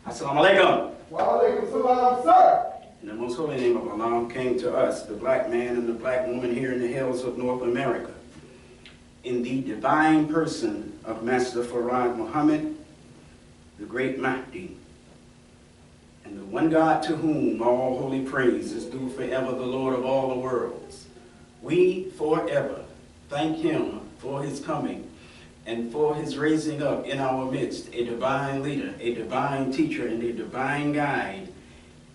Assalamu alaikum. Wa alaikum salam, sir. In the most holy name of Allah came to us, the black man and the black woman here in the hills of North America, in the divine person of Master Farad Muhammad, the great Mahdi, and the one God to whom all holy praise is due forever, the Lord of all the worlds. We forever thank him for his coming and for his raising up in our midst a divine leader, a divine teacher, and a divine guide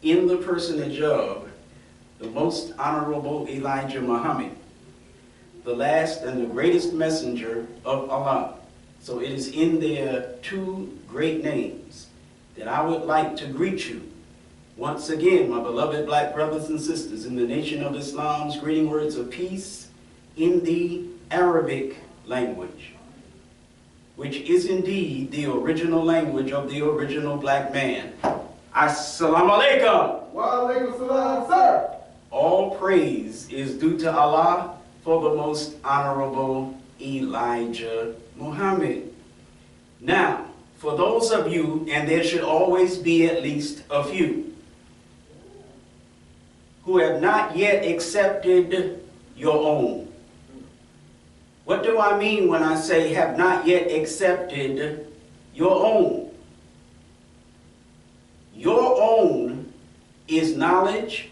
in the personage of the most honorable Elijah Muhammad, the last and the greatest messenger of Allah. So it is in their two great names that I would like to greet you once again, my beloved black brothers and sisters, in the nation of Islam's greeting words of peace in the Arabic language, which is indeed the original language of the original black man. Assalamu alaikum. Wa alaikum salam, sir. All praise is due to Allah for the most honorable Elijah Muhammad. Now, for those of you, and there should always be at least a few, who have not yet accepted your own. What do I mean when I say have not yet accepted your own? Your own is knowledge,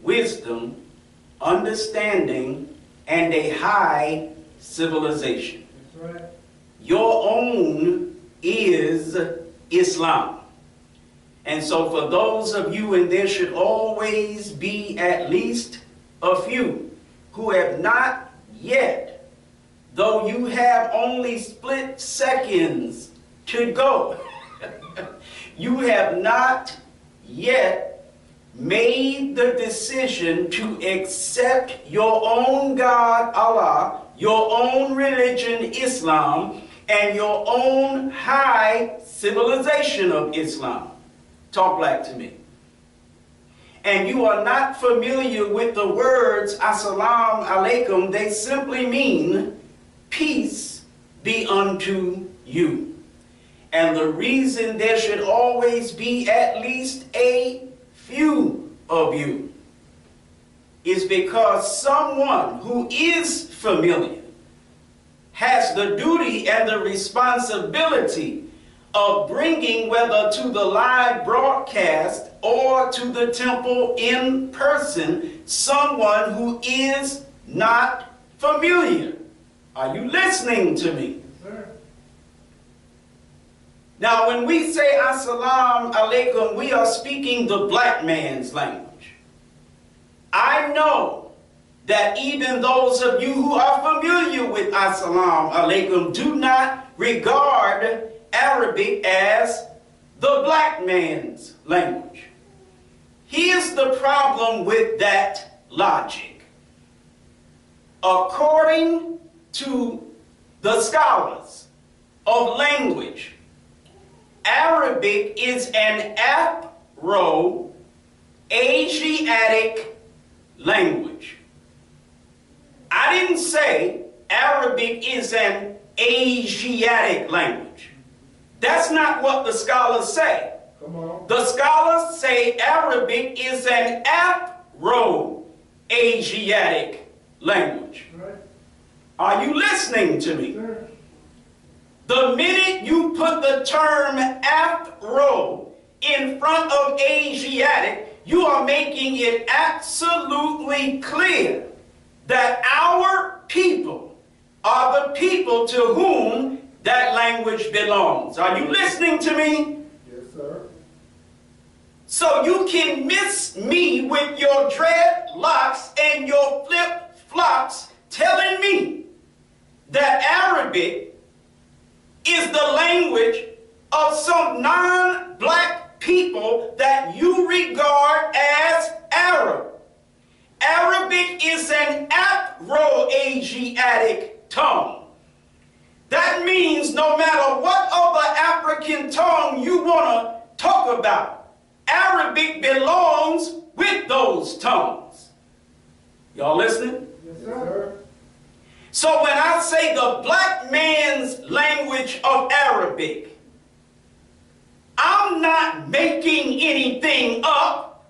wisdom, understanding, and a high civilization. That's right. Your own is Islam. And so for those of you, and there should always be at least a few, who have not yet, though you have only split seconds to go, you have not yet made the decision to accept your own God, Allah, your own religion, Islam, and your own high civilization of Islam. Talk black to me. And you are not familiar with the words Assalamu alaikum. They simply mean peace be unto you. And the reason there should always be at least a few of you is because someone who is familiar has the duty and the responsibility of bringing, whether to the live broadcast or to the temple in person, someone who is not familiar. Are you listening to me? Yes, sir. Now, when we say Assalamu alaikum, we are speaking the black man's language. I know that even those of you who are familiar with Assalamu alaikum do not regard Arabic as the black man's language. Here's the problem with that logic. According to the scholars of language, Arabic is an Afro-Asiatic language. I didn't say Arabic is an Asiatic language. That's not what the scholars say. Come on. The scholars say Arabic is an Afro-Asiatic language. Right. Are you listening to me? Sir. The minute you put the term Afro in front of Asiatic, you are making it absolutely clear that our people are the people to whom that language belongs. Are you listening to me? Yes, sir. So you can miss me with your dreadlocks and your flip-flops telling me that Arabic is the language of some non-black people that you regard as Arab. Arabic is an Afro-Asiatic tongue. That means no matter what other African tongue you want to talk about, Arabic belongs with those tongues. Y'all listening? Yes, sir. So when I say the black man's language of Arabic, I'm I'm not making anything up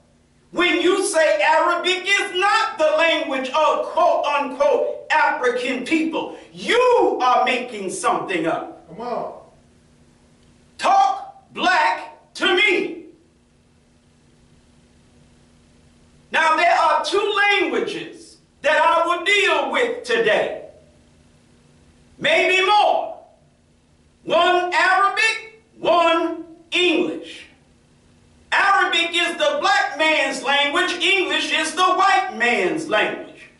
when you say Arabic is not the language of quote-unquote African people. You are making something up. Come on. Talk black to me. Now, there are two languages that I will deal with today. Maybe more. One Arabic, one English. Arabic is the black man's language. English is the white man's language.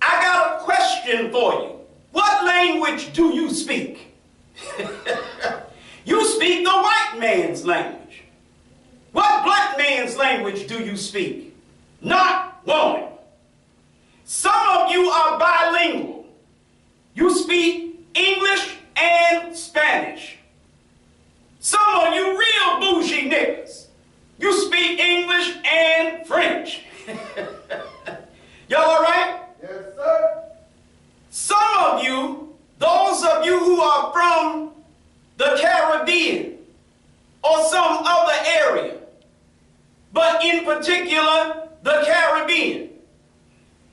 I got a question for you. What language do you speak? You speak the white man's language. What black man's language do you speak? Not one. Some of you are bilingual. You speak English and Spanish. Some of you real bougie niggas. You speak English and French. Y'all all right? Yes, sir. Some of you, those of you who are from the Caribbean or some other area, but in particular the Caribbean,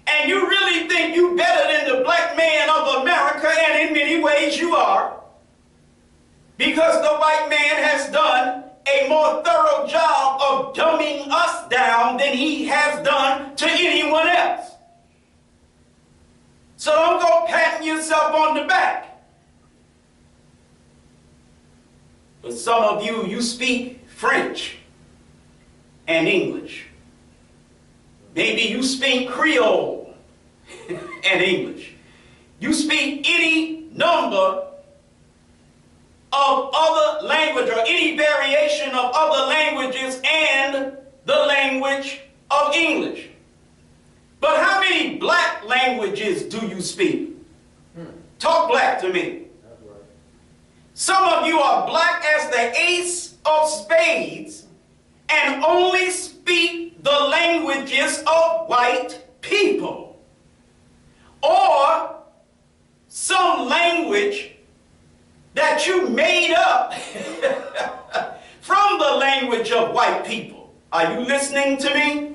and you really think you better than the black man of America, and in many ways you are, because the white man has done a more thorough job of dumbing us down than he has done to anyone else. So don't go patting yourself on the back. But some of you, you speak French and English. Maybe you speak Creole and English. You speak any number of other language or any variation of other languages and the language of English. But how many black languages do you speak? Talk black to me. That's right. Some of you are black as the ace of spades and only speak the languages of white people, or some language that you made up from the language of white people. Are you listening to me?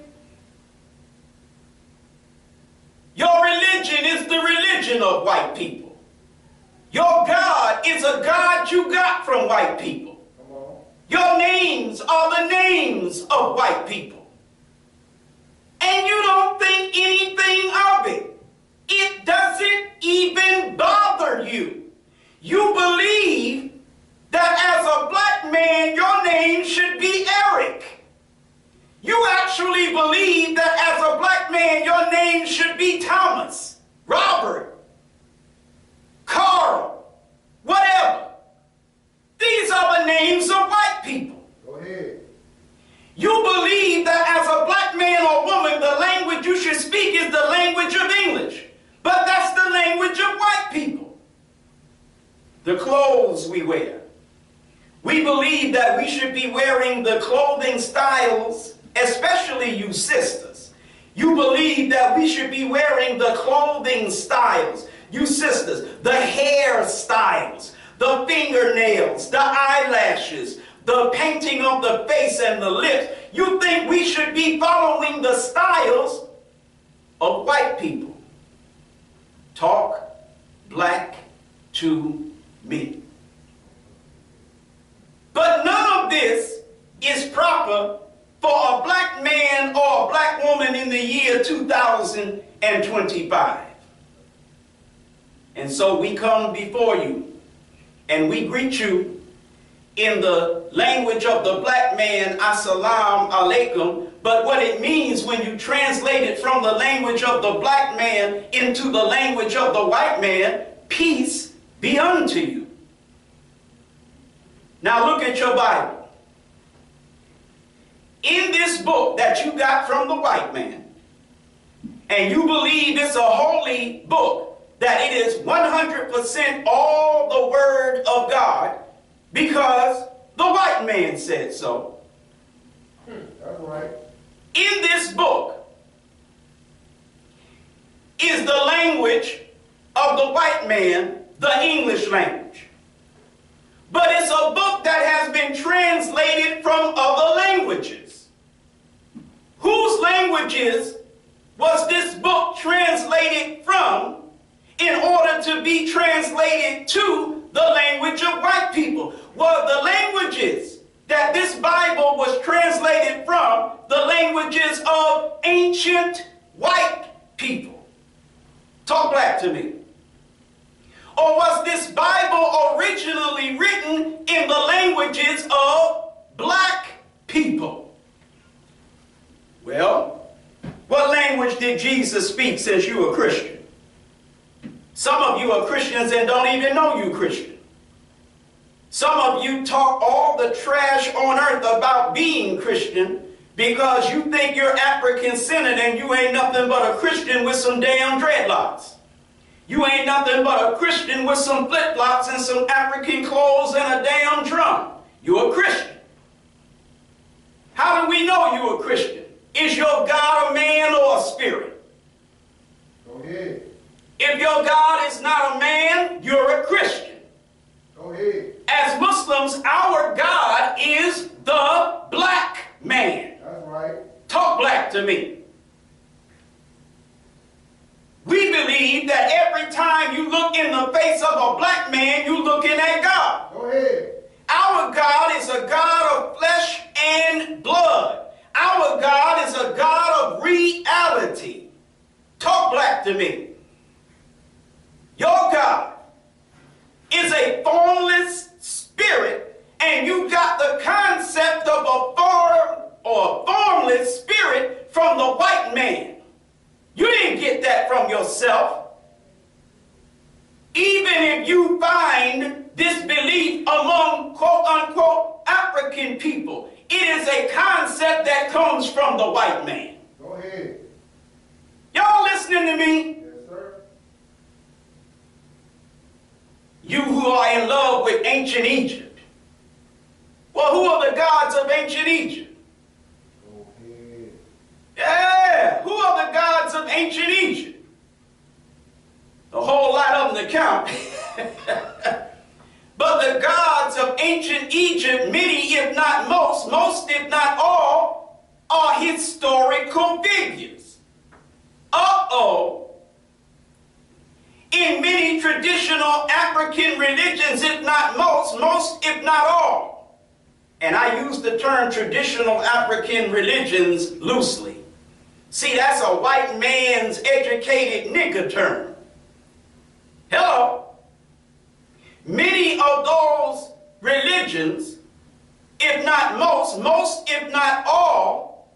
Your religion is the religion of white people. Your God is a God you got from white people. Come on. Your names are the names of white people. And you don't think anything of it. It doesn't even bother you. You believe that as a black man, your name should be Eric. You actually believe that as a black man, your name should be Thomas, Robert, Carl, whatever. These are the names of white people. Go ahead. You believe that as a black man or woman, the language you should speak is the language of English. But that's the language of white people. The clothes we wear. We believe that we should be wearing the clothing styles, especially you sisters. You believe that we should be wearing the clothing styles, you sisters, the hairstyles, the fingernails, the eyelashes, the painting of the face and the lips. You think we should be following the styles of white people. Talk black to me. But none of this is proper for a black man or a black woman in the year 2025. And so we come before you and we greet you in the language of the black man, Assalamu alaikum. But what it means when you translate it from the language of the black man into the language of the white man, peace be unto you. Now look at your Bible. In this book that you got from the white man, and you believe it's a holy book, that it is 100% all the word of God, because the white man said so. That's right. In this book is the language of the white man, the English language. But it's a book that has been translated languages was this book translated from in order to be translated to the language of white people? Well, the languages that this Bible was translated from, the languages of ancient white people. Talk black to me. Or was this Bible originally written in the languages of black people? Well, what language did Jesus speak since you are Christian? Some of you are Christians and don't even know you Christian. Some of you talk all the trash on earth about being Christian because you think you're African-centered and you ain't nothing but a Christian with some damn dreadlocks. You ain't nothing but a Christian with some flip-flops and some African clothes and a damn drum. You're a Christian. How do we know you're a Christian? Is your God a man or a spirit? Go ahead. If your God is not a man, you're a Christian. Go ahead. As Muslims, our God is the black man. That's right. Talk black to me. We believe that every time you look in the face of a black man, you're looking at God. Go ahead. Our God is a God of flesh and blood. Our God is a God of reality. Talk black to me. Your God is a formless spirit, and you got the concept of a form or a formless spirit from the white man. You didn't get that from yourself. Even if you find this belief among quote-unquote African people, it is a concept that comes from the white man. Go ahead. Y'all listening to me? Yes, sir. You who are in love with ancient Egypt. Well, who are the gods of ancient Egypt? Go ahead. Yeah, who are the gods of ancient Egypt? A whole lot of them to count. But the gods of ancient Egypt, many if not most if not all, are historical figures. Uh-oh. In many traditional African religions, if not most if not all, and I use the term traditional African religions loosely. See, that's a white man's educated nigger term. Hello? Many of those religions, if not most if not all,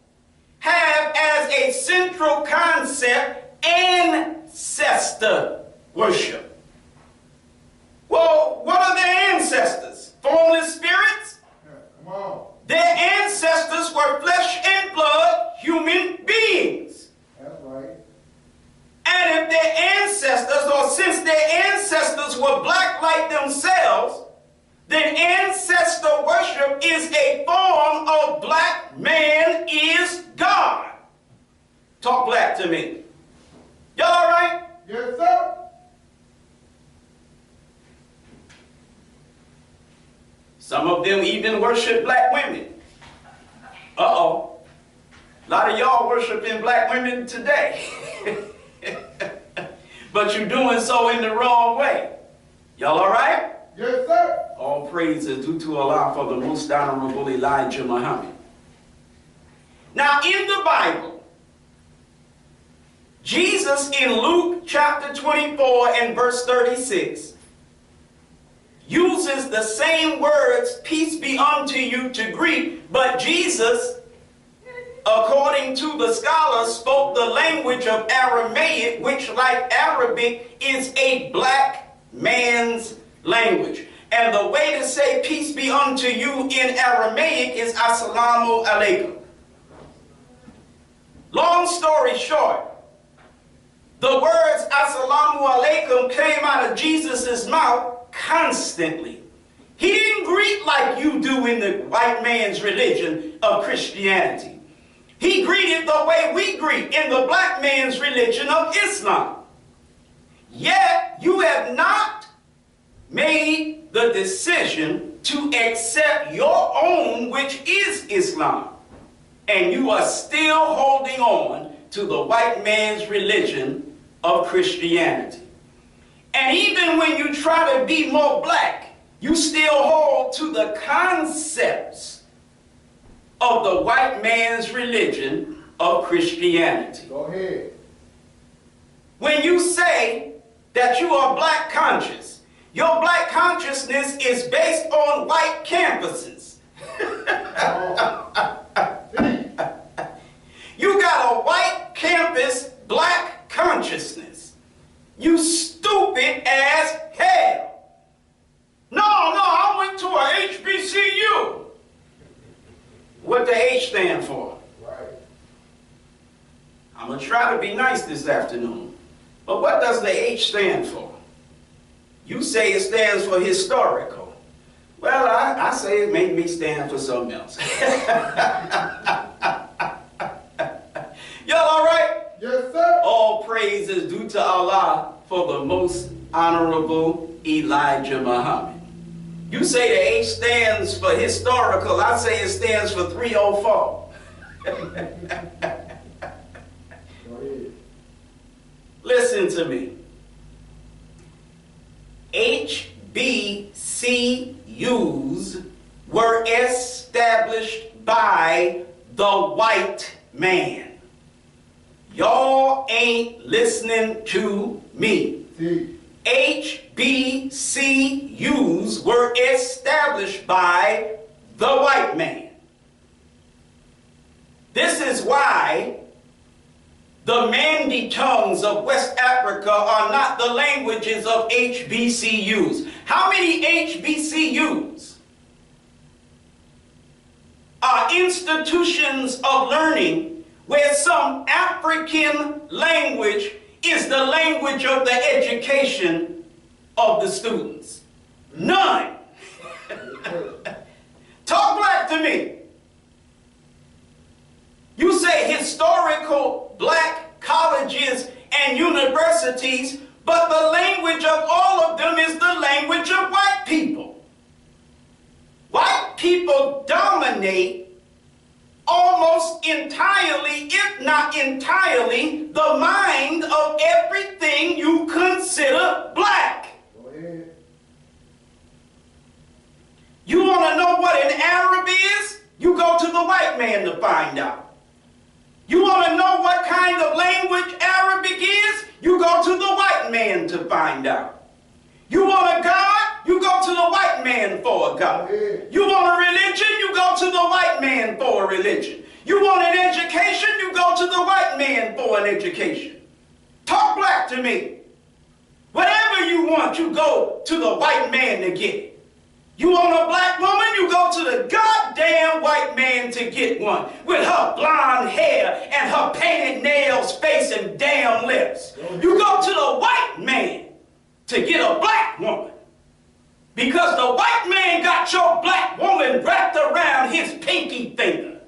have as a central concept ancestor worship. Well, what are their ancestors? Formless spirits? Come on. Their ancestors were flesh and blood human beings. That's right. And if their ancestors, or since their ancestors were black like themselves, then ancestor worship is a form of black man is God. Talk black to me. Y'all all right? Yes, sir. Some of them even worship black women. Uh-oh. A lot of y'all worshiping black women today. But you're doing so in the wrong way. Y'all all right? Yes, sir. All praise is due to Allah for the most honorable Elijah Muhammad. Now in the Bible, Jesus in Luke chapter 24 and verse 36 uses the same words, peace be unto you, to greet, but Jesus, according to the scholars, spoke the language of Aramaic, which, like Arabic, is a black man's language. And the way to say peace be unto you in Aramaic is assalamu alaikum. Long story short, the words assalamu alaikum came out of Jesus' mouth constantly. He didn't greet like you do in the white man's religion of Christianity. He greeted the way we greet in the black man's religion of Islam. Yet you have not made the decision to accept your own, which is Islam. and you are still holding on to the white man's religion of Christianity. And even when you try to be more black, you still hold to the concepts of the white man's religion of Christianity. Go ahead. When you say that you are black conscious, your black consciousness is based on white campuses. You got a white campus black consciousness. You stupid as hell. No, I went to a HBCU. What the H stand for? Right. I'm going to try to be nice this afternoon. But what does the H stand for? You say it stands for historical. Well, I say it made me stand for something else. Y'all all right? Yes, sir. All praise is due to Allah for the most honorable Elijah Muhammad. You say the H stands for historical. I say it stands for 304. Go ahead. Listen to me. HBCUs were established by the white man. Y'all ain't listening to me. See. HBCUs were established by the white man. This is why the Mandi tongues of West Africa are not the languages of HBCUs. How many HBCUs are institutions of learning where some African language is the language of the education of the students? None. Talk black to me. You say historical black colleges and universities, but the language of all of them is the language of white people. White people dominate almost entirely, if not entirely, the mind of everything you consider black. Go ahead. You want to know what an Arab is? You go to the white man to find out. You want to know what kind of language Arabic is? You go to the white man to find out. You want a God? You go to the white man for a God. You want a religion? You go to the white man for a religion. You want an education? You go to the white man for an education. Talk black to me. Whatever you want, you go to the white man to get it. You want a black woman? You go to the goddamn white man to get one. With her blonde hair and her painted nails, face, and damn lips. You go to the white man to get a black woman. Because the white man got your black woman wrapped around his pinky finger.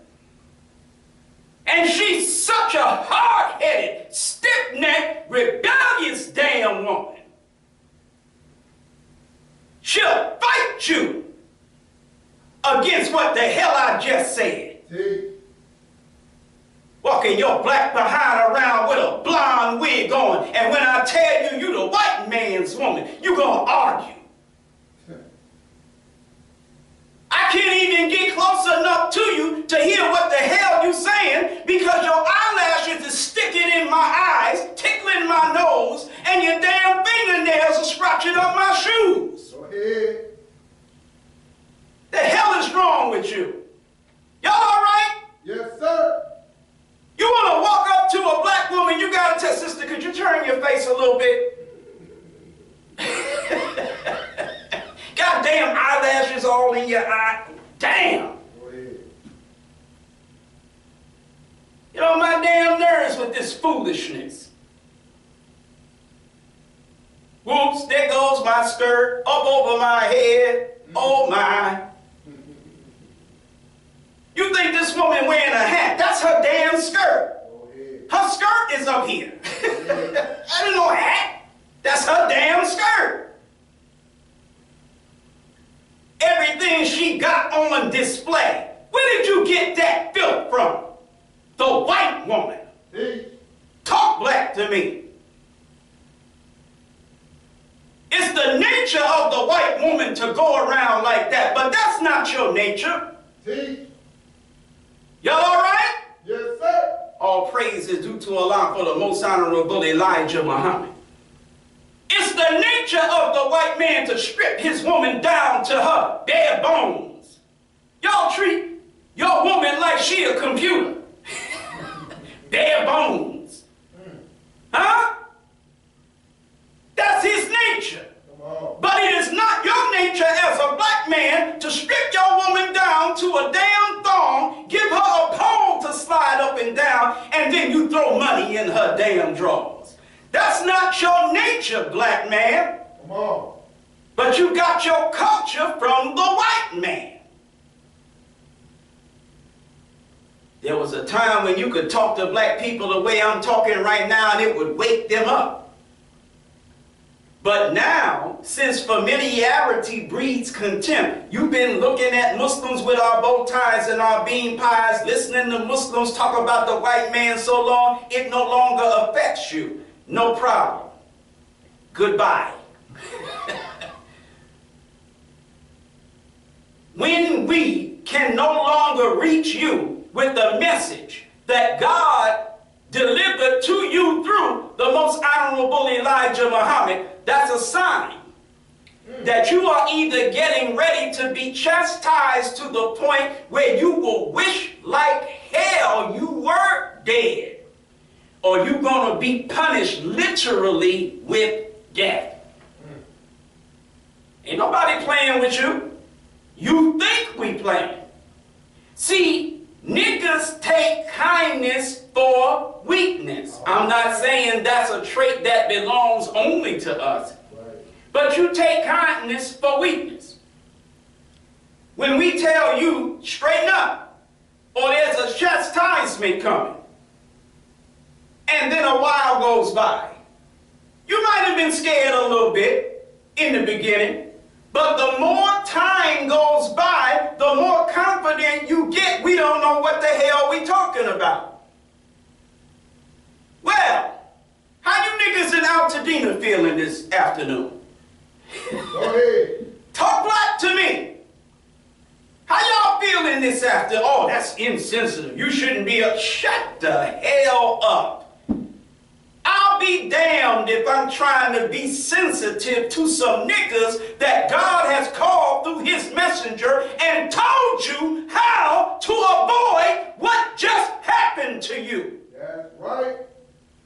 And she's such a hard-headed, stiff-necked, rebellious damn woman. She'll fight you against what the hell I just said. See. Walking your black behind around with a blonde wig on, and when I tell you you the white man's woman, you gonna argue. I can't even get close enough to you to hear what the hell you saying because your eyelashes is sticking in my eyes, tickling my nose, and your damn fingernails are scratching up my shoes. Go ahead. The hell is wrong with you? Y'all all right? Yes, sir. You want to walk up to a black woman, you got to tell, sister, could you turn your face a little bit? Goddamn eyelashes all in your eye. Damn. Go ahead. You know, my damn nerves with this foolishness. Whoops, there goes my skirt up over my head. Oh my. You think this woman wearing a hat? That's her damn skirt. Go ahead. Her skirt is up here. That ain't no hat. That's her damn skirt. Everything she got on display. Where did you get that filth from? woman. Teach. Talk black to me. It's the nature of the white woman to go around like that, but that's not your nature. Teach. Y'all all right? Yes, sir. All praise is due to Allah for the most honorable Elijah Muhammad. It's the nature of the white man to strip his woman down to her bare bones. Y'all treat your woman like she a computer. Bare bones. Huh? That's his nature. Come on. But it is not your nature as a black man to strip your woman down to a damn thong, give her a pole to slide up and down, and then you throw money in her damn drawers. That's not your nature, black man. Come on. But you got your culture from the white man. There was a time when you could talk to black people the way I'm talking right now and it would wake them up. But now, since familiarity breeds contempt, you've been looking at Muslims with our bow ties and our bean pies, listening to Muslims talk about the white man so long, it no longer affects you. No problem. Goodbye. When we can no longer reach you with the message that God delivered to you through the most honorable Elijah Muhammad, that's a sign that you are either getting ready to be chastised to the point where you will wish like hell you were dead, or you're going to be punished literally with death. Ain't nobody playing with you. You think we playing. See, niggas take kindness for weakness. I'm not saying that's a trait that belongs only to us. But you take kindness for weakness. When we tell you, straighten up, or there's a chastisement coming, and then a while goes by, you might have been scared a little bit in the beginning, but the more time goes by, the more confident you get. We don't know what the hell we talking about. Well, how you niggas in Altadena feeling this afternoon? Go ahead. Talk black to me. How y'all feeling this after? Oh, that's insensitive. You shouldn't be up. Shut the hell up. I'll be damned if I'm trying to be sensitive to some niggas that God has called through his messenger and told you how to avoid what just happened to you. That's right.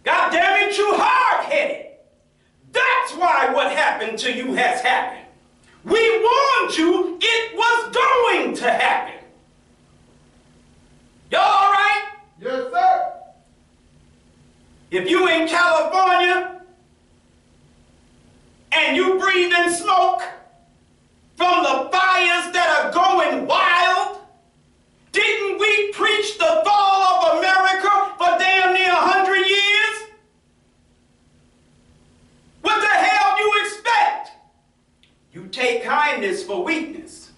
God damn it, you hard-headed. That's why what happened to you has happened. We warned you it was going to happen. Y'all all right? Yes, sir. If you in California and you breathing smoke from the fires that are going wild, didn't we preach the fall of America for damn near 100 years? What the hell do you expect? You take kindness for weakness.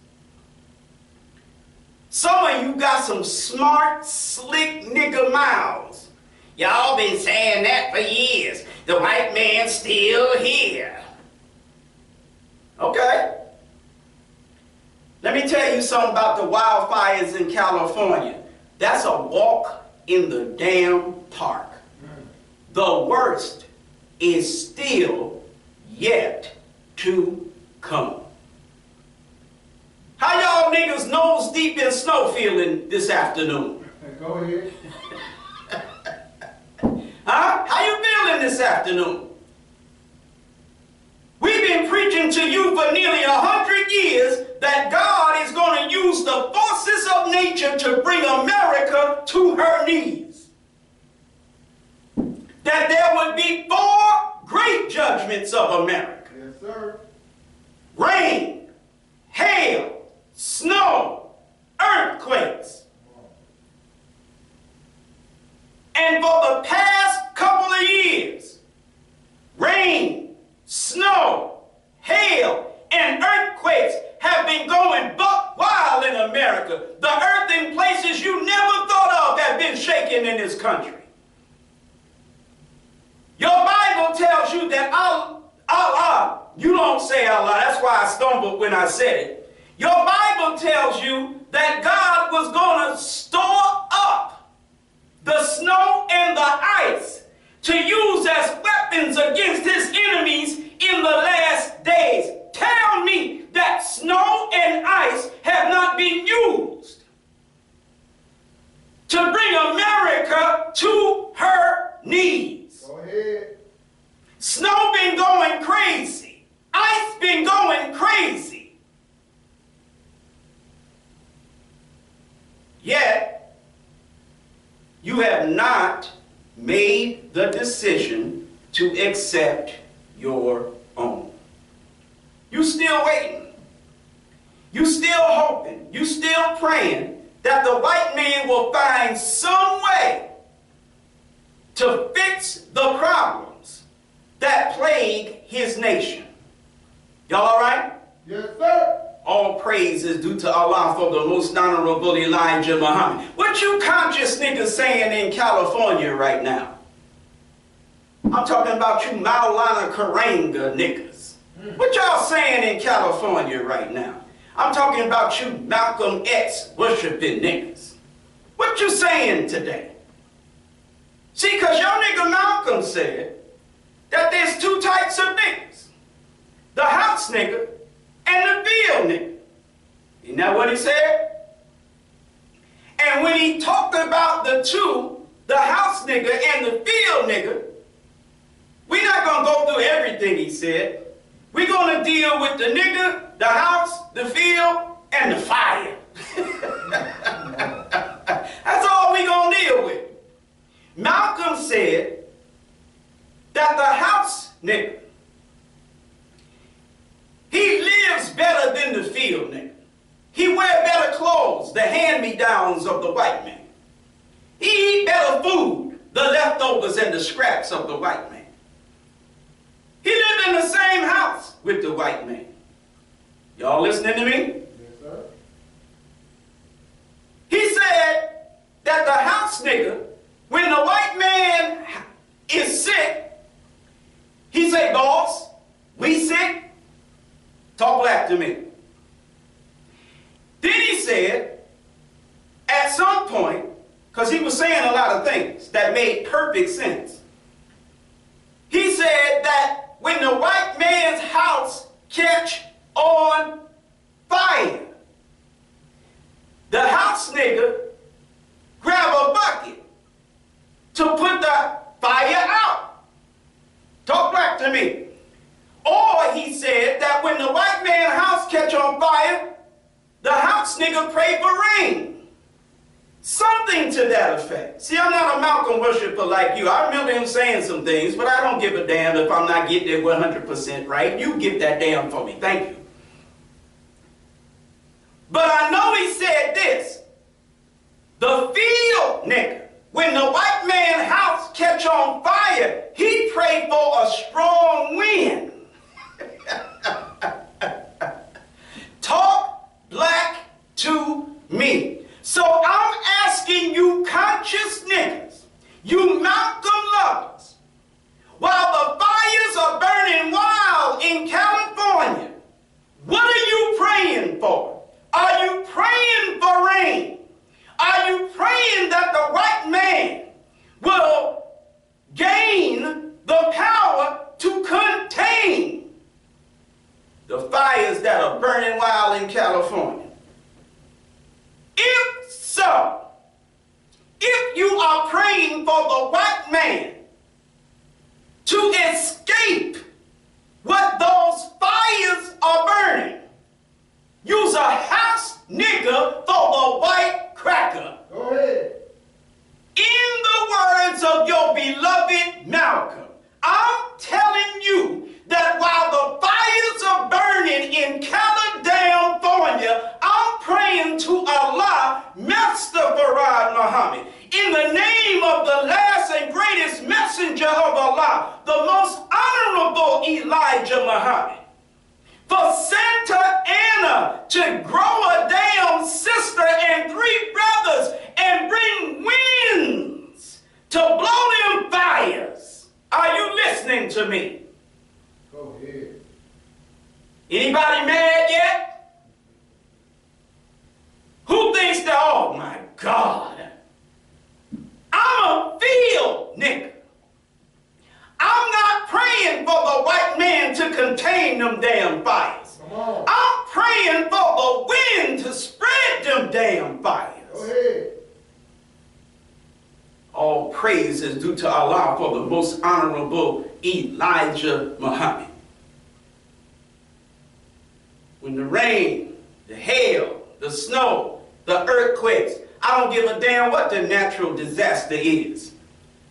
Some of you got some smart, slick nigga mouths. Y'all been saying that for years. The white man's still here. Okay. Let me tell you something about the wildfires in California. That's a walk in the damn park. The worst is still yet to come. How y'all niggas nose deep in snow feeling this afternoon? Go ahead. Huh? How you feeling this afternoon? We've been preaching to you for nearly 100 years that God is going to use the forces of nature to bring America to her knees. That there would be 4 great judgments of America. Yes, sir. Rain, hail, snow, earthquakes. And for the past couple of years, rain, snow, hail, and earthquakes have been going buck wild in America. The earth in places you never thought of have been shaking. taken in this country. Your Bible tells you that Allah, you don't say Allah, that's why I stumbled when I said it. Your Bible tells you that God was going to store up the snow and the ice to use as weapons against his enemies in the last days. Tell me that snow and ice have not been used to bring America to her knees. Go ahead. Snow been going crazy. Ice been going crazy. Yet, you have not made the decision to accept your own. You still waiting. You still hoping. You still praying that the white man will find some way to fix the problems that plague his nation. Y'all all right? Yes, sir. All praise is due to Allah for the most honorable Elijah Muhammad. What you conscious niggas saying in California right now? I'm talking about you Maulana Karanga niggas. What y'all saying in California right now? I'm talking about you Malcolm X worshiping niggas. What you saying today? See, because your nigga Malcolm said that there's two types of niggas. The house nigga and the field nigga. Isn't that what he said? And when he talked about the two, the house nigga and the field nigga, we're not going to go through everything he said. We're going to deal with the nigga, the house, the field, and the fire. That's all we're going to deal with. Malcolm said that the house nigga, he lives better than the field nigga. He wear better clothes, the hand-me-downs of the white man. He eat better food, the leftovers and the scraps of the white man. He lived in the same house with the white man. Y'all listening to me? Yes, sir. He said that the house nigga, when the white man is sick, he say, boss, we sick? Talk back to me. Then he said, at some point, because he was saying a lot of things that made perfect sense. He said that when the white man's house catch on fire, the house nigga grab a bucket to put the fire out. Talk back to me. Or he said that when the white man's house catch on fire, the house nigga pray for rain. Something to that effect. See, I'm not a Malcolm worshiper like you. I remember him saying some things, but I don't give a damn if I'm not getting it 100% right. You get that damn for me. Thank you. But I know he said this. The field nigga, when the white man's house catch on fire, he prayed for a strong wind. Talk black to me. So I'm asking you conscious niggas, you Malcolm lovers, while the fires are burning wild in California, what are you praying for? Are you praying for rain? Are you praying that the white man will gain the power to contain the fires that are burning wild in California? If so, if you are praying for the white man to escape what those fires are burning, use a house nigga for the white cracker. Go ahead. In the words of your beloved Malcolm, I'm telling you that while the fires are burning in California, I'm praying to Allah, Master Farad Muhammad, in the name of the last and greatest messenger of Allah, the most honorable Elijah Muhammad, for Santa Anna to grow a damn sister and 3 brothers and bring wind to me. Go ahead. Anybody mad yet? Who thinks that, oh my God, I'm a field nigga. I'm not praying for the white man to contain them damn fires. Come on. I'm praying for the wind to spread them damn fires. Go ahead. All praise is due to Allah for the most honorable Elijah Muhammad. When the rain, the hail, the snow, the earthquakes, I don't give a damn what the natural disaster is.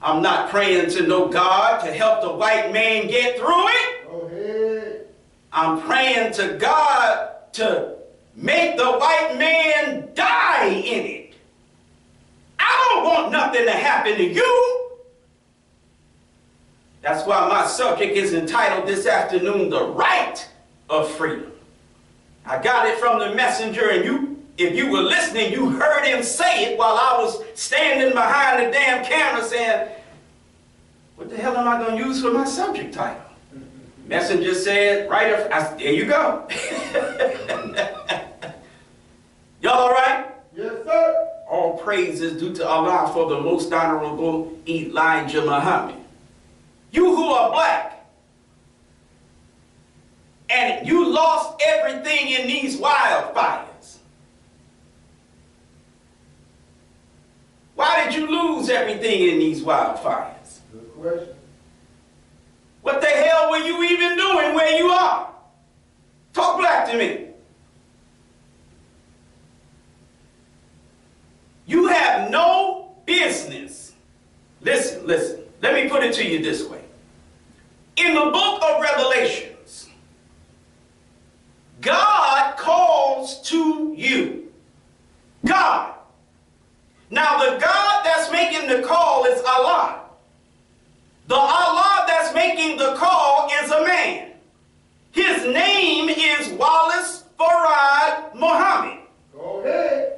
I'm not praying to no God to help the white man get through it. Go ahead. I'm praying to God to make the white man die in it. I don't want nothing to happen to you. That's why my subject is entitled this afternoon, The Right of Freedom. I got it from the messenger, and if you were listening, you heard him say it while I was standing behind the damn camera saying, what the hell am I going to use for my subject title? Messenger said, there you go. Y'all all right? Yes, sir. All praise is due to Allah for the most honorable Elijah Muhammad. You who are black, and you lost everything in these wildfires. Why did you lose everything in these wildfires? Good question. What the hell were you even doing where you are? Talk black to me. You have no business. Listen. Let me put it to you this way. In the book of Revelations, God calls to you. God. Now the God that's making the call is Allah. The Allah that's making the call is a man. His name is Wallace Farad Muhammad. Go ahead.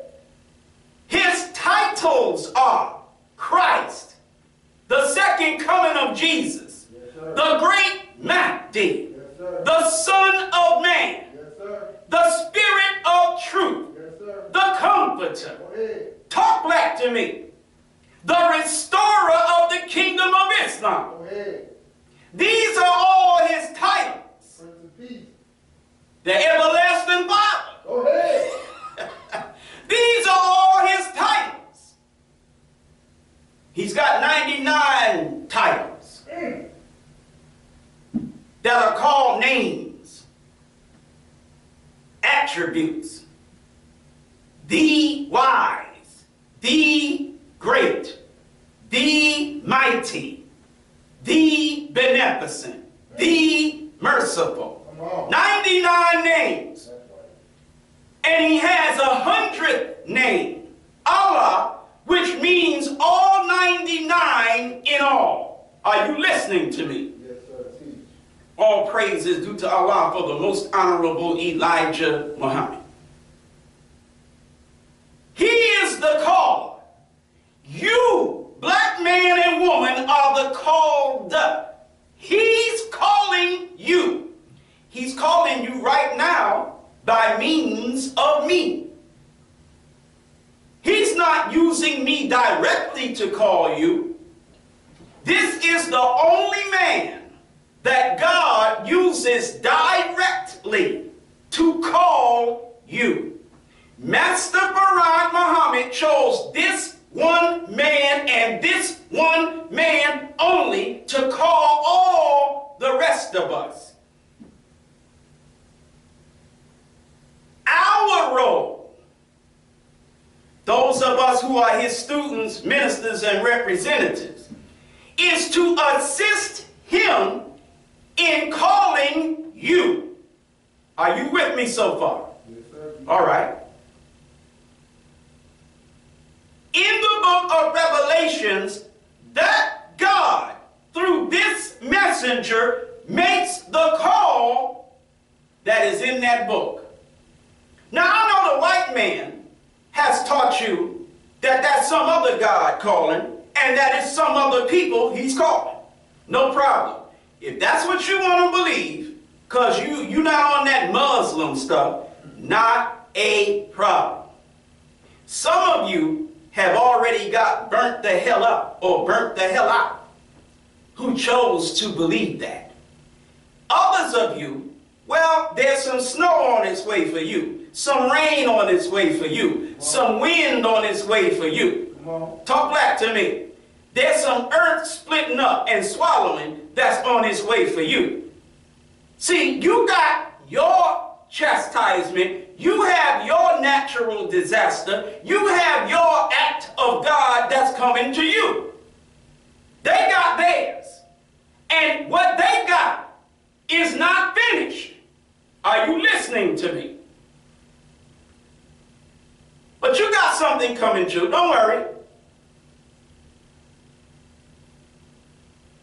His titles are Christ, the second coming of Jesus, Yes, sir. the great Mahdi, Yes, sir. the Son of Man, Yes, sir. the Spirit of Truth, Yes, sir. the Comforter. Go ahead. Talk black to me. The Restorer of the Kingdom of Islam. Go ahead. These are all his titles. Prince of Peace. The Everlasting Father. Go ahead. These are all his titles. He's got 99 titles that are called names, attributes. The wise, the great, the mighty, the beneficent, the merciful. Come on. 99 names. That's right. And he has 100th name, Allah, which means all 99 in all. Are you listening to me? Yes, sir. Teach. All praise is due to Allah for the most honorable Elijah Muhammad. He is the caller. You, black man and woman, are the called. He's calling you. He's calling you right now by means of me. He's not using me directly to call you. This is the only man that God uses directly to call you. Master Farad Muhammad chose this one man and this one man only to call all the rest of us. Our role, those of us who are his students, ministers, and representatives, is to assist him in calling you. Are you with me so far? Yes, sir. All right. In the book of Revelations, that God, through this messenger, makes the call that is in that book. Now, I know the white man has taught you that that's some other God calling, and that is some other people he's calling. No problem. If that's what you want to believe, because you're not on that Muslim stuff, not a problem. Some of you have already got burnt the hell up or burnt the hell out who chose to believe that. Others of you, well, there's some snow on its way for you, some rain on its way for you, some wind on its way for you. Talk back to me. There's some earth splitting up and swallowing that's on its way for you. See, you got your chastisement, you have your natural disaster, you have your act of God that's coming to you. They got theirs. And what they got is not finished. Are you listening to me? But you got something coming too. Don't worry.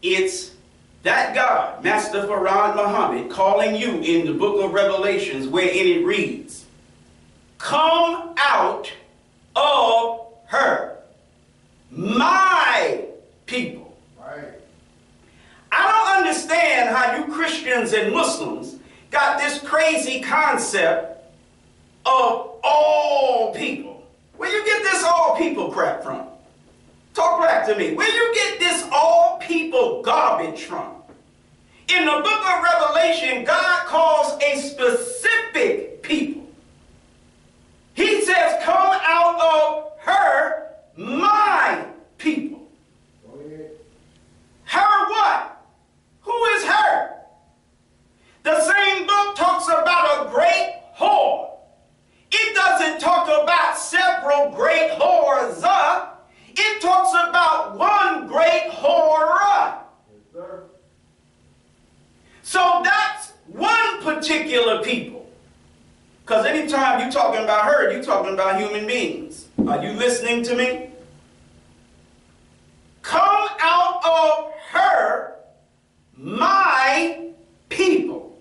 It's that God, Master Farad Muhammad, calling you in the book of Revelations, wherein it reads, "Come out of her, my people." Right. I don't understand how you Christians and Muslims got this crazy concept of all people. Where you get this all people crap from? Talk back to me. Where you get this all people garbage from? In the book of Revelation, God calls a specific people. He says, "Come out of her, my people." Go ahead. Her what? Who is her? The same book talks about a great whore. It doesn't talk about several great whores. It talks about one great whore. Yes, sir. So that's one particular people. Because anytime you're talking about her, you're talking about human beings. Are you listening to me? Come out of her, my people.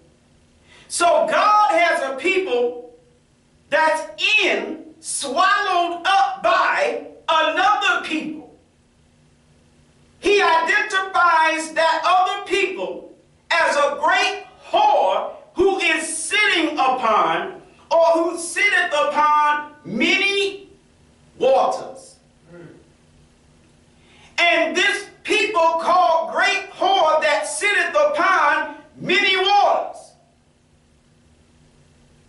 So God has a people that's swallowed up by another people. He identifies that other people as a great whore who is sitting upon, or who sitteth upon, many waters. And this people called great whore that sitteth upon many waters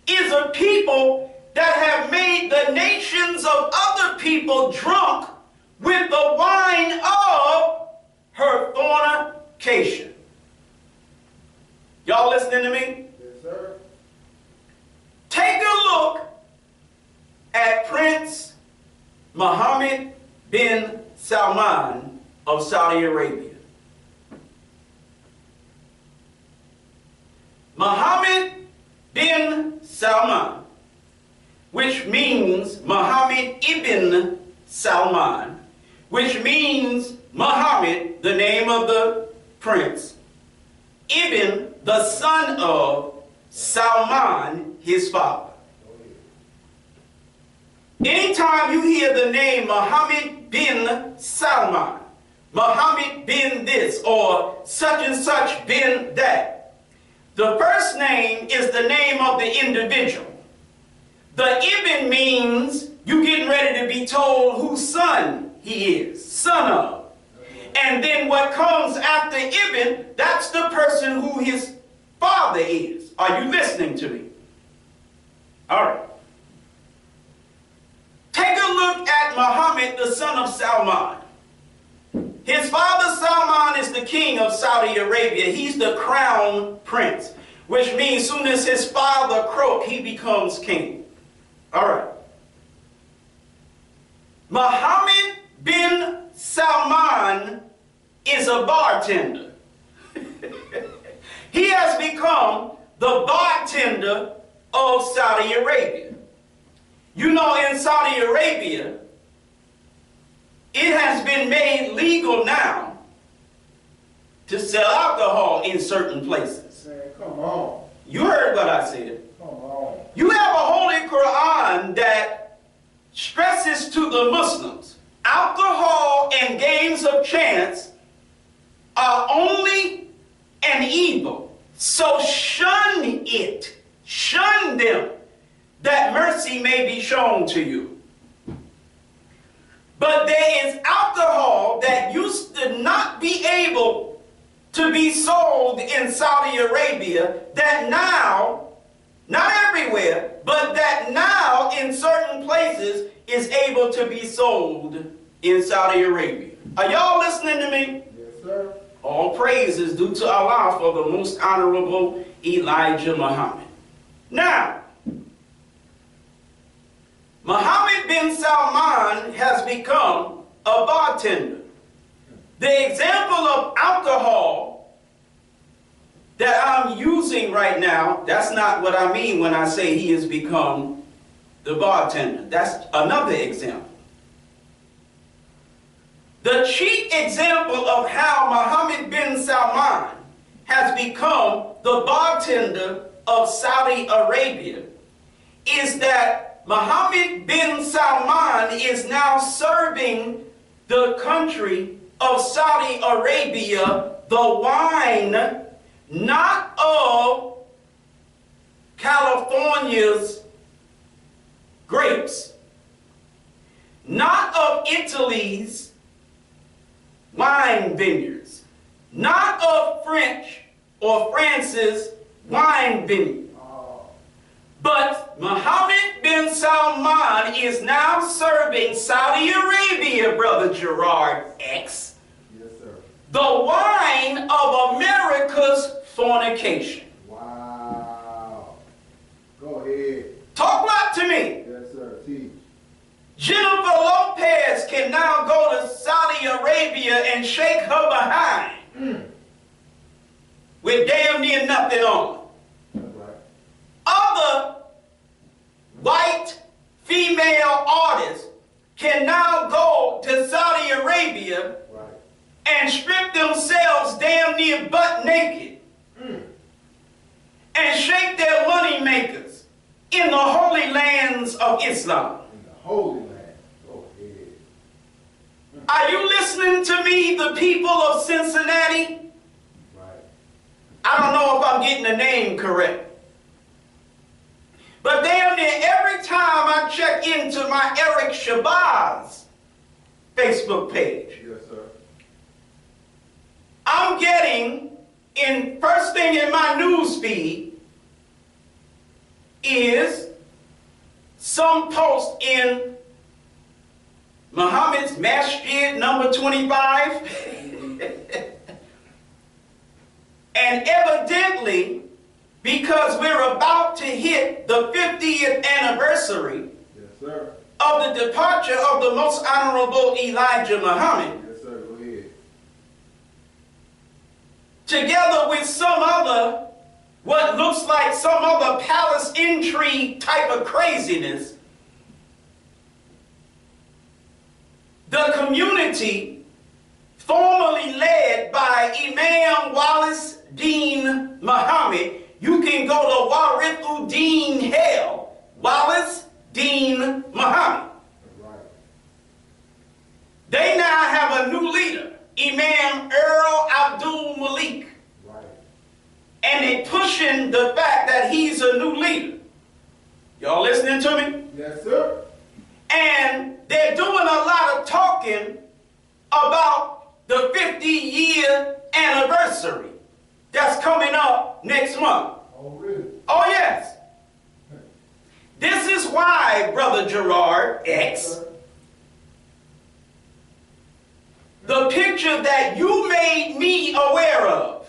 is a people that have made the nations of other people drunk with the wine of her fornication. Y'all listening to me? Yes, sir. Take a look at Prince Mohammed bin Salman of Saudi Arabia. Mohammed bin Salman, which means Muhammad ibn Salman, which means Muhammad, the name of the prince, Ibn, the son of Salman, his father. Anytime you hear the name Muhammad bin Salman, Muhammad bin this, or such and such bin that, the first name is the name of the individual. The Ibn means you getting ready to be told whose son he is, son of. And then what comes after Ibn, that's the person who his father is. Are you listening to me? All right. Take a look at Muhammad, the son of Salman. His father Salman is the king of Saudi Arabia. He's the crown prince, which means soon as his father croaks, he becomes king. All right. Muhammad bin Salman is a bartender. He has become the bartender of Saudi Arabia. You know, in Saudi Arabia, it has been made legal now to sell alcohol in certain places. Man, come on. You heard what I said. Come on. You have a Holy Quran that stresses to the Muslims, alcohol and games of chance are only and evil. So shun it. Shun them, that mercy may be shown to you. But there is alcohol that used to not be able to be sold in Saudi Arabia that now, not everywhere, but that now in certain places is able to be sold in Saudi Arabia. Are y'all listening to me? Yes, sir. All praise is due to Allah for the most honorable Elijah Muhammad. Now, Mohammed bin Salman has become a bartender. The example of alcohol that I'm using right now, that's not what I mean when I say he has become the bartender. That's another example. The chief example of how Mohammed bin Salman has become the bartender of Saudi Arabia is that Mohammed bin Salman is now serving the country of Saudi Arabia the wine not of California's grapes, not of Italy's wine vineyards, not of French or France's wine vineyards. But Mohammed bin Salman is now serving Saudi Arabia, Brother Gerard X, Yes, sir. the wine of America's fornication. Wow. Go ahead. Talk back to me. Yes, sir. Teach. Jennifer Lopez can now go to Saudi Arabia and shake her behind with damn near nothing on. That's right. Other white female artists can now go to Saudi Arabia Right. and strip themselves damn near butt naked and shake their money makers in the holy lands of Islam. In the Holy Land. Go ahead. Are you listening to me, the people of Cincinnati? Right. I don't know if I'm getting the name correct. But damn near every time I check into my Eric Shabazz Facebook page, Yes, sir. I'm getting, first thing in my news feed is some post in Muhammad's Masjid number 25. And evidently, because we're about to hit the 50th anniversary Yes, sir. of the departure of the most honorable Elijah Muhammad, Yes, sir. Go ahead. together with some other, what looks like some other palace intrigue type of craziness, the community, formerly led by Imam Wallace Dean Muhammad, you can go to Warithuddin Hell, Wallace Dean Muhammad. Right. They now have a new leader, Imam Earl Abdul Malik. Right. And they pushing the fact that he's a new leader. Y'all listening to me? Yes, sir. And they're doing a lot of talking about the 50-year anniversary that's coming up next month. Oh, really? Oh, yes. This is why, Brother Gerard X, Sir. the picture that you made me aware of,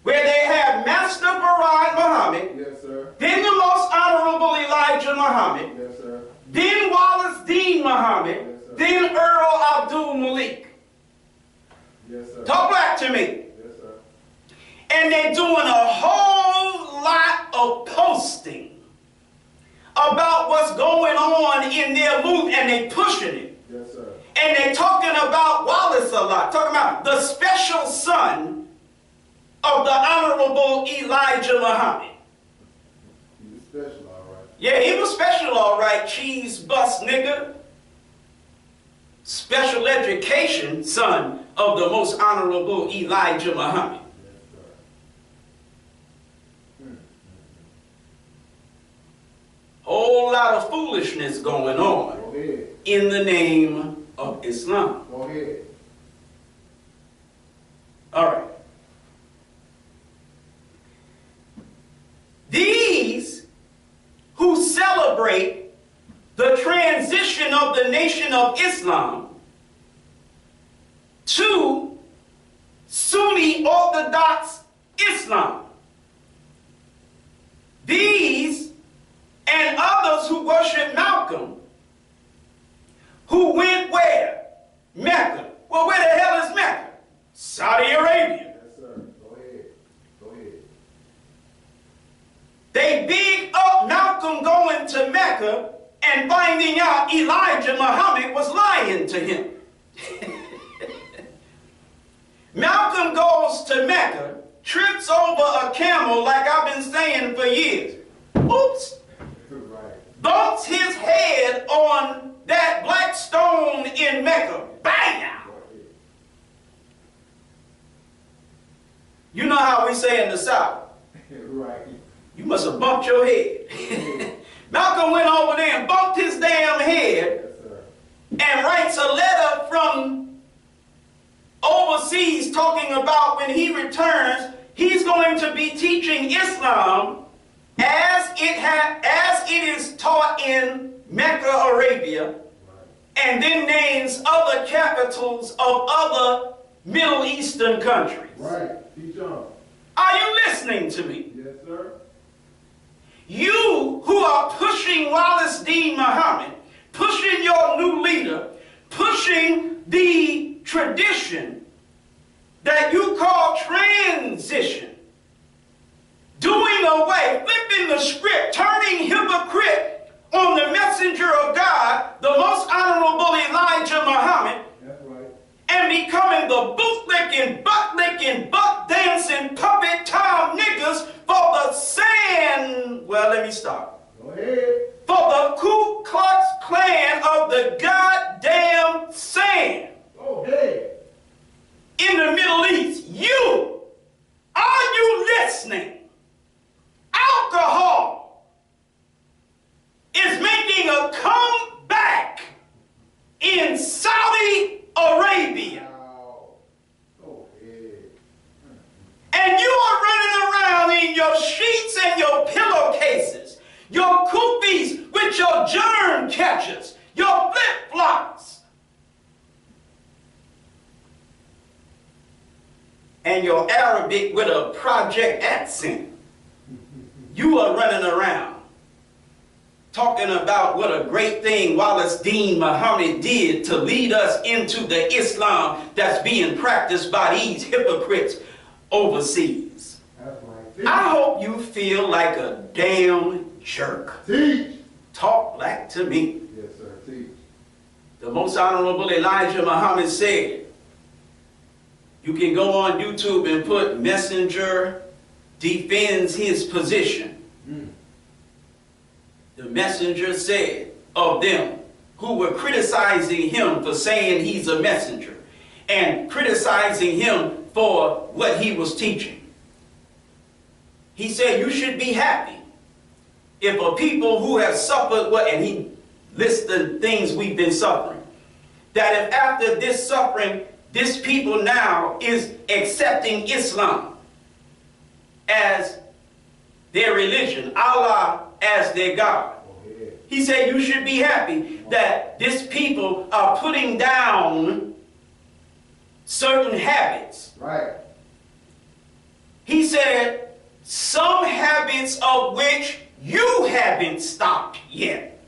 where they have Master Farad Muhammad, Yes, sir. then the most honorable Elijah Muhammad, Yes, sir. then Wallace Dean Muhammad, Yes, sir. then Earl Abdul Malik. Yes, sir. Talk back to me. Yes, sir. And they're doing a whole lot of posting about what's going on in their movement, and they pushing it. Yes, sir. And they're talking about Wallace a lot, talking about the special son of the honorable Elijah Muhammad. He was special, all right. Yeah, he was special, all right, cheese bus nigga. Special education son of the most honorable Elijah Muhammad. Yes, Whole lot of foolishness going on Go ahead. in the name of Islam. Go ahead. All right. These who celebrate the transition of the nation of Islam to Sunni Orthodox Islam, these and others who worship Malcolm, who went where? Mecca. Well, where the hell is Mecca? Saudi Arabia. Yes, sir. Go ahead. Go ahead. They big up Malcolm going to Mecca and finding out Elijah Muhammad was lying to him. Malcolm goes to Mecca, trips over a camel like I've been saying for years. Oops. Right. Bumps his head on that black stone in Mecca. Bang! Go ahead. You know how we say in the South, Right. you must have bumped your head. Malcolm went over there and bumped his damn head Yes, sir. and writes a letter from overseas talking about when he returns, he's going to be teaching Islam as it is taught in Mecca, Arabia, Right. and then names other capitals of other Middle Eastern countries. Right. Teach on. Are you listening to me? Yes, sir. You who are pushing Wallace D. Muhammad, pushing your new leader, pushing the tradition that you call transition, doing away, flipping the script, turning hypocrite on the messenger of God, the most honorable Elijah Muhammad, That's right. and becoming the bootlicking, butt-licking, butt-dancing, puppet Tom niggas for the sand. Well, let me stop. Go ahead. For the Ku Klux Klan of the goddamn sand Go ahead. in the Middle East. Are you listening? Alcohol is making a comeback in Saudi Arabia. Wow. Go ahead. And you are running around in your sheets and your pillowcases, your kufis with your germ catchers, your flip-flops, and your Arabic with a project accent. You are running around talking about what a great thing Wallace Dean Muhammad did to lead us into the Islam that's being practiced by these hypocrites overseas. That's right. I hope you feel like a damn jerk. Teach. Talk back to me. Yes, sir. Teach. The most honorable Elijah Muhammad said, you can go on YouTube and put messenger defends his position. The messenger said of them who were criticizing him for saying he's a messenger and criticizing him for what he was teaching. He said, you should be happy if a people who have suffered what, and he lists the things we've been suffering, that if after this suffering, this people now is accepting Islam as their religion, Allah as their God. Go ahead. He said you should be happy that this people are putting down certain habits. Right. He said some habits of which you haven't stopped yet.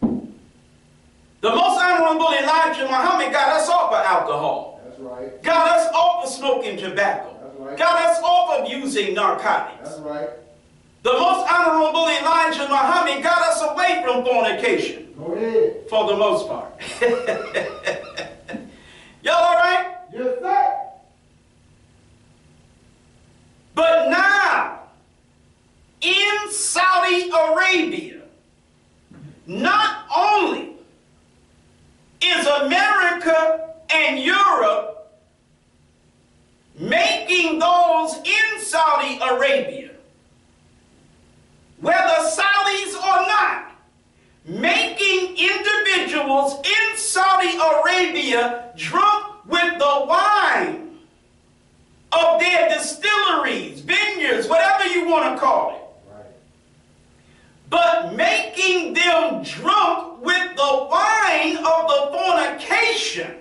The most honorable Elijah Muhammad got us off of alcohol. That's right. Got us off of smoking tobacco. That's right. Got us off of using narcotics. That's right. The most honorable Elijah Muhammad got us away from fornication, Go ahead. for the most part. Y'all all right? Yes, sir. But now, in Saudi Arabia, not only is America and Europe making those in Saudi Arabia whether Saudis or not, making individuals in Saudi Arabia drunk with the wine of their distilleries, vineyards, whatever you want to call it. Right. But making them drunk with the wine of the fornication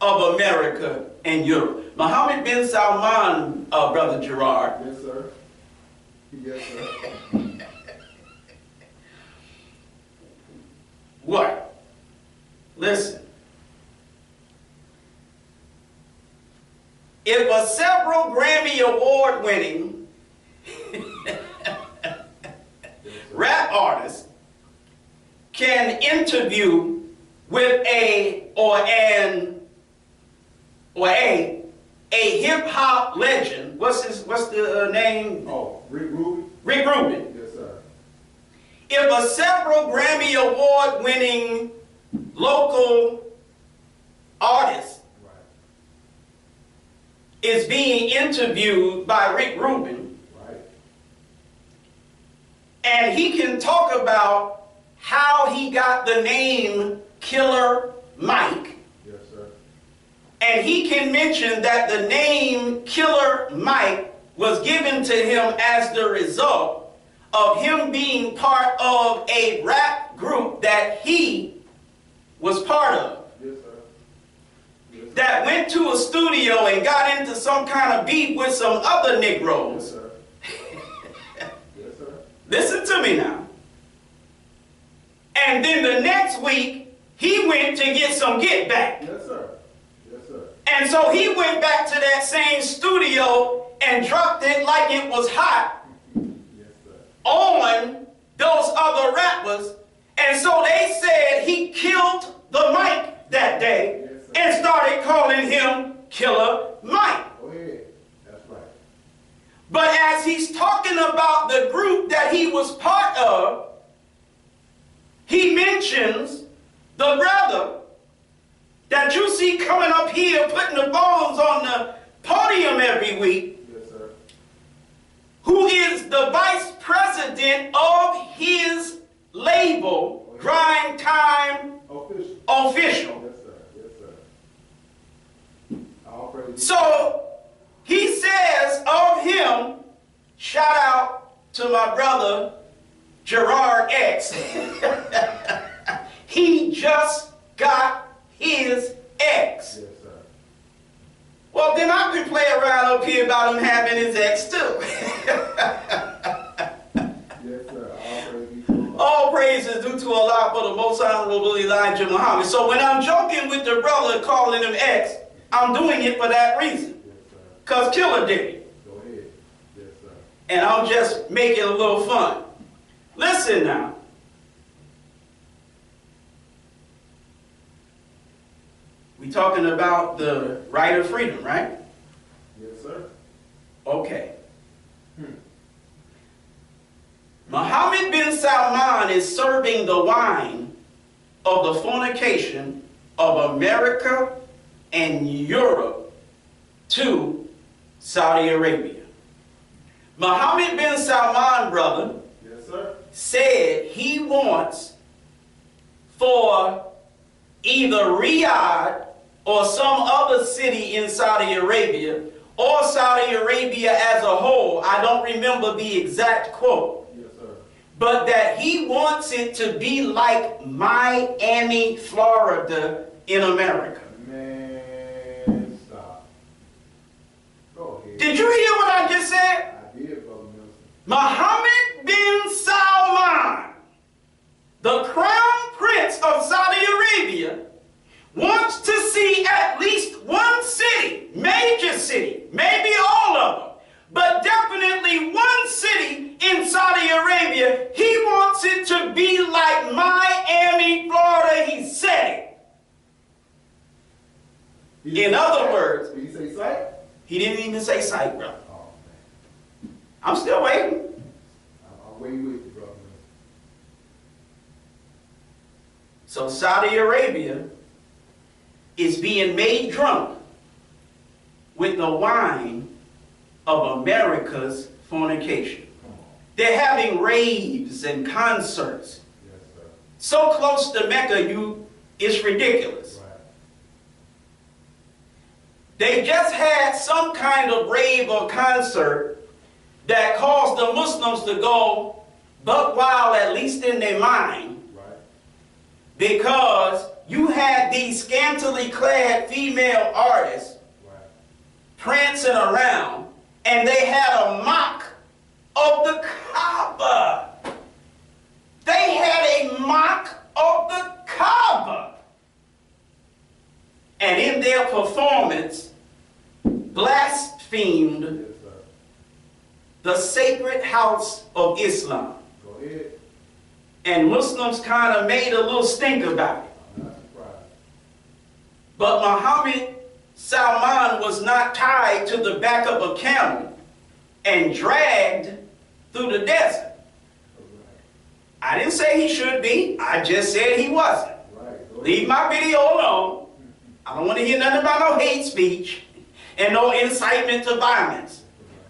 of America and Europe. Mohammed bin Salman, Brother Gerard. Yes, sir. Yes, sir. What? Listen. If a several Grammy Award winning rap artist can interview with a hip hop legend, what's the name? Oh, Rick Rubin? Rick Rubin. Yes, sir. If a several Grammy Award winning local artist Right. is being interviewed by Rick Rubin, Right. and he can talk about how he got the name Killer Mike, Yes, sir. and he can mention that the name Killer Mike was given to him as the result of him being part of a rap group that he was part of, Yes, sir. Yes, sir. that went to a studio and got into some kind of beef with some other Yes, Negroes. sir. Yes, sir. Listen to me now. And then the next week, he went to get some get back. Yes, sir. Yes, sir. And so he went back to that same studio and dropped it like it was hot Yes, sir. on those other rappers. And so they said he killed the mic that day Yes, sir. and started calling him Killer Mike. Go ahead. That's right. But as he's talking about the group that he was part of, he mentions the brother that you see coming up here putting the bones on the podium every week, Yes, sir. who is the vice president of his label, Grind Time Official. Official. Yes, sir. Yes, sir. All praise. So he says of him, shout out to my brother Gerard X, he just got his ex. Yes, sir. Well, then I could play around up here about him having his ex too. Yes, sir. All praise be to the Lord. All praise is due to Allah for the most honorable Elijah Muhammad. So when I'm joking with the brother calling him ex, I'm doing it for that reason. Yes, sir. Because Killer did it. Go ahead. Yes, sir. And I'm just making a little fun. Listen now. We talking about the right of freedom, right? Yes, sir. Okay. Mohammed bin Salman is serving the wine of the fornication of America and Europe to Saudi Arabia. Mohammed bin Salman, brother, Yes, sir. said he wants for either Riyadh or some other city in Saudi Arabia or Saudi Arabia as a whole, I don't remember the exact quote, Yes, sir. but that he wants it to be like Miami, Florida in America. Man, stop. Go ahead. Did you hear what I just said? I did, Brother Milton. Mohammed bin Salman, the crown prince of Saudi Arabia, wants to see at least one city, major city, maybe all of them, but definitely one city in Saudi Arabia. He wants it to be like Miami, Florida. He said it. In other words, Did he say sight? he didn't even say sight, brother. Oh, man. I'm still waiting. I'm way with you, Brother Milton. So Saudi Arabia is being made drunk with the wine of America's fornication. Come on. They're having raves and concerts. Yes, sir. So close to Mecca, it's ridiculous. Right. They just had some kind of rave or concert that caused the Muslims to go buck wild, at least in their mind, Right. because you had these scantily clad female artists Right. prancing around, and they had a mock of the Kaaba. They had a mock of the Kaaba. And in their performance, blasphemed Yes, sir. the sacred house of Islam. Go ahead. And Muslims kind of made a little stink about it. I'm not surprised. But Muhammad Salman was not tied to the back of a camel and dragged through the desert. Right. I didn't say he should be. I just said he wasn't. Right. Go Leave my video alone. I don't want to hear nothing about no hate speech and no incitement to violence.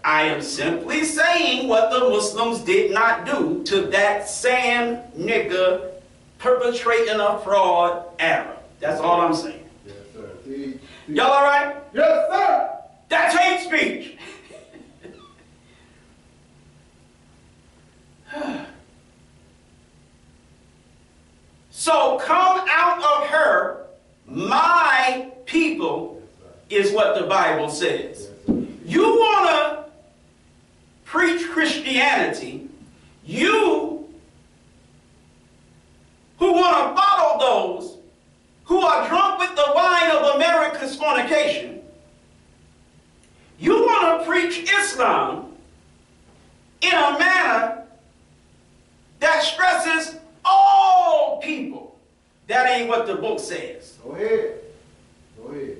I am simply saying what the Muslims did not do to that same nigger perpetrating a fraud Arab. That's all I'm saying. Yes, sir. See? Y'all all right? Yes, sir. That's hate speech. So come out of her, my people, is what the Bible says. Yes, sir. You want to preach Christianity, you who want to follow those who are drunk with the wine of America's fornication, you want to preach Islam in a manner that stresses all people. That ain't what the book says. Go ahead. Go ahead.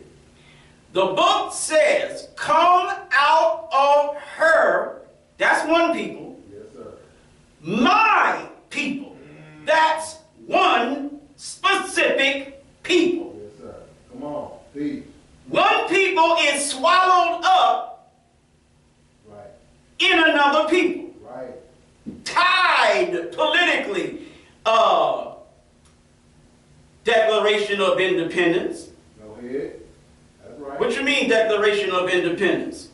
The book says, come out of her, that's one people, Yes, sir. my people. That's one specific people. Yes, sir. Come on. Peace. One people is swallowed up Right. in another people. Right. Tied politically. Declaration of Independence. Go ahead. That's right. What you mean, Declaration of Independence?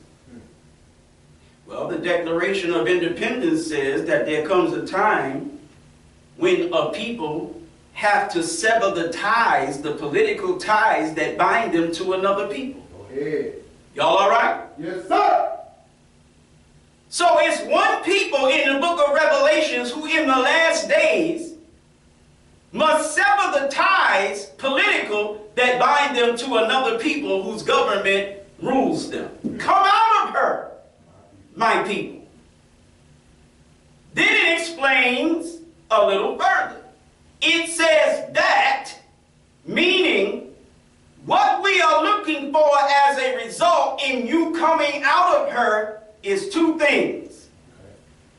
Well, the Declaration of Independence says that there comes a time when a people have to sever the ties, the political ties that bind them to another people. Go ahead. Y'all all right? Yes, sir. So it's one people in the book of Revelations who in the last days must sever the ties, political, that bind them to another people whose government rules them. Come out of her, my people. Then it explains a little further. It says that, meaning what we are looking for as a result in you coming out of her is two things.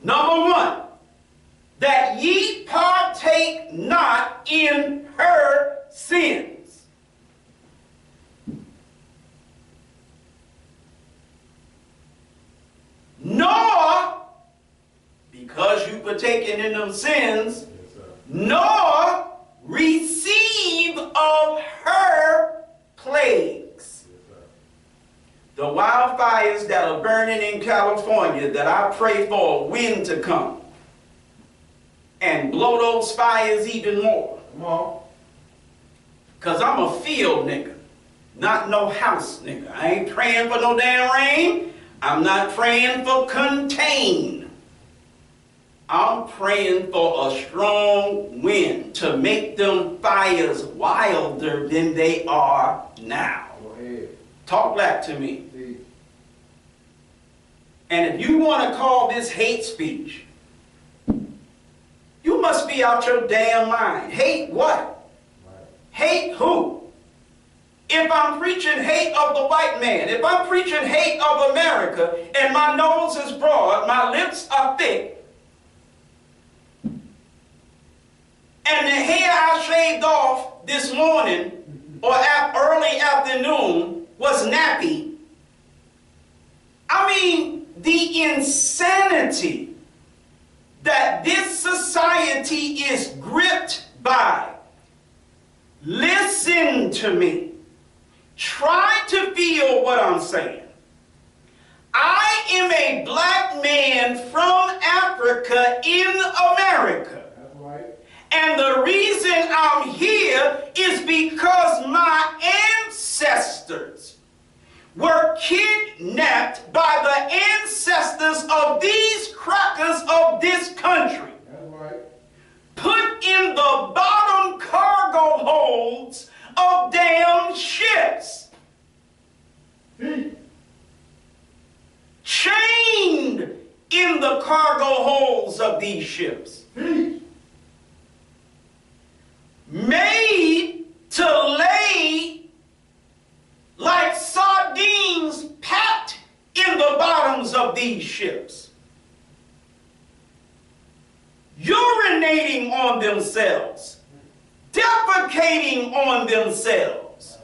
Number one, that ye partake not in her sins. Nor, because you partaken in them sins, Yes, sir. nor receive of her plagues. Yes, sir. The wildfires that are burning in California, that I pray for a wind to come and blow those fires even more. Come on. Because I'm a field nigga, not no house nigga. I ain't praying for no damn rain. I'm not praying for contain. I'm praying for a strong wind to make them fires wilder than they are now. Go ahead. Talk back to me. See? And if you want to call this hate speech, you must be out your damn mind. Hate what? Right. Hate who? If I'm preaching hate of the white man, if I'm preaching hate of America, and my nose is broad, my lips are thick, and the hair I shaved off this morning or early afternoon was nappy, I mean, the insanity that this society is gripped by. Listen to me. Try to feel what I'm saying. I am a black man from Africa in America. That's right. And the reason I'm here is because my ancestors were kidnapped by the ancestors of these crackers of this country. That's right. Put in the bottom cargo holds of damn ships. Chained in the cargo holds of these ships. Made to lay like sardines packed in the bottoms of these ships. Urinating on themselves, defecating on themselves,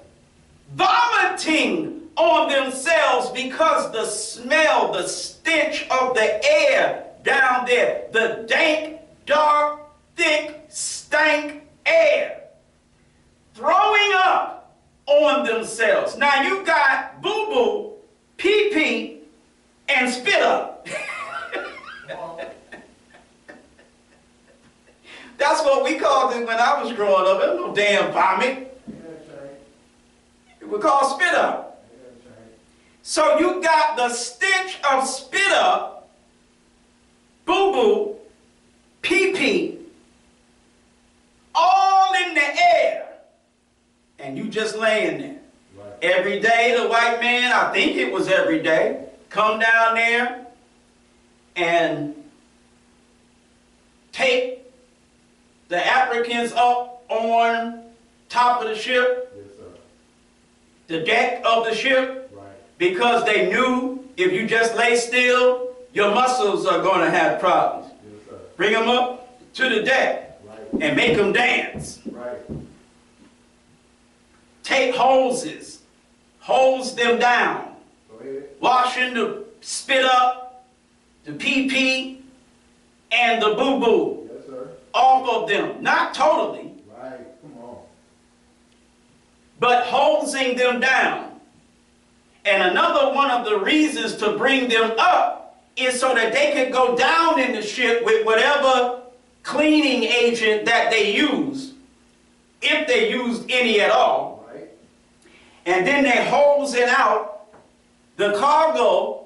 vomiting on themselves because the smell, the stench of the air down there, the dank, dark, thick, stank air, throwing up on themselves. Now you got boo-boo, pee-pee, and spit up. That's what we called it when I was growing up. There was no damn vomit. It was called spit up. So you got the stench of spit up, boo-boo, pee-pee, all in the air. And you just laying there. Right. Every day the white man, I think it was every day, come down there and take the Africans up on top of the ship, yes, sir, the deck of the ship, right, because they knew if you just lay still, your muscles are going to have problems. Yes, sir. Bring them up to the deck, right, and make them dance. Right. Take hoses, hose them down, washing the spit up, the pee-pee, and the boo-boo. Off of them, not totally, right, come on, but hosing them down. And another one of the reasons to bring them up is so that they could go down in the ship with whatever cleaning agent that they use, if they used any at all. Right. And then they hosing out the cargo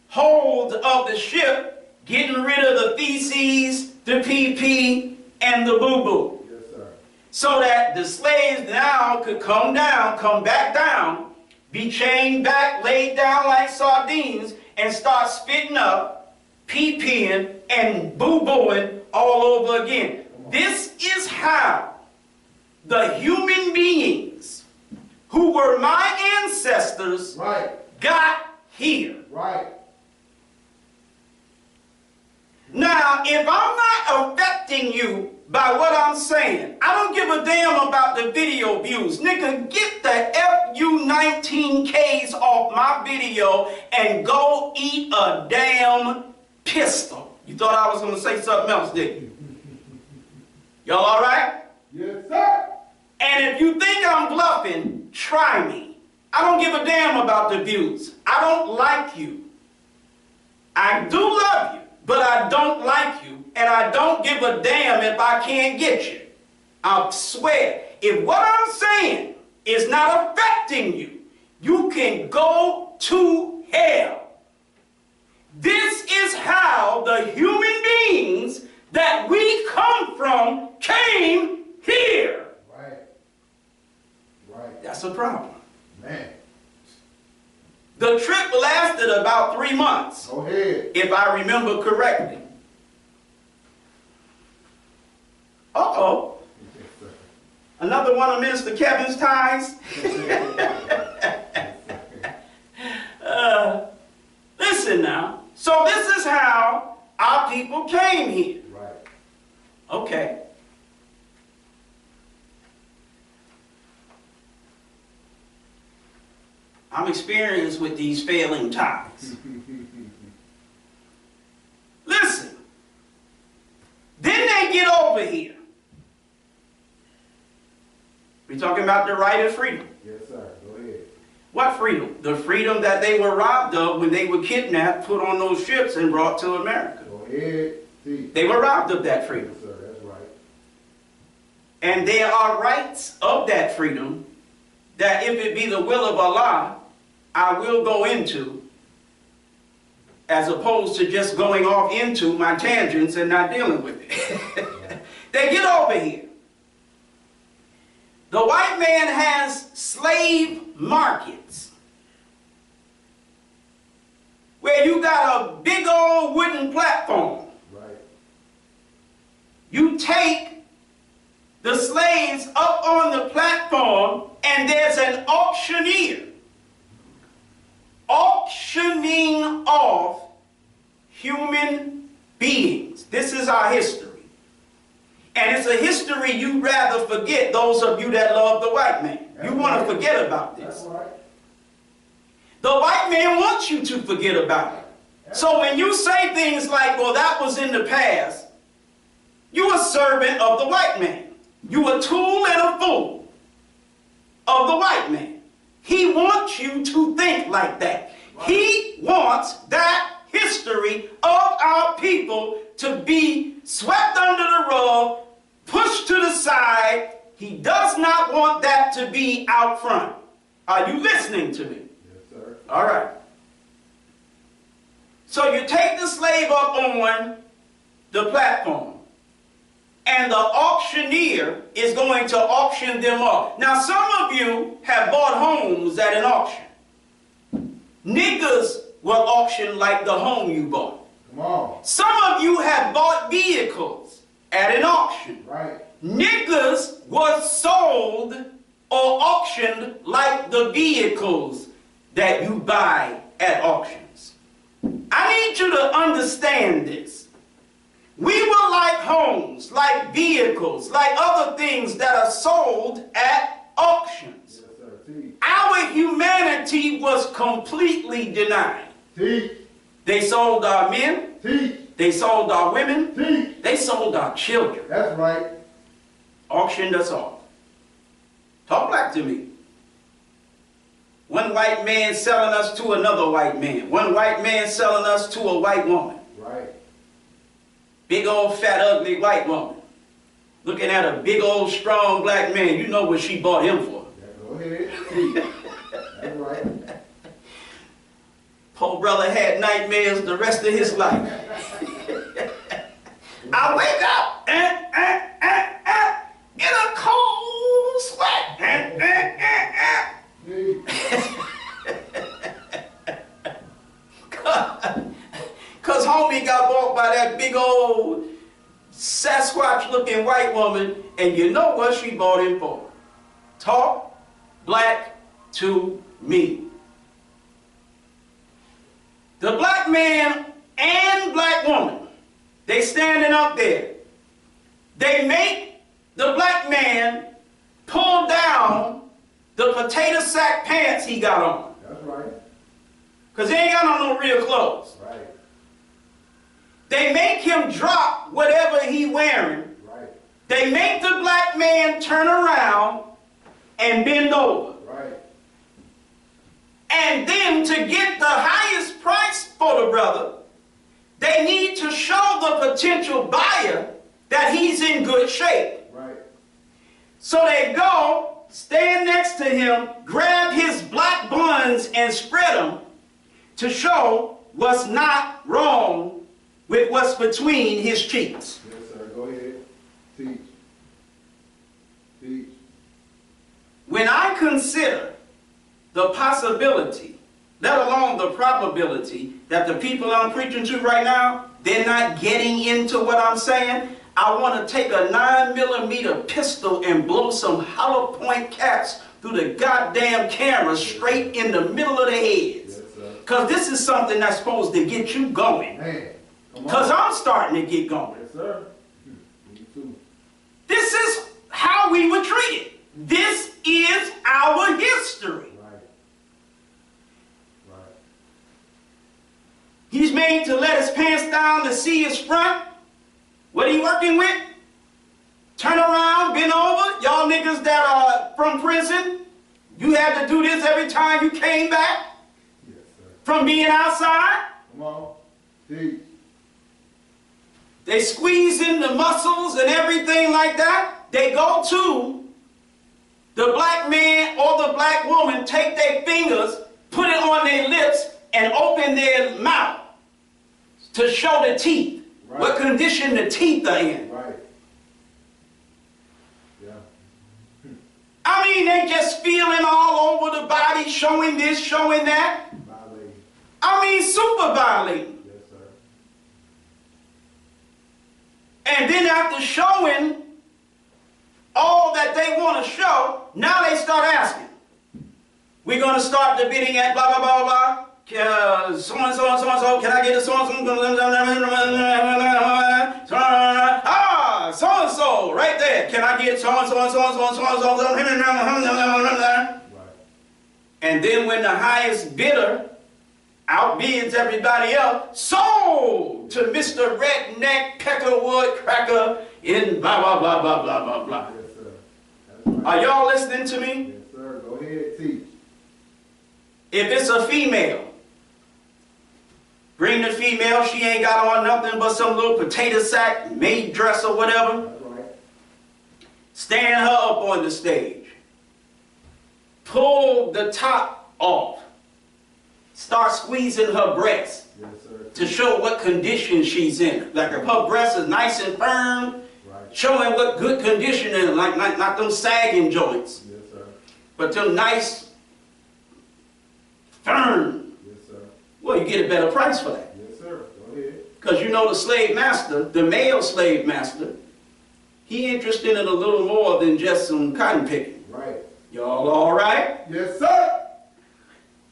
hold of the ship, getting rid of the feces, the pee-pee, and the boo-boo. Yes, sir. So that the slaves now could come down, come back down, be chained back, laid down like sardines, and start spitting up, pee-peeing, and boo-booing all over again. This is how the human beings who were my ancestors, right, got here. Right. Now, if I'm not affecting you by what I'm saying, I don't give a damn about the video views. Nigga, get the FU-19Ks off my video and go eat a damn pistol. You thought I was going to say something else, didn't you? Y'all all right? Yes, sir. And if you think I'm bluffing, try me. I don't give a damn about the views. I don't like you. I do love you, but I don't like you, and I don't give a damn if I can't get you. I swear, if what I'm saying is not affecting you, you can go to hell. This is how the human beings that we come from came here. Right. Right. That's a problem. Man. The trip lasted about 3 months. Go ahead. If I remember correctly. Uh-oh. Another one of Minister Kevin's ties. Listen now. So this is how our people came here. Right. Okay. I'm experienced with these failing ties. Listen, talking about the right of freedom. Yes, sir. Go ahead. What freedom? The freedom that they were robbed of when they were kidnapped, put on those ships, and brought to America. Go ahead. Teach. They were robbed of that freedom. Yes, sir. That's right. And there are rights of that freedom that, if it be the will of Allah, I will go into, as opposed to just going off into my tangents and not dealing with it. They get over here. The white man has slave markets where you got a big old wooden platform. Right. You take the slaves up on the platform, and there's an auctioneer auctioning off human beings. This is our history. And it's a history you'd rather forget, those of you that love the white man. You want to forget about this. That's right. The white man wants you to forget about it. So when you say things like, well, that was in the past, you're a servant of the white man. You're a tool and a fool of the white man. He wants you to think like that. Right. He wants that history of our people to be swept under the rug, pushed to the side. He does not want that to be out front. Are you listening to me? Yes, sir. All right. So you take the slave up on the platform, and the auctioneer is going to auction them off. Now, some of you have bought homes at an auction. Niggas will auction like the home you bought. Come on. Some of you have bought vehicles at an auction. Right. Niggas was sold or auctioned like the vehicles that you buy at auctions. I need you to understand this. We were like homes, like vehicles, like other things that are sold at auctions. Yes, sir. Teach. Our humanity was completely denied. Teach. They sold our men. Teach. They sold our women. Teach. They sold our children. That's right. Auctioned us off. Talk back to me. One white man selling us to another white man. One white man selling us to a white woman. Right. Big old fat ugly white woman. Looking at a big old strong black man. You know what she bought him for. Yeah, go ahead. Teach. That's right. Poor brother had nightmares the rest of his life. I wake up in a cold sweat. Because homie got bought by that big old Sasquatch looking white woman, and you know what she bought him for? Talk black to me. The black man and black woman, they standing up there. They make the black man pull down the potato sack pants he got on. That's right. Because he ain't got on no real clothes. Right. They make him drop whatever he wearing. Right. They make the black man turn around and bend over. Right. And then to get the highest price for the brother, they need to show the potential buyer that he's in good shape. Right. So they go, stand next to him, grab his black buns and spread them to show what's not wrong with what's between his cheeks. Yes, sir. Go ahead. Teach. Teach. When I consider the possibility, let alone the probability, that the people I'm preaching to right now, they're not getting into what I'm saying, I want to take a 9mm pistol and blow some hollow point caps through the goddamn camera straight in the middle of the heads. Yes, sir. Because this is something that's supposed to get you going. Man. Come on. Because I'm starting to get going. Yes, sir. Me too. This is how we were treated. This is our history. Right. Right. He's made to let his pants down to see his front. What are you working with? turn around, bend over. Y'all niggas that are from prison, you had to do this every time you came back Yes, sir. from being outside. Come on. Teach. They squeeze in the muscles and everything like that. They go to the black man or the black woman, take their fingers, put it on their lips, and open their mouth to show the teeth. Right. What condition the teeth are in. Right. Yeah. I mean, they just feeling all over the body, showing this, showing that. Violating. I mean, super violating. Yes, sir. And then after showing all that they want to show, now they start asking. We're going to start the bidding at blah, blah, blah, blah. So-and-so and so-and-so. Can I get a so-and-so? Ah, so-and-so, right there. Can I get so-and-so and so-and-so and so-and-so? Right. And then when the highest bidder outbids everybody else, sold to Mr. Redneck Peckerwood Cracker in blah, blah, blah, blah, blah, blah, blah. Yes, sir. That's right. Are y'all listening to me? Yes, sir. Go ahead. Teach. If it's a female, bring the female, she ain't got on nothing but some little potato sack, maid dress or whatever. That's right. Stand her up on the stage. Pull the top off. Start squeezing her breast Yes, sir. to show what condition she's in. Like if her breast is nice and firm, Right. showing what good condition in, like not them sagging joints, Yes, sir. but them nice, firm. Yes, sir. Well, you get a better price for that. Yes, sir. Go ahead. Because you know the slave master, the male slave master, he interested in a little more than just some cotton picking. Right. Y'all all right? Yes, sir.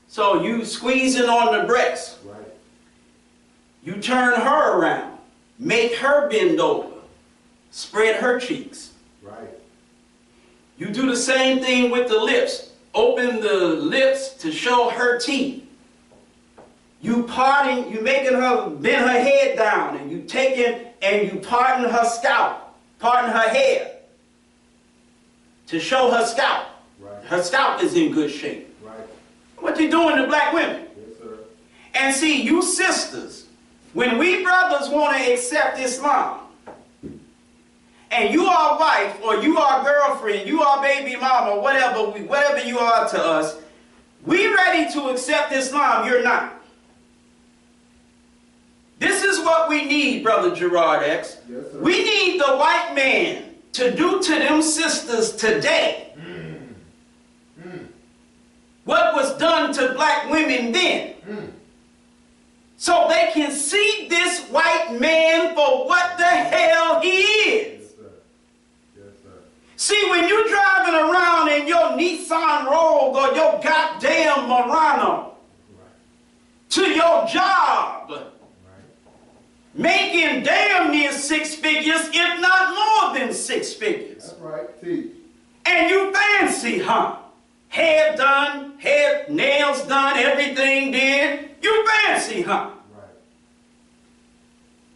So you squeezing on the breast. Right. You turn her around. Make her bend over. Spread her cheeks. Right. You do the same thing with the lips. Open the lips to show her teeth. You making her bend her head down, and you taking and you parting her scalp, parting her hair to show her scalp. Right. Her scalp is in good shape. Right. What you doing to black women? Yes, sir. And see, you sisters, when we brothers want to accept Islam, and you are wife, or you are girlfriend, you are baby mama, whatever you are to us, we ready to accept Islam, you're not. This is what we need, Brother Gerard X. Yes, sir. We need the white man to do to them sisters today what was done to black women then. So they can see this white man for what the hell he is. Yes, sir. Yes, sir. See, when you're driving around in your Nissan Rogue or your goddamn Murano Right. to your job, Right. making damn near 6 figures, if not more than 6 figures. That's right. Teach. And you fancy, huh? Hair done, nails done, everything did. You fancy, huh? Right.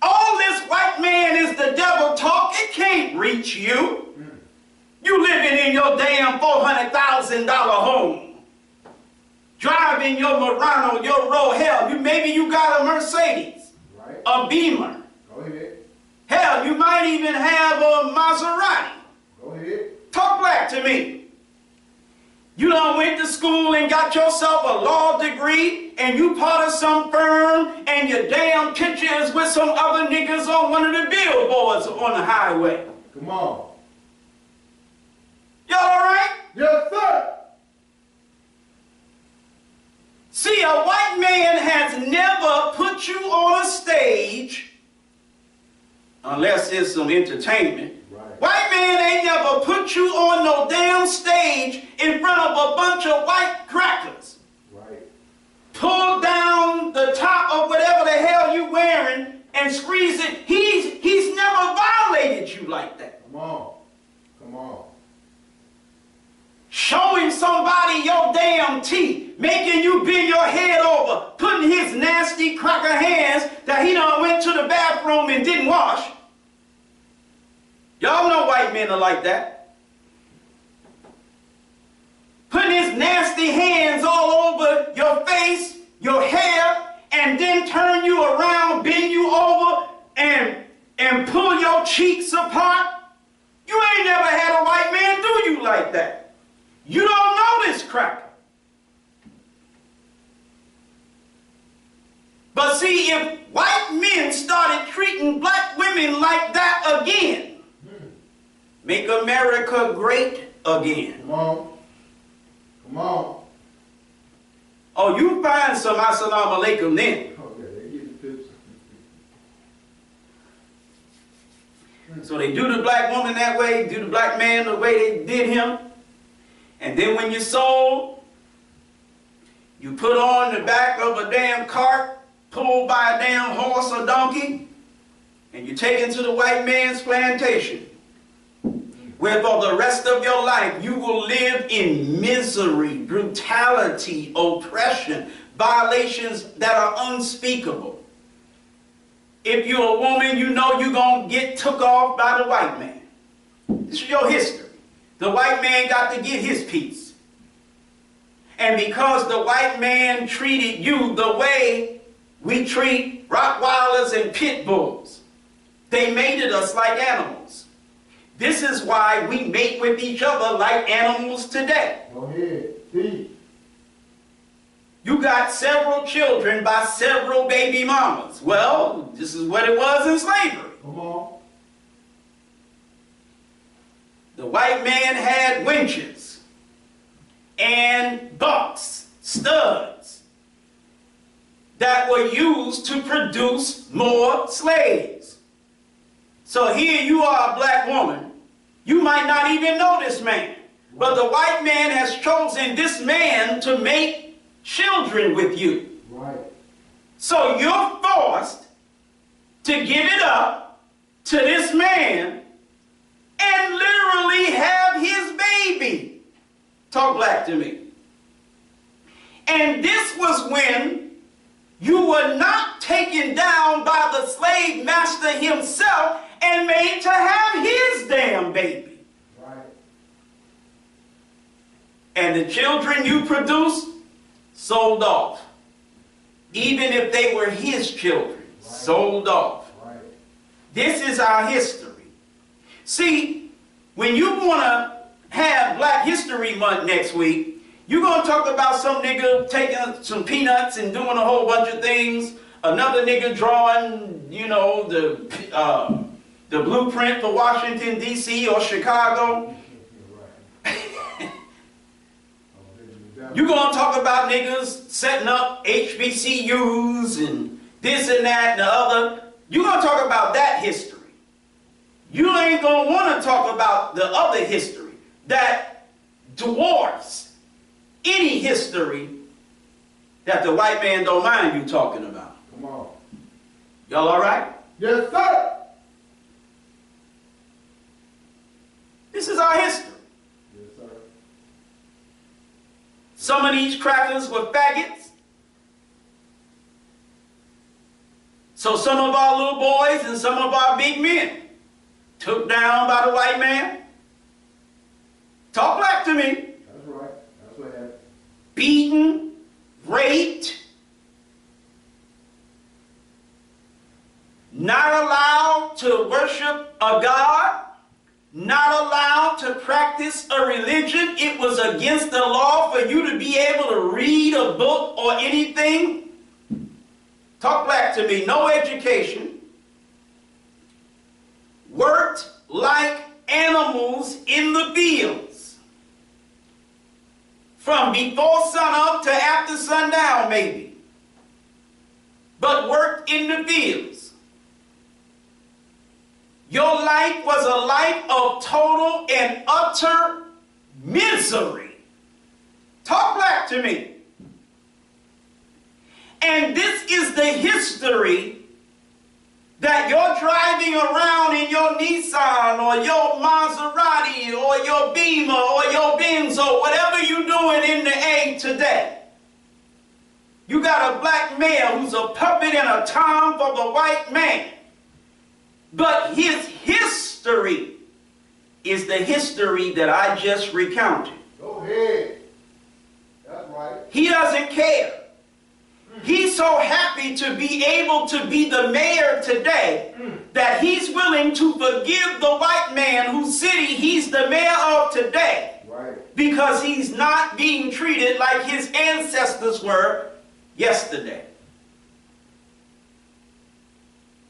All this white man is the devil talk. It can't reach you. You living in your damn $400,000 home. Driving your Murano, your Roll. Hell, maybe you got a Mercedes, Right. a Beamer. Go ahead. Hell, you might even have a Maserati. Go ahead. Talk black to me. You done went to school and got yourself a law degree, and you part of some firm, and your damn picture is with some other niggas on one of the billboards on the highway. Come on. Y'all all right? Yes, sir. See, a white man has never put you on a stage, unless it's some entertainment. Right. White man ain't never put you on no damn stage in front of a bunch of white crackers. Right. Pull down the top of whatever the hell you wearing and squeeze it. He's never violated you like that. Come on. Come on. Showing somebody your damn teeth, making you bend your head over, putting his nasty cracker hands that he done went to the bathroom and didn't wash. Y'all know white men are like that. Putting his nasty hands all over your face, your hair, and then turn you around, bend you over, and pull your cheeks apart. You ain't never had a white man do you like that. You don't know this cracker. But see, if white men started treating black women like that again, make America great again. Come on. Come on. Oh, you find some assalamu alaikum then. Okay, they get the picture. So they do the black woman that way, do the black man the way they did him. And then when you're sold, you put on the back of a damn cart, pulled by a damn horse or donkey, and you take into the white man's plantation, where for the rest of your life you will live in misery, brutality, oppression, violations that are unspeakable. If you're a woman, you know you're going to get took off by the white man. This is your history. The white man got to get his piece. And because the white man treated you the way we treat Rottweilers and pit bulls, they mated us like animals. This is why we mate with each other like animals today. Go ahead. See. You got several children by several baby mamas. Well, this is what it was in slavery. Come on. The white man had winches and bucks, studs, that were used to produce more slaves. So here you are, a black woman. You might not even know this man. But the white man has chosen this man to make children with you. Right. So you're forced to give it up to this man and literally have his baby. Talk black to me. And this was when you were not taken down by the slave master himself and made to have his damn baby. Right. And the children you produced, sold off. Even if they were his children, right. Sold off. Right. This is our history. See, when you want to have Black History Month next week, you're going to talk about some nigga taking some peanuts and doing a whole bunch of things. Another nigga drawing, you know, the blueprint for Washington, D.C. or Chicago. You're going to talk about niggas setting up HBCUs and this and that and the other. You're going to talk about that history. You ain't going to want to talk about the other history that dwarfs any history that the white man don't mind you talking about. Come on. Y'all all right? Yes, sir. This is our history. Yes, sir. Some of these crackers were faggots. So some of our little boys and some of our big men took down by the white man. Talk black to me. That's right. That's what happened. Beaten, raped, not allowed to worship a God, not allowed to practice a religion. It was against the law for you to be able to read a book or anything. Talk black to me. No education. Worked like animals in the fields. From before sunup to after sundown, maybe. But worked in the fields. Your life was a life of total and utter misery. Talk black to me. And this is the history that you're driving around in your Nissan or your Maserati or your Beamer or your Benz or whatever you're doing in the A today. You got a black male who's a puppet and a tom for the white man. But his history is the history that I just recounted. Go ahead. That's right. He doesn't care. He's so happy to be able to be the mayor today that he's willing to forgive the white man whose city he's the mayor of today. Right. Because he's not being treated like his ancestors were yesterday.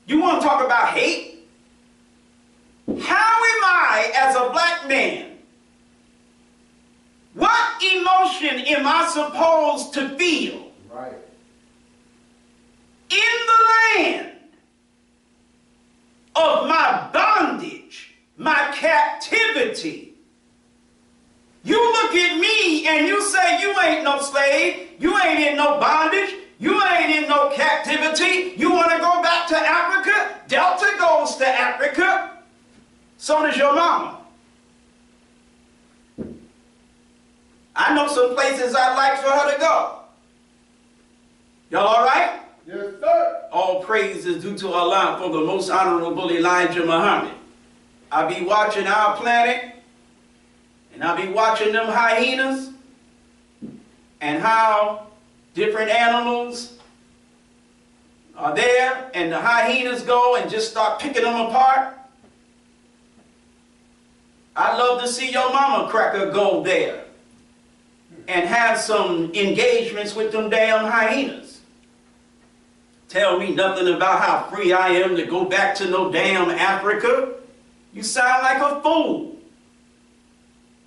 You want to talk about hate? How am I, as a black man, what emotion am I supposed to feel Right. in the land of my bondage, my captivity? You look at me and you say you ain't no slave, you ain't in no bondage, you ain't in no captivity. You want to go back to Africa? Delta goes to Africa. So does your mama. I know some places I'd like for her to go. Y'all all right? Yes, sir. All praise is due to Allah for the most honorable Elijah Muhammad. I be watching our planet, and I be watching them hyenas, and how different animals are there, and the hyenas go and just start picking them apart. I'd love to see your mama cracker go there and have some engagements with them damn hyenas. Tell me nothing about how free I am to go back to no damn Africa. You sound like a fool.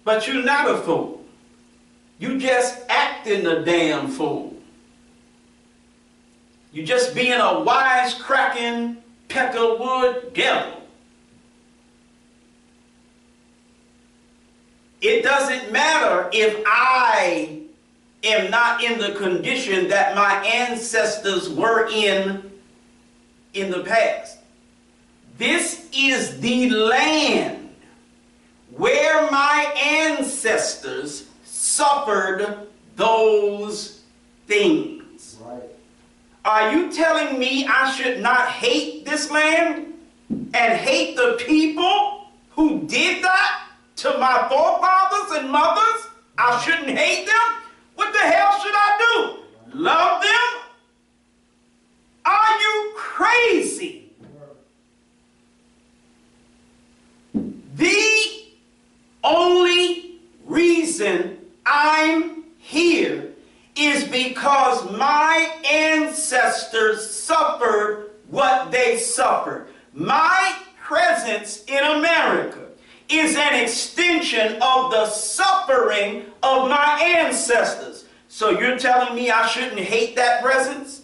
But you're not a fool. You just acting a damn fool. You just being a wisecracking peckerwood devil. It doesn't matter if I am not in the condition that my ancestors were in the past. This is the land where my ancestors suffered those things. Right. Are you telling me I should not hate this land and hate the people who did that to my forefathers and mothers? I shouldn't hate them? What the hell should I do? Love them? Are you crazy? The only reason I'm here is because my ancestors suffered what they suffered. My presence in America is an extension of the suffering of my ancestors. So you're telling me I shouldn't hate that presence?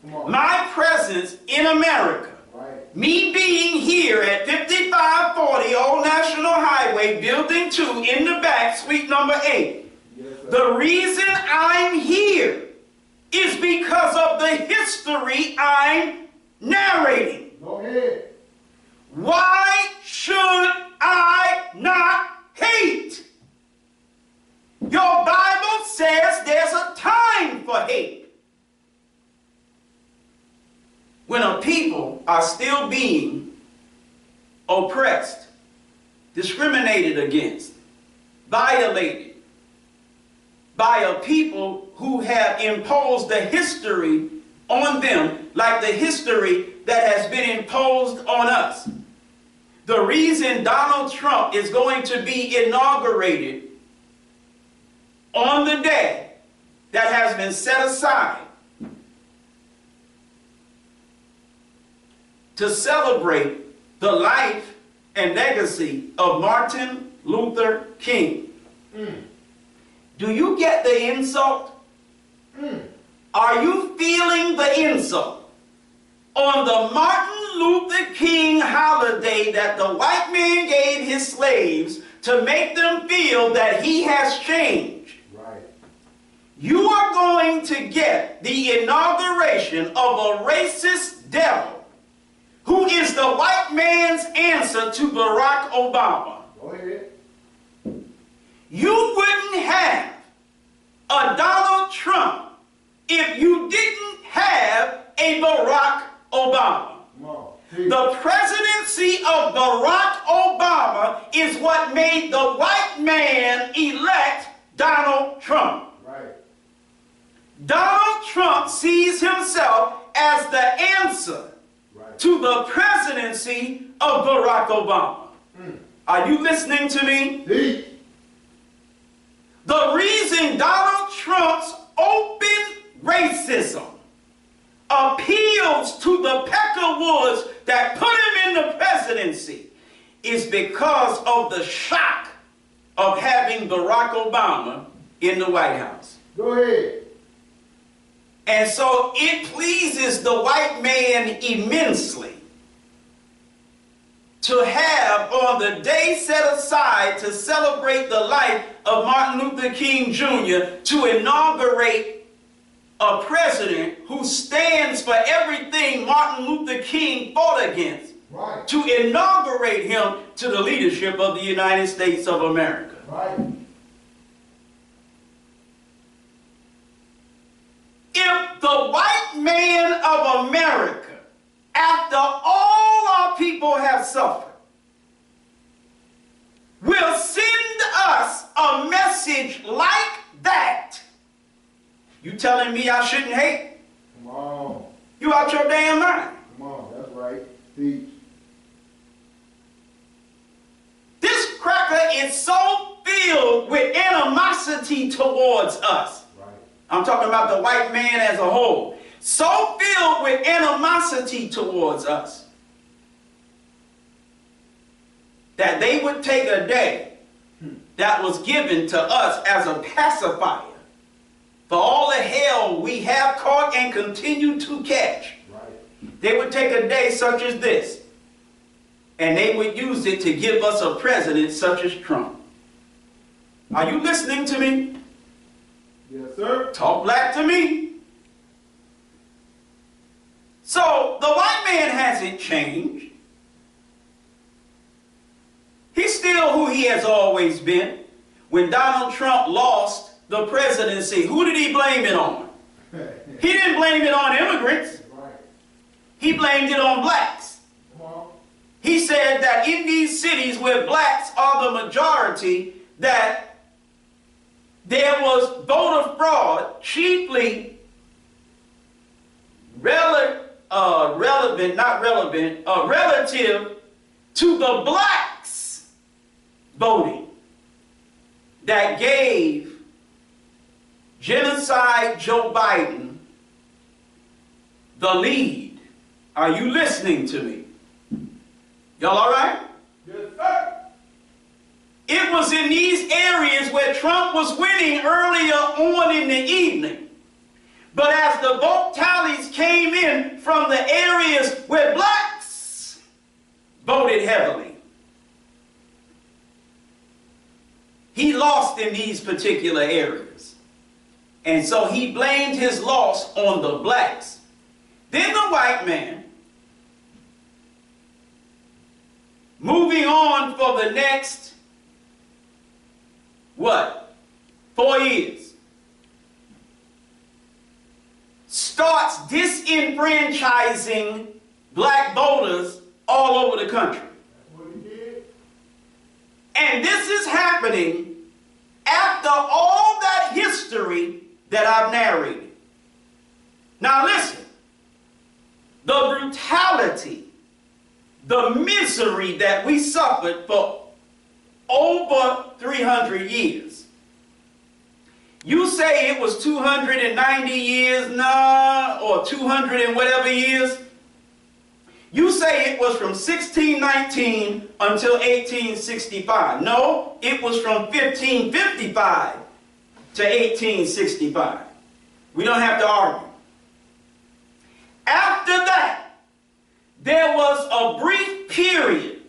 Come on. My presence in America, Right. me being here at 5540 Old National Highway, Building 2, in the back, suite number 8. Yes, sir. The reason I'm here is because of the history I'm narrating. Go ahead. Why should I not hate? Your Bible says there's a time for hate. When a people are still being oppressed, discriminated against, violated by a people who have imposed the history on them like the history that has been imposed on us. The reason Donald Trump is going to be inaugurated on the day that has been set aside to celebrate the life and legacy of Martin Luther King. Do you get the insult? Are you feeling the insult? On the Martin Luther King holiday that the white man gave his slaves to make them feel that he has changed, Right. you are going to get the inauguration of a racist devil who is the white man's answer to Barack Obama. Go ahead. You wouldn't have a Donald Trump if you didn't have a Barack Obama. Come on. The presidency of Barack Obama is what made the white man elect Donald Trump. Right. Donald Trump sees himself as the answer to the presidency of Barack Obama. Are you listening to me? The reason Donald Trump's open racism appeals to the Peckerwoods that put him in the presidency is because of the shock of having Barack Obama in the White House. Go ahead. And so it pleases the white man immensely to have, on the day set aside to celebrate the life of Martin Luther King Jr., to inaugurate a president who stands for everything Martin Luther King fought against, Right. to inaugurate him to the leadership of the United States of America. Right. If the white man of America, after all our people have suffered, will send us a message like that, you telling me I shouldn't hate? Come on. You out your damn mind. Come on. That's right. Teach. This cracker is so filled with animosity towards us. Right. I'm talking about the white man as a whole. So filled with animosity towards us that they would take a day that was given to us as a pacifier for all the hell we have caught and continue to catch. Right. They would take a day such as this, and they would use it to give us a president such as Trump. Are you listening to me? Yes, sir. Talk black to me. So the white man hasn't changed. He's still who he has always been. When Donald Trump lost the presidency, who did he blame it on? He didn't blame it on immigrants. Right. He blamed it on blacks. Come on. He said that in these cities where blacks are the majority, that there was voter fraud, chiefly relative to the blacks voting, that gave Genocide Joe Biden the lead. Are you listening to me? Y'all all right? Yes, sir. It was in these areas where Trump was winning earlier on in the evening. But as the vote tallies came in from the areas where blacks voted heavily, he lost in these particular areas. And so he blamed his loss on the blacks. Then the white man, moving on for the next, 4 years, starts disenfranchising black voters all over the country. That's what he did. And this is happening after all that history that I've narrated. Now listen, the brutality, the misery that we suffered for over 300 years. You say it was 290 years, or 200 and whatever years. You say it was from 1619 until 1865. No, it was from 1555 to 1865. We don't have to argue. After that, there was a brief period,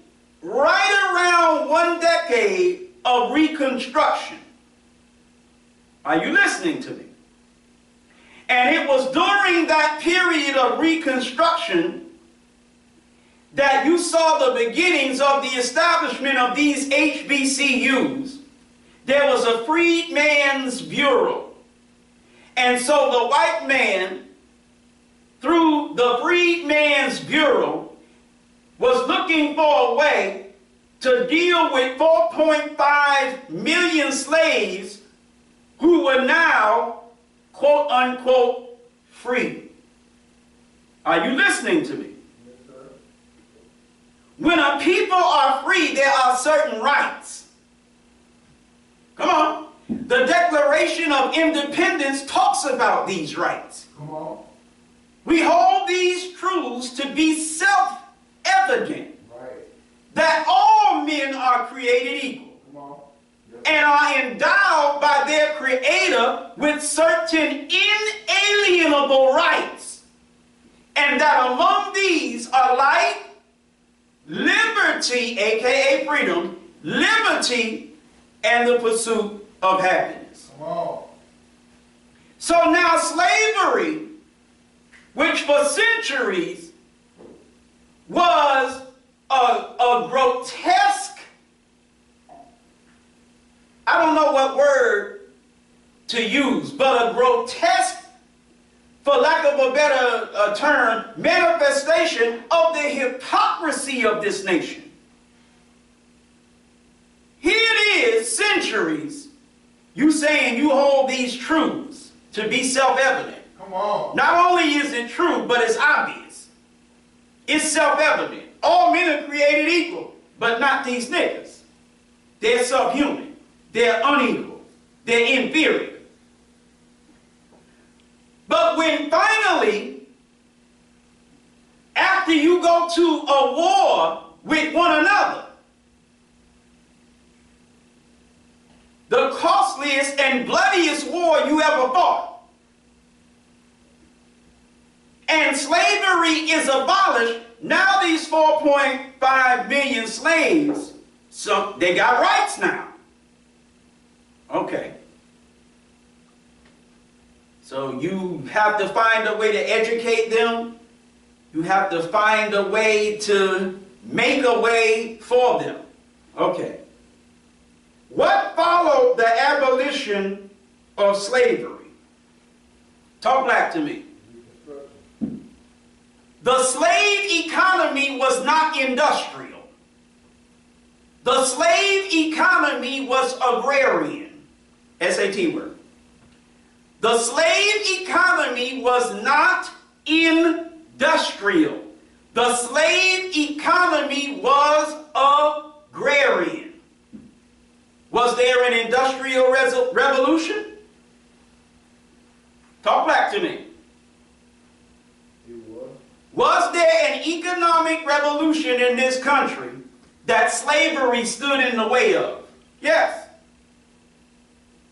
right around 1 decade of Reconstruction. Are you listening to me? And it was during that period of Reconstruction that you saw the beginnings of the establishment of these HBCUs. There was a Freedmen's Bureau. And so the white man, through the Freedmen's Bureau, was looking for a way to deal with 4.5 million slaves who were now, quote unquote, free. Are you listening to me? Yes, sir. When a people are free, there are certain rights. Come on. The Declaration of Independence talks about these rights. Come on. We hold these truths to be self-evident, Right. that all men are created equal Come on. Yes. and are endowed by their Creator with certain inalienable rights, and that among these are life, liberty, aka freedom, liberty, and the pursuit of happiness. Come on. So now slavery, which for centuries was a grotesque, I don't know what word to use, but a grotesque, for lack of a better term, manifestation of the hypocrisy of this nation. Here it is, centuries, you saying you hold these truths to be self-evident. Come on. Not only is it true, but it's obvious. It's self-evident. All men are created equal, but not these niggas. They're subhuman. They're unequal. They're inferior. But when finally, after you go to a war with one another, the costliest and bloodiest war you ever fought, and slavery is abolished, now these 4.5 million slaves, so they got rights now. Okay. So you have to find a way to educate them. You have to find a way to make a way for them. Okay. What followed the abolition of slavery? Talk back to me. The slave economy was not industrial. The slave economy was agrarian. SAT word. The slave economy was not industrial. The slave economy was agrarian. Was there an industrial revolution? Talk back to me. It was. Was there an economic revolution in this country that slavery stood in the way of? Yes.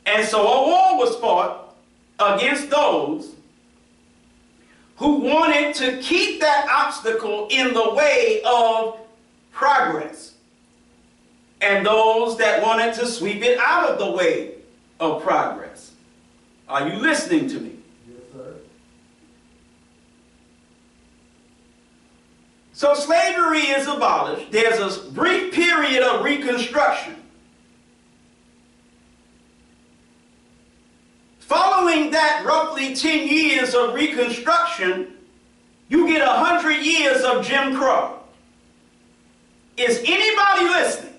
And so a war was fought against those who wanted to keep that obstacle in the way of progress, and those that wanted to sweep it out of the way of progress. Are you listening to me? Yes, sir. So slavery is abolished. There's a brief period of Reconstruction. Following that roughly 10 years of Reconstruction, you get 100 years of Jim Crow. Is anybody listening?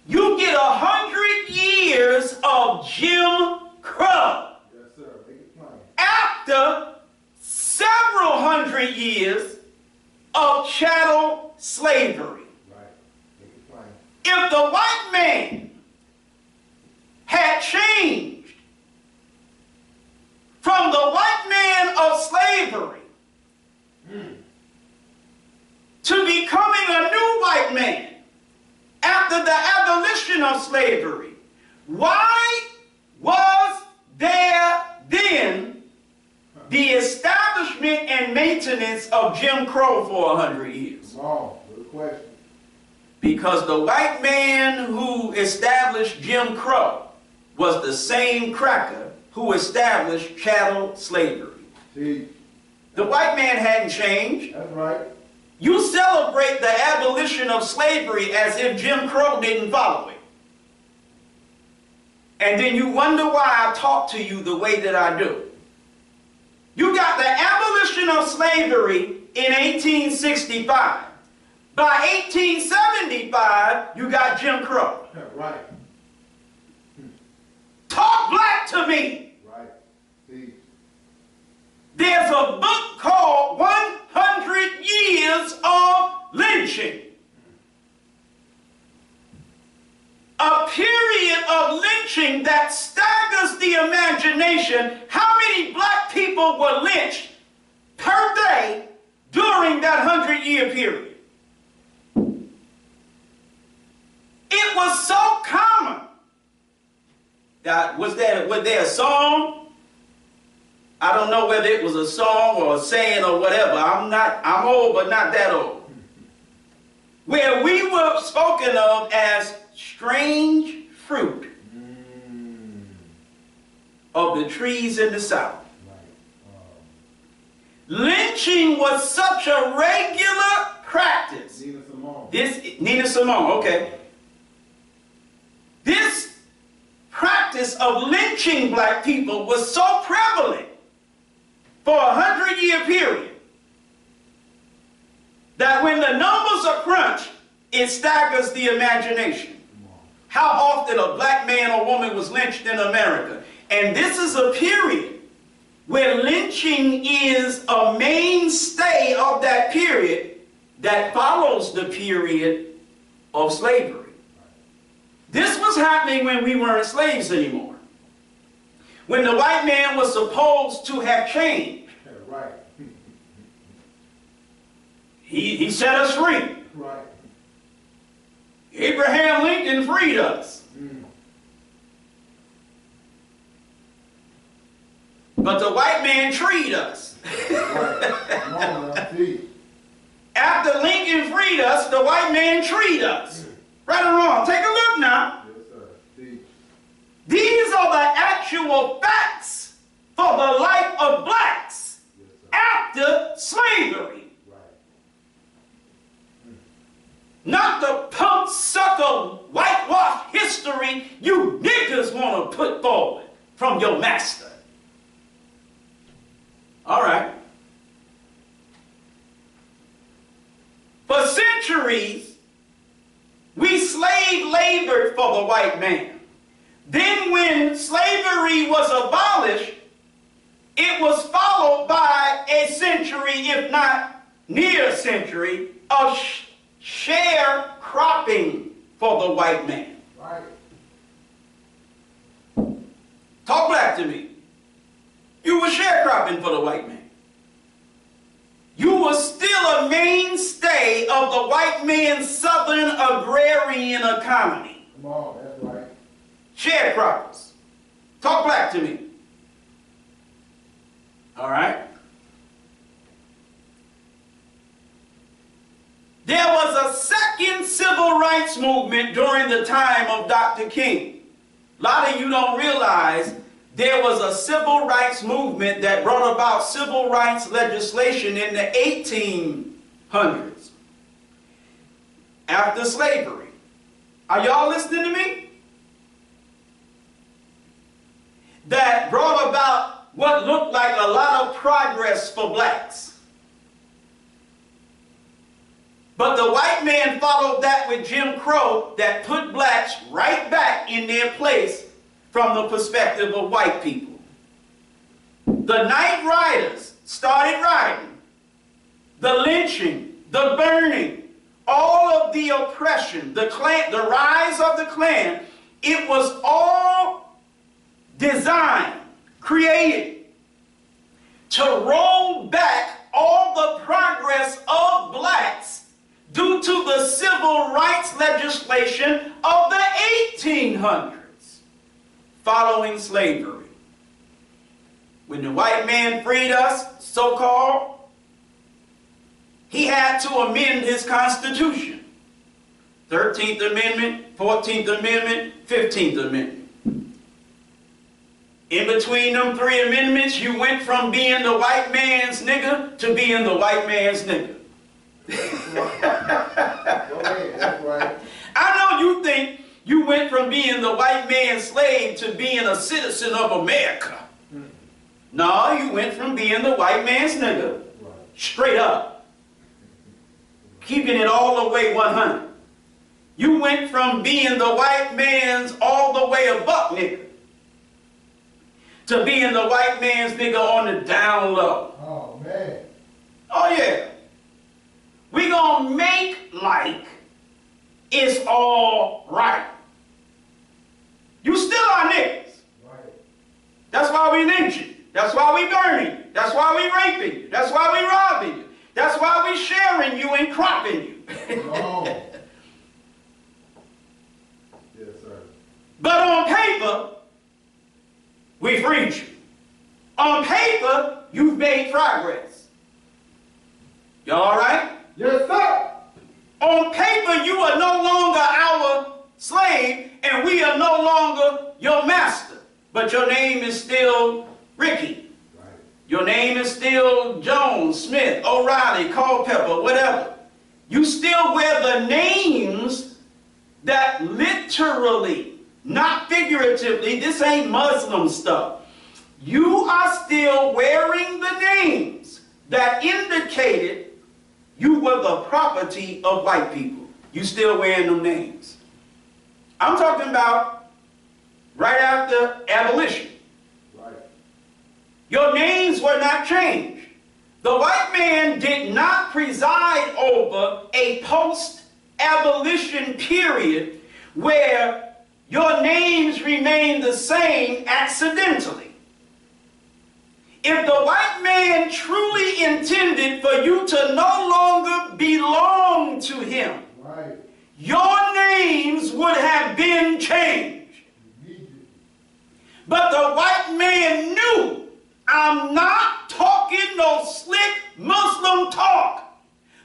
You get 100 years of Jim Crow. Yes, sir. Make it plain. After several hundred years of chattel slavery. Right. Make it plain. If the white man had changed from the white man of slavery to becoming a new white man after the abolition of slavery, why was there then the establishment and maintenance of Jim Crow for 100 years? Wrong. Good question. Because the white man who established Jim Crow was the same cracker who established chattel slavery. See, The white man hadn't changed. that's right. You celebrate the abolition of slavery as if Jim Crow didn't follow it. And then you wonder why I talk to you the way that I do. You got the abolition of slavery in 1865. By 1875, you got Jim Crow. Right. Talk black to me. Right. See. There's a book called 100 Years of Lynching. A period of lynching that staggers the imagination. How many black people were lynched per day during that 100-year period? It was so common. Was there a song? I don't know whether it was a song or a saying or whatever. I'm old, but not that old. Where we were spoken of as strange fruit of the trees in the South. Lynching was such a regular practice. Nina Simone. Nina Simone, okay. This practice of lynching black people was so prevalent for a 100-year period that when the numbers are crunched, it staggers the imagination. How often a black man or woman was lynched in America. And this is a period where lynching is a mainstay of that period that follows the period of slavery. This was happening when we weren't slaves anymore. When the white man was supposed to have changed. Right. He set us free. Right. Abraham Lincoln freed us. But the white man treed us. Right. Come on now. See. After Lincoln freed us, the white man treed us. Right or wrong? Take a look now. Yes, sir. See. These are the actual facts for the life of blacks after slavery. Not the punk sucker whitewash history you niggas want to put forward from your master. All right. For centuries, we slave labored for the white man. Then when slavery was abolished, it was followed by a century, if not near a century, of sharecropping for the white man. Right. Talk back to me. You were sharecropping for the white man. You were still a mainstay of the white man's southern agrarian economy. Come on, that's right. Sharecroppers. Talk back to me. All right. There was a second civil rights movement during the time of Dr. King. A lot of you don't realize there was a civil rights movement that brought about civil rights legislation in the 1800s after slavery. Are y'all listening to me? That brought about what looked like a lot of progress for blacks. But the white man followed that with Jim Crow that put blacks right back in their place from the perspective of white people. The night riders started riding. The lynching, the burning, all of the oppression, the rise of the Klan, it was all designed, created to roll back all the progress of blacks due to the civil rights legislation of the 1800s following slavery. When the white man freed us, so-called, he had to amend his Constitution. 13th Amendment, 14th Amendment, 15th Amendment. In between them three amendments, you went from being the white man's nigger to being the white man's nigger. That's right. I know you think you went from being the white man's slave to being a citizen of America. No, you went from being the white man's nigger straight up. keeping it all the way 100. You went from being the white man's all the way a buck nigga to being the white man's nigga on the down low. Oh, man. Oh, yeah. We gonna make like it's all right. You still are niggas. Right. That's why we lynching you. That's why we burning you. That's why we raping you. That's why we robbing you. That's why we sharing you and cropping you. Oh. Yes, sir. But on paper, we freed you. On paper, you've made progress. Y'all all right? Yes, sir. On paper, you are no longer our slave, and we are no longer your master. But your name is still Ricky. Right. Your name is still Jones, Smith, O'Reilly, Culpepper, whatever. You still wear the names that literally, not figuratively, this ain't Muslim stuff. You are still wearing the names that indicated you were the property of white people. You still wearing them names. I'm talking about right after abolition. Right. Your names were not changed. The white man did not preside over a post-abolition period where your names remained the same accidentally. If the white man truly intended for you to no longer belong to him, Right. your names would have been changed. Immediately. But the white man knew, I'm not talking no slick Muslim talk.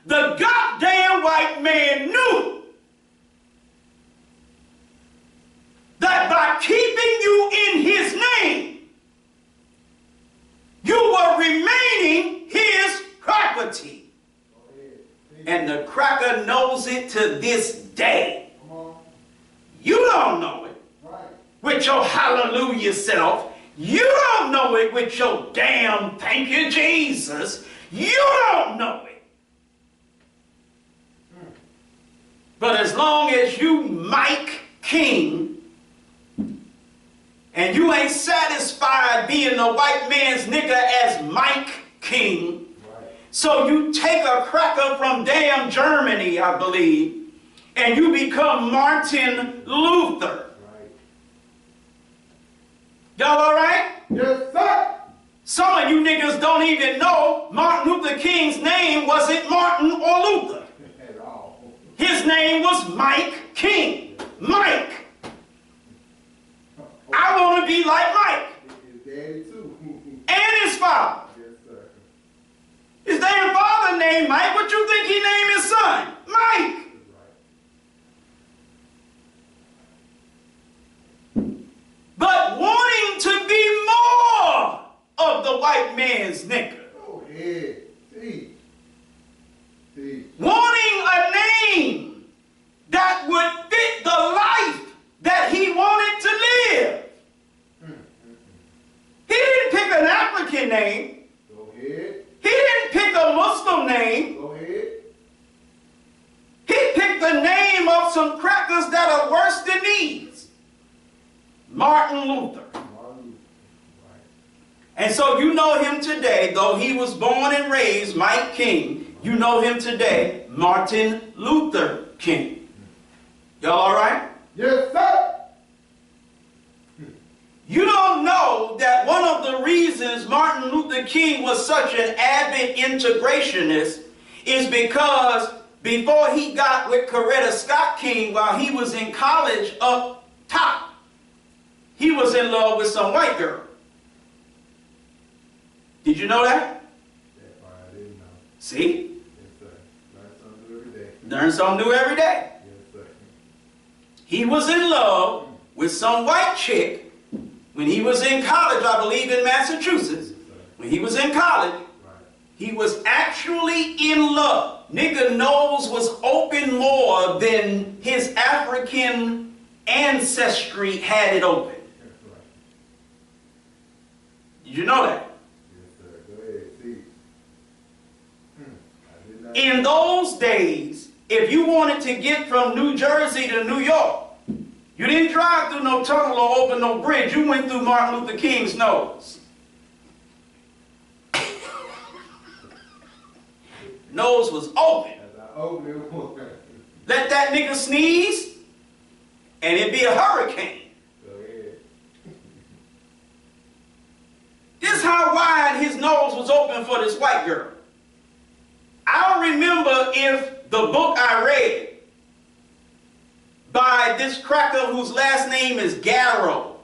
The goddamn white man knew that by keeping you in his name, you were remaining his property. Go ahead. See? And the cracker knows it to this day. Come on. You don't know it Right. with your hallelujah self. You don't know it with your damn thank you, Jesus. You don't know it. But as long as you Mike King, and you ain't satisfied being the white man's nigga as Mike King, Right. so you take a cracker from damn Germany, I believe, and you become Martin Luther. Right. Y'all all right? Yes, sir. Some of you niggas don't even know Martin Luther King's name wasn't Martin or Luther. At all. His name was Mike King. Mike. I want to be like Mike His daddy, too. and his father. Yes, sir. His damn father named Mike. What you think he named his son? Mike. Right. But wanting to be more of the white man's nigga. Go ahead. See. See. Wanting a name that would fit the life that he wanted to live. He didn't pick an African name. Go ahead. He didn't pick a Muslim name. Go ahead. He picked the name of some crackers that are worse than these. Martin Luther. Martin. Right. And so you know him today, though he was born and raised Mike King, you know him today, Martin Luther King. Y'all all right? Yes, sir. You don't know that one of the reasons Martin Luther King was such an avid integrationist is because before he got with Coretta Scott King while he was in college up top, he was in love with some white girl. Did you know that? That part I didn't know. See? Yes, sir. Learn something new every day. Learn something new every day. Yes, sir. He was in love with some white chick when he was in college, I believe in Massachusetts. Yes, sir. When he was in college, Right. he was actually in love. Nigga nose was open more than his African ancestry had it open. That's right. Did you know that? Yes, sir. Go ahead. See. I did not. In those days, if you wanted to get from New Jersey to New York, you didn't drive through no tunnel or over no bridge. You went through Martin Luther King's nose. Nose was open. Let that nigga sneeze, and it'd be a hurricane. This is how wide his nose was open for this white girl. I don't remember if the book I read by this cracker whose last name is Garrow,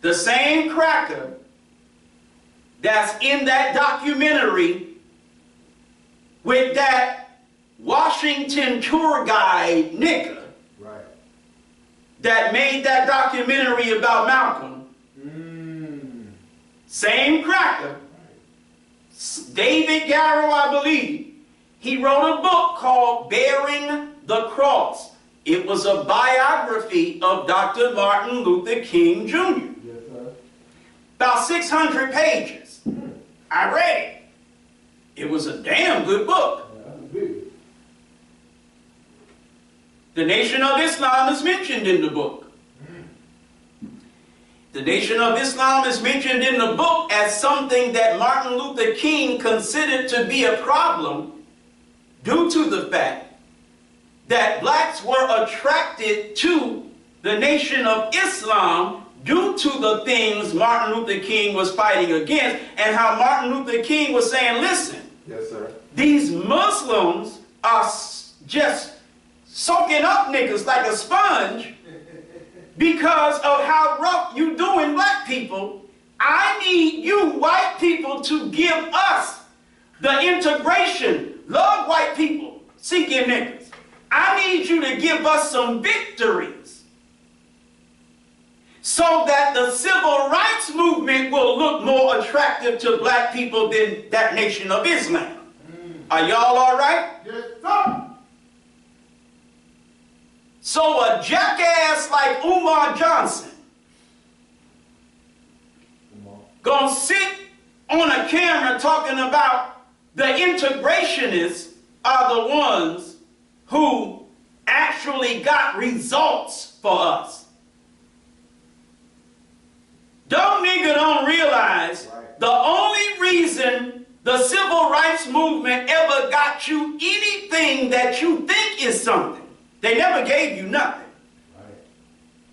the same cracker that's in that documentary with that Washington tour guide nigga that made that documentary about Malcolm. Same cracker, David Garrow, I believe, he wrote a book called Bearing the Cross. It was a biography of Dr. Martin Luther King Jr. Yes, sir. About 600 pages. I read it. It was a damn good book. Yeah, that's big. The Nation of Islam is mentioned in the book. The Nation of Islam is mentioned in the book as something that Martin Luther King considered to be a problem due to the fact that blacks were attracted to the Nation of Islam due to the things Martin Luther King was fighting against, and how Martin Luther King was saying, listen, Yes, sir. these Muslims are just soaking up niggas like a sponge because of how rough you doing black people. I need you white people to give us the integration. Love white people, seeking niggas. I need you to give us some victories so that the civil rights movement will look more attractive to black people than that Nation of Islam. Are y'all all right? Yes, sir. So a jackass like Umar Johnson gonna sit on a camera talking about the integrationists are the ones who actually got results for us. Dumb nigga don't realize the only reason the civil rights movement ever got you anything that you think is something, they never gave you nothing.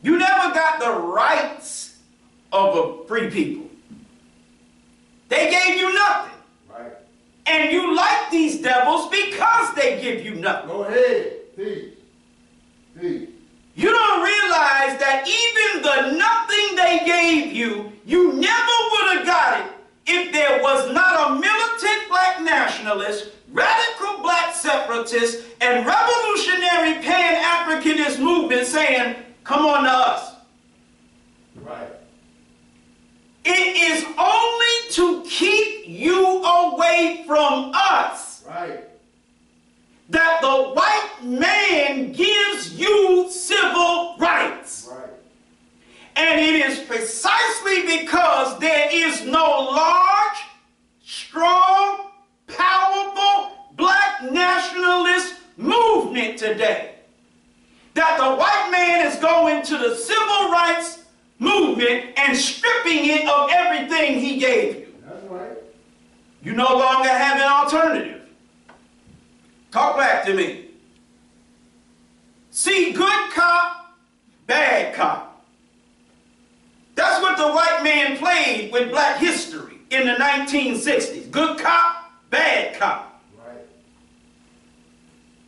You never got the rights of a free people. They gave you nothing. And you like these devils because they give you nothing. Go ahead. Teach. Teach. You don't realize that even the nothing they gave you, you never would have got it if there was not a militant black nationalist, radical black separatist, and revolutionary pan-Africanist movement saying, come on to us. Right. It is only to keep you away from us Right. that the white man gives you civil rights. Right. And it is precisely because there is no large, strong, powerful black nationalist movement today that the white man is going to the civil rights movement and stripping it of everything he gave you. That's right. You no longer have an alternative. Talk back to me. See, good cop, bad cop. That's what the white man played with black history in the 1960s. Good cop, bad cop. Right.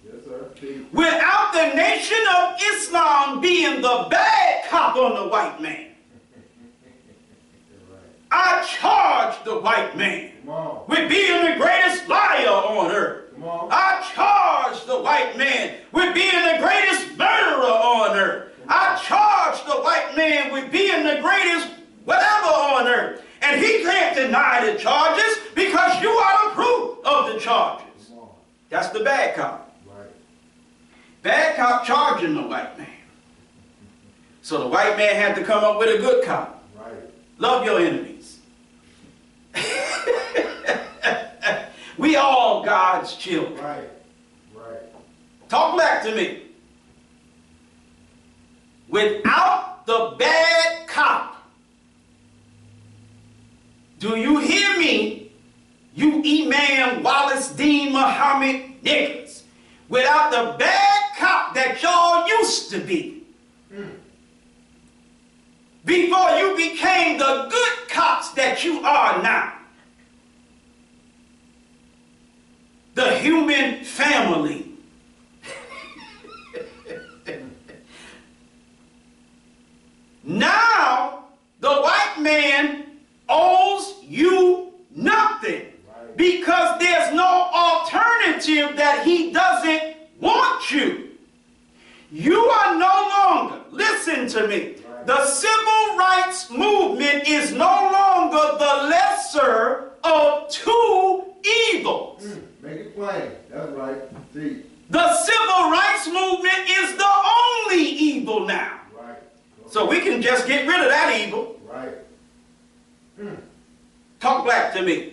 Yes, sir. Teach. Without the Nation of Islam being the bad cop on the white man, I charge the white man Come on. with being the greatest liar on earth. Come on. I charge the white man with being the greatest murderer on earth. I charge the white man with being the greatest whatever on earth. And he can't deny the charges because you are the proof of the charges. Come on. That's the bad cop. Right. Bad cop charging the white man. So the white man had to come up with a good cop. Right. Love your enemies. We all God's children. Right. Right. Talk back to me. Without the bad cop, do you hear me, you Imam Wallace Dean Muhammad niggas? Without the bad cop that y'all used to be, before you became the good cops that you are now. The human family. Now, the white man owes you nothing because there's no alternative that he doesn't want you. You are no longer, listen to me, the civil rights movement is no longer the lesser of two evils. Make it plain. That's right. See. The civil rights movement is the only evil now. Right. So we can just get rid of that evil. Right. Talk back to me.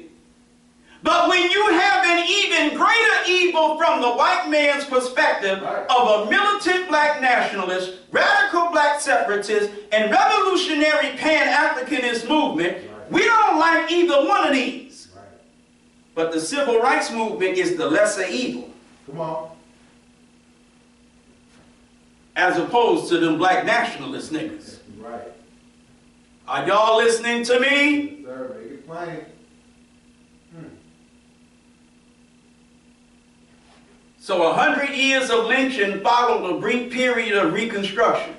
But when you have an even greater evil from the white man's perspective of a militant black nationalist, radical black separatist, and revolutionary pan-Africanist movement, we don't like either one of these. Right. But the civil rights movement is the lesser evil. Come on. As opposed to them black nationalist niggas. Right. Are y'all listening to me? Yes, sir. Make it plain. So 100 years of lynching followed a brief period of reconstruction.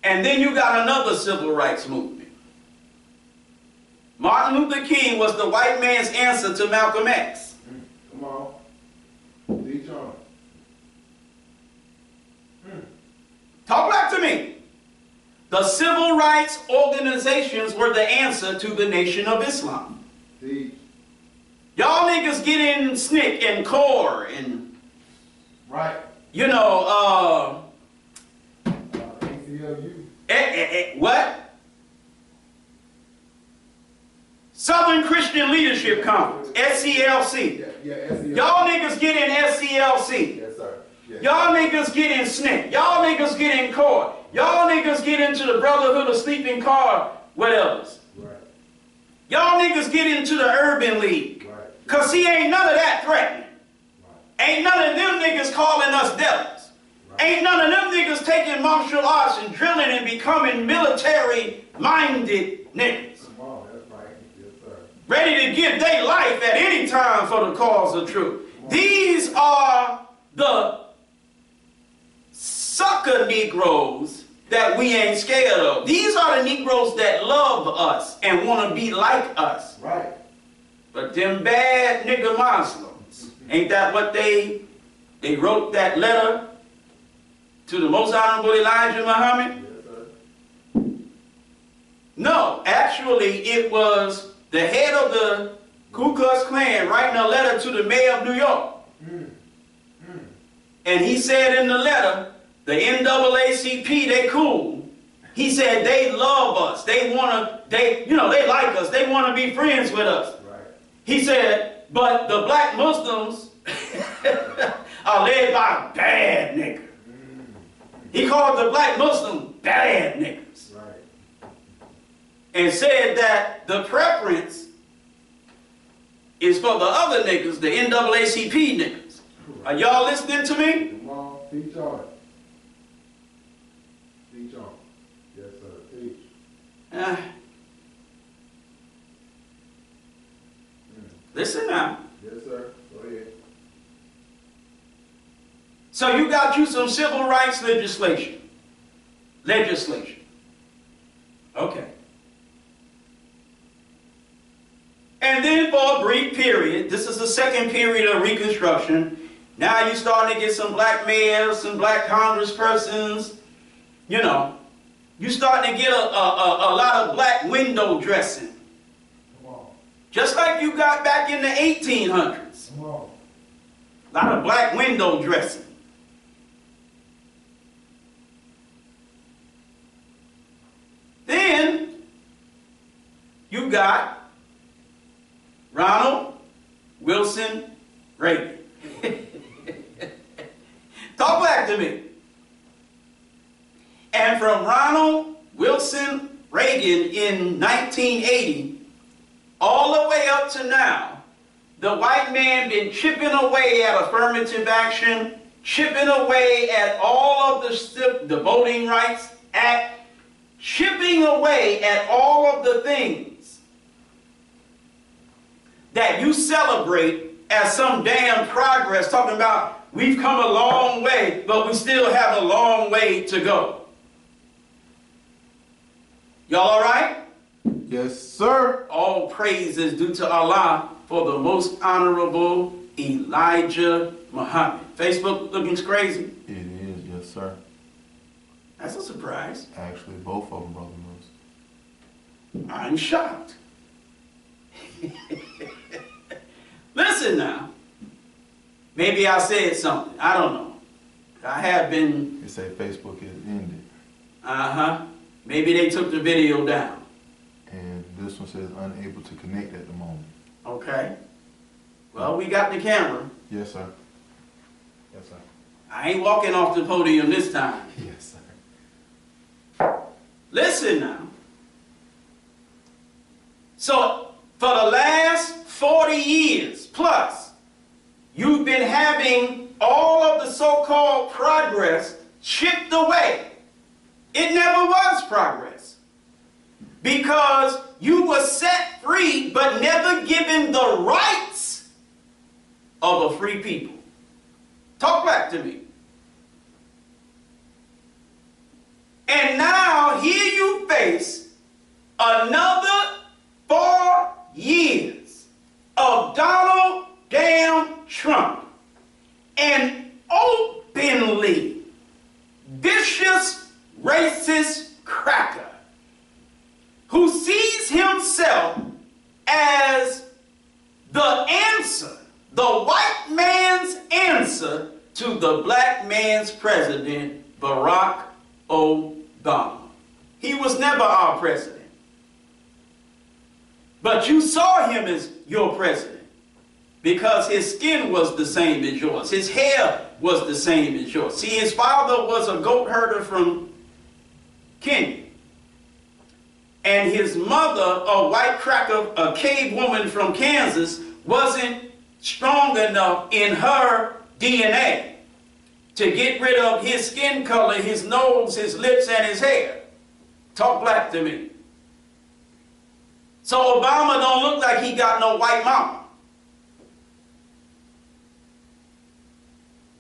And then you got another civil rights movement. Martin Luther King was the white man's answer to Malcolm X. Come on. Teach on. Talk back to me. The civil rights organizations were the answer to the Nation of Islam. Teach. Y'all niggas get in SNCC and CORE and, Right. you know, ACLU. what? Southern Christian Leadership Conference, SCLC. Yeah, SCLC. Y'all niggas get in SCLC. Yes, sir. Yes. Y'all niggas get in SNCC. Y'all niggas get in CORE. Y'all niggas get into the Brotherhood of Sleeping Car, whatevers. Right. Y'all niggas get into the Urban League. Because see, ain't none of that threatening. Ain't none of them niggas calling us devils. Ain't none of them niggas taking martial arts and drilling and becoming military-minded niggas. Come on, that's right. Yes, sir. Ready to give their life at any time for the cause of truth. These are the sucker Negroes that we ain't scared of. These are the Negroes that love us and want to be like us. Right. But them bad nigga Muslims, ain't that what they wrote that letter to the Most Honorable Elijah Muhammad? Yes, sir. No, actually it was the head of the Ku Klux Klan writing a letter to the mayor of New York. And he said in the letter, the NAACP, they cool. He said they love us. They like us. They want to be friends with us. He said, but the black Muslims are led by bad niggas. He called the black Muslims bad niggas. Right. And said that the preference is for the other niggas, the NAACP niggas. Are y'all listening to me? Come on, teach on it. Teach on. Yes, sir. Teach. Listen now. Yes, sir. Go ahead. So you got you some civil rights legislation. Okay. And then for a brief period, this is the second period of Reconstruction, now you're starting to get some black mayors, some black congresspersons, you know. You're starting to get a lot of black window dressing. Just like you got back in the 1800s. Come on. A lot of black window dressing. Then you got Ronald Wilson Reagan. Talk back to me. And from Ronald Wilson Reagan in 1980 all the way up to now, the white man been chipping away at affirmative action, chipping away at all of the Voting Rights Act, chipping away at all of the things that you celebrate as some damn progress, talking about we've come a long way, but we still have a long way to go. Y'all all right? Yes, sir. All praise is due to Allah for the most honorable Elijah Muhammad. Facebook looking crazy? It is, yes, sir. That's a surprise. Actually, both of them, Brother Moose. I'm shocked. Listen now. Maybe I said something. I don't know. I have been... They say Facebook is ended. Uh-huh. Maybe they took the video down. And this one says unable to connect at the moment. Okay. Well, we got the camera. Yes, sir. Yes, sir. I ain't walking off the podium this time. Yes, sir. Listen now. So, for the last 40 years plus, you've been having all of the so-called progress chipped away. It never was progress. Because you were set free, but never given the rights of a free people. Talk back to me. And now here you face another 4 years of Donald damn Trump, an openly vicious racist cracker who sees himself as the answer, the white man's answer to the black man's president, Barack Obama. He was never our president. But you saw him as your president because his skin was the same as yours. His hair was the same as yours. See, his father was a goat herder from Kenya. And his mother, a white cracker, a cave woman from Kansas, wasn't strong enough in her DNA to get rid of his skin color, his nose, his lips, and his hair. Talk black to me. So Obama don't look like he got no white mama.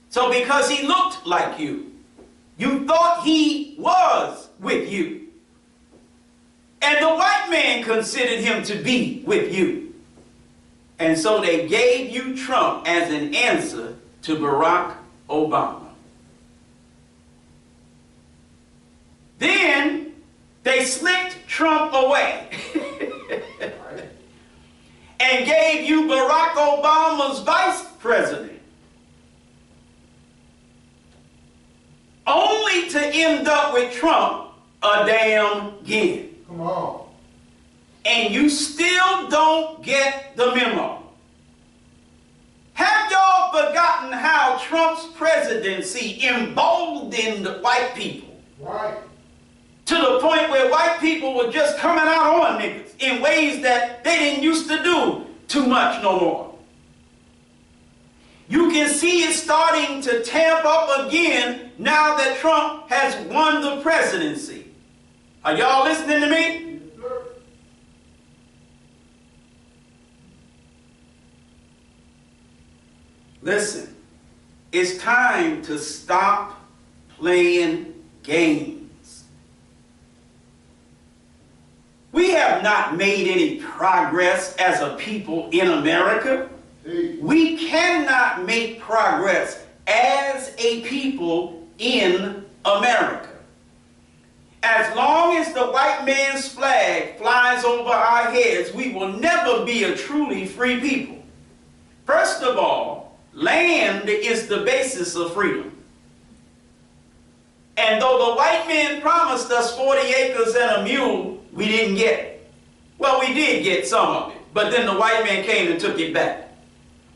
So because he looked like you, you thought he was with you. And the white man considered him to be with you. And so they gave you Trump as an answer to Barack Obama. Then they slicked Trump away and gave you Barack Obama's vice president. Only to end up with Trump a damn again. Come on. And you still don't get the memo. Have y'all forgotten how Trump's presidency emboldened white people? Right. To the point where white people were just coming out on niggas in ways that they didn't used to do too much no more. You can see it starting to tamp up again now that Trump has won the presidency. Are y'all listening to me? Yes, sir. Listen, it's time to stop playing games. We have not made any progress as a people in America. We cannot make progress as a people in America. As long as the white man's flag flies over our heads, we will never be a truly free people. First of all, land is the basis of freedom. And though the white man promised us 40 acres and a mule, we didn't get it. Well, we did get some of it, but then the white man came and took it back.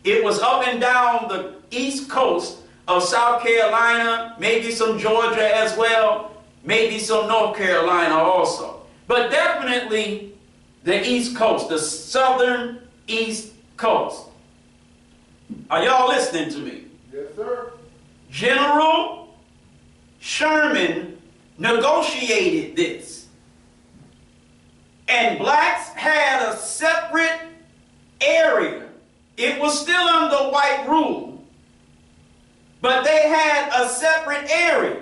It was up and down the east coast of South Carolina, maybe some Georgia as well, maybe some North Carolina also. But definitely the east coast, the southern east coast. Are y'all listening to me? Yes, sir. General Sherman negotiated this. And blacks had a separate area. It was still under white rule, but they had a separate area.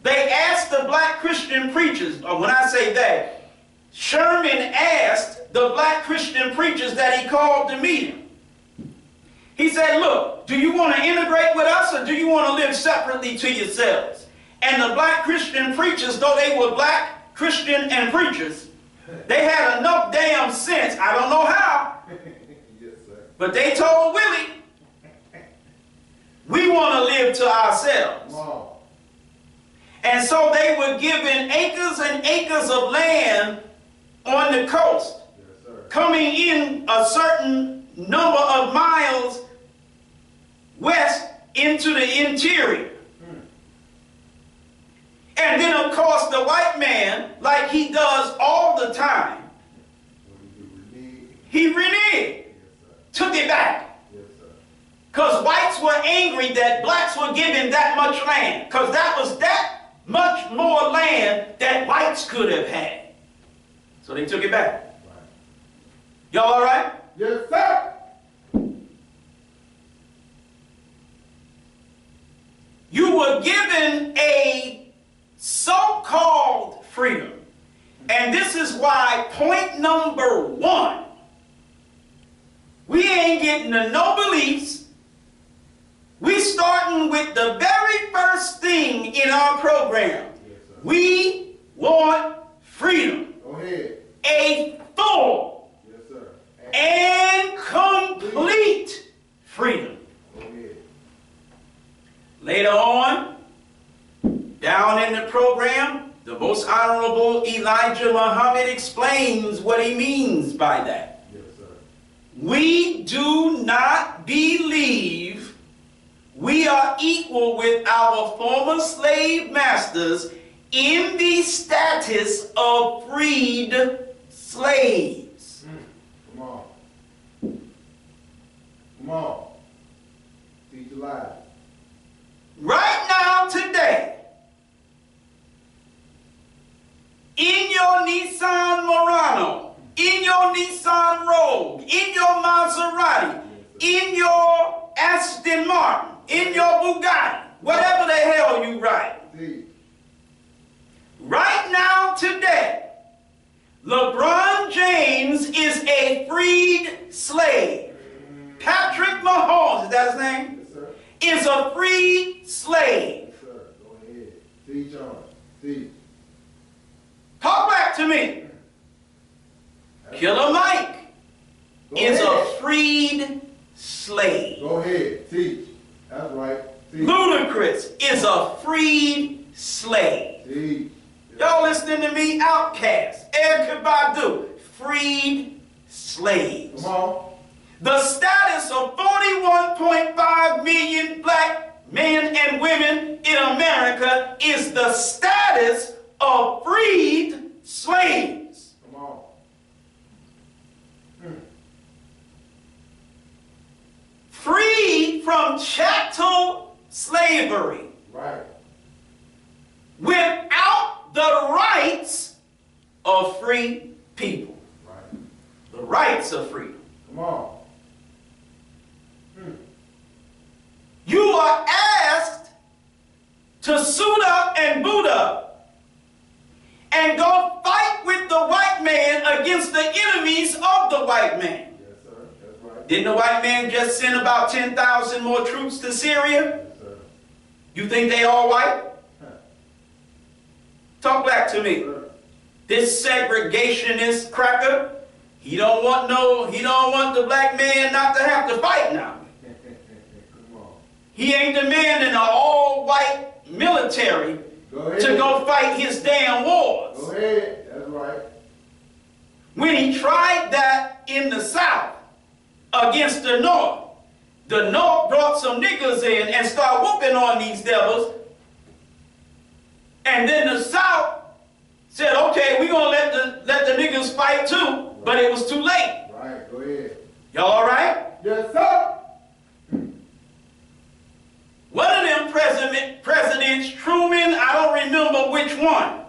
They asked the black Christian preachers, or when I say that, Sherman asked the black Christian preachers that he called to meet him. He said, look, do you want to integrate with us or do you want to live separately to yourselves? And the black Christian preachers, though they were black Christian and preachers, they had enough damn sense, I don't know how, Yes, sir. but they told Willie, we want to live to ourselves. Come on. And so they were given acres and acres of land on the coast, Yes, sir. coming in a certain number of miles west into the interior. And then, of course, the white man, like he does all the time, What do you need? he reneged, Yes, sir. took it back. Yes, sir. Because whites were angry that blacks were given that much land. Because that was that much more land that whites could have had. So they took it back. Right. Y'all all right? Yes, sir. You were given a so-called freedom. And this is why point number one, we ain't getting to no beliefs. We starting with the very first thing in our program. Yes, sir. We want freedom. Go ahead. A full Yes, sir. and complete freedom. Go ahead. Later on, down in the program, the Most Honorable Elijah Muhammad explains what he means by that. Yes, sir. We do not believe we are equal with our former slave masters in the status of freed slaves. Come on. Come on. Teach alive. Right now, today, in your Nissan Murano, in your Nissan Rogue, in your Maserati, in your Aston Martin, in your Bugatti, whatever the hell you ride. Teach. Right now, today, LeBron James is a freed slave. Patrick Mahomes, is that his name? Yes, sir. Is a freed slave. Yes, sir. Go ahead. Teach on. Teach. Talk back to me. Killer Mike Go is ahead. a freed slave. Go ahead. Teach. That's right. Teach. Ludacris is a freed slave. Teach. Y'all listening to me? Outkast, Erykah Badu, freed slaves. Come on. The status of 41.5 million black men and women in America is the status of freed slaves. Come on. Freed from chattel slavery Right. without the rights of free people. Right. The rights of freedom. Come on. You are asked to suit up and boot up and go fight with the white man against the enemies of the white man. Yes, sir. That's right. Didn't the white man just send about 10,000 more troops to Syria? Yes, sir. You think they all white? Huh. Talk back to me. Sir. This segregationist cracker, he don't want the black man not to have to fight now. Come on. He ain't demanding an all-white military Go ahead. to go fight his damn wars. Go ahead. That's right. When he tried that in the South against the North, the North brought some niggas in and started whooping on these devils. And then the South said, okay, we're going to let the niggas fight too. But it was too late. Right, go ahead. Y'all all right? Yes, sir. One of them presidents, Truman, I don't remember which one.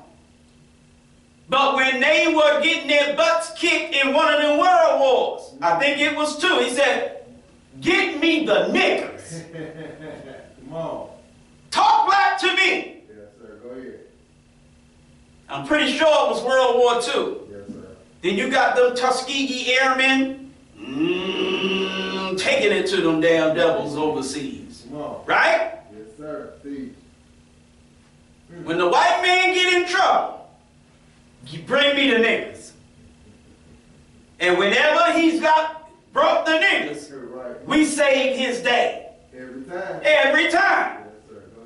But when they were getting their butts kicked in one of them world wars, I think it was two, he said, get me the niggers. Come on. Talk black to me. Yes, sir. Go ahead. I'm pretty sure it was World War II. Yes, sir. Then you got them Tuskegee Airmen taking it to them damn devils overseas. Come on. Right? Yes, sir. See. When the white man get in trouble, you bring me the niggas. And whenever he's brought the niggas, Right. we save his day. Every time. Every time. Yes, sir. Go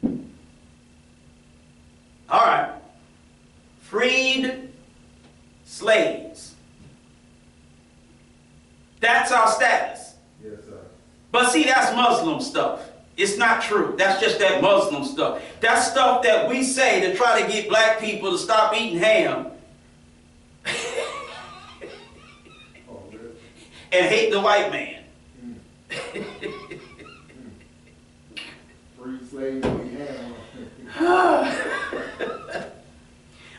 ahead. All right. Freed slaves. That's our status. Yes, sir. But see, that's Muslim stuff. It's not true. That's just that Muslim stuff. That's stuff that we say to try to get black people to stop eating ham Oh, really? and hate the white man. Free slaves we have.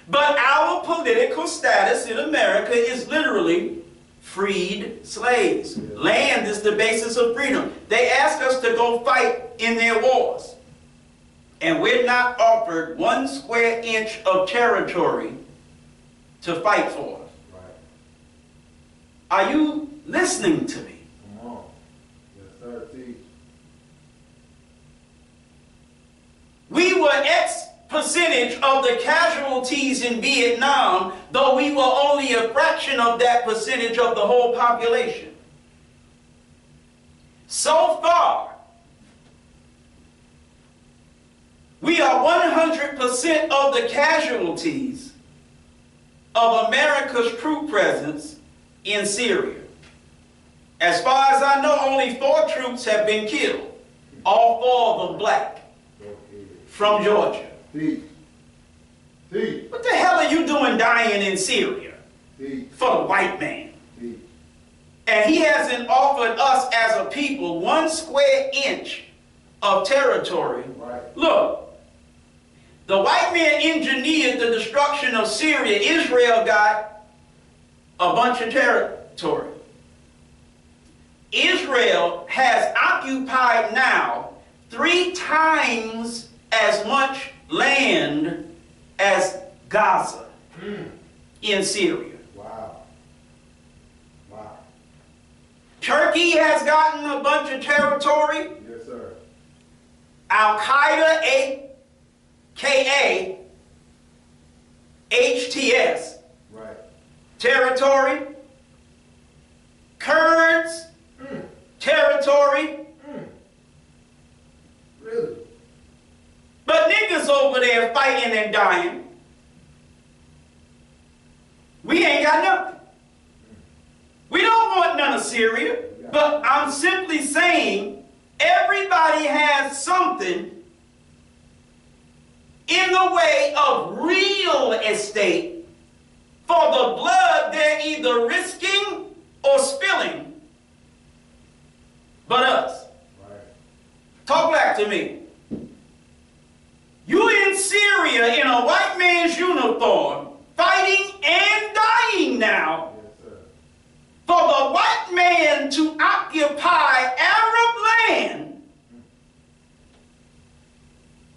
But our political status in America is literally freed slaves. Land is the basis of freedom. They ask us to go fight in their wars. And we're not offered 1 square inch of territory to fight for. Right. Are you listening to me? Come on. Yes, sir. Teach. We were X percentage of the casualties in Vietnam, though we were only a fraction of that percentage of the whole population. So far, we are 100% of the casualties of America's troop presence in Syria. As far as I know, only 4 troops have been killed. All 4 of them black, from Georgia. Teach. Teach. What the hell are you doing dying in Syria Teach. for the white man? Teach. And he hasn't offered us as a people 1 square inch of territory. Right. Look, the white man engineered the destruction of Syria. Israel got a bunch of territory. Israel has occupied now 3 times as much land as Gaza in Syria. Wow. Wow. Turkey has gotten a bunch of territory. Yes, sir. Al-Qaeda, aka HTS, Right. territory. Kurds, territory. Really? But niggas over there fighting and dying. We ain't got nothing. We don't want none of Syria. But I'm simply saying everybody has something in the way of real estate for the blood they're either risking or spilling but us. Right. Talk back to me. You in Syria in a white man's uniform, fighting and dying now Yes, sir. for the white man to occupy Arab land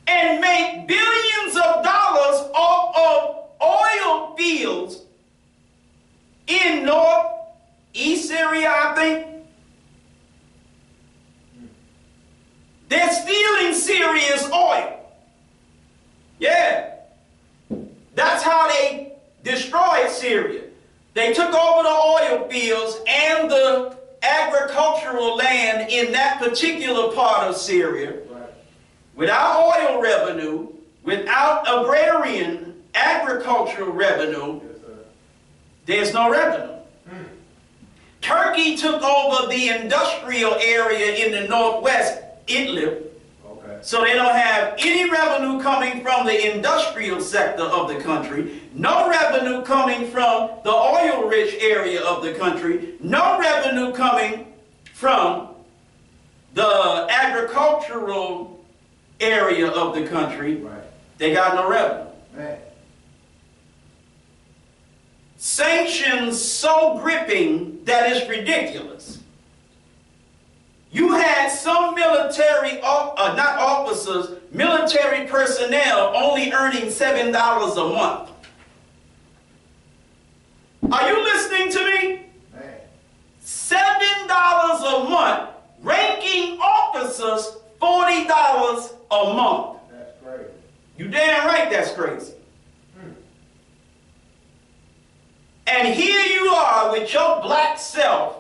and make billions of dollars off of oil fields in northeast Syria, I think. They're stealing Syria's oil. Yeah. That's how they destroyed Syria. They took over the oil fields and the agricultural land in that particular part of Syria. Right. Without oil revenue, without agrarian agricultural revenue, Yes, sir. there's no revenue. Turkey took over the industrial area in the northwest, Idlib, Okay. so they don't have any revenue coming from the industrial sector of the country, no revenue coming from the oil-rich area of the country, no revenue coming from the agricultural area of the country. Right. They got no revenue. Man. Sanctions so gripping that it's ridiculous. You had some military, not officers, military personnel only earning $7 a month. Are you listening to me? Man. $7 a month, ranking officers $40 a month. That's crazy. You damn right that's crazy. And here you are with your black self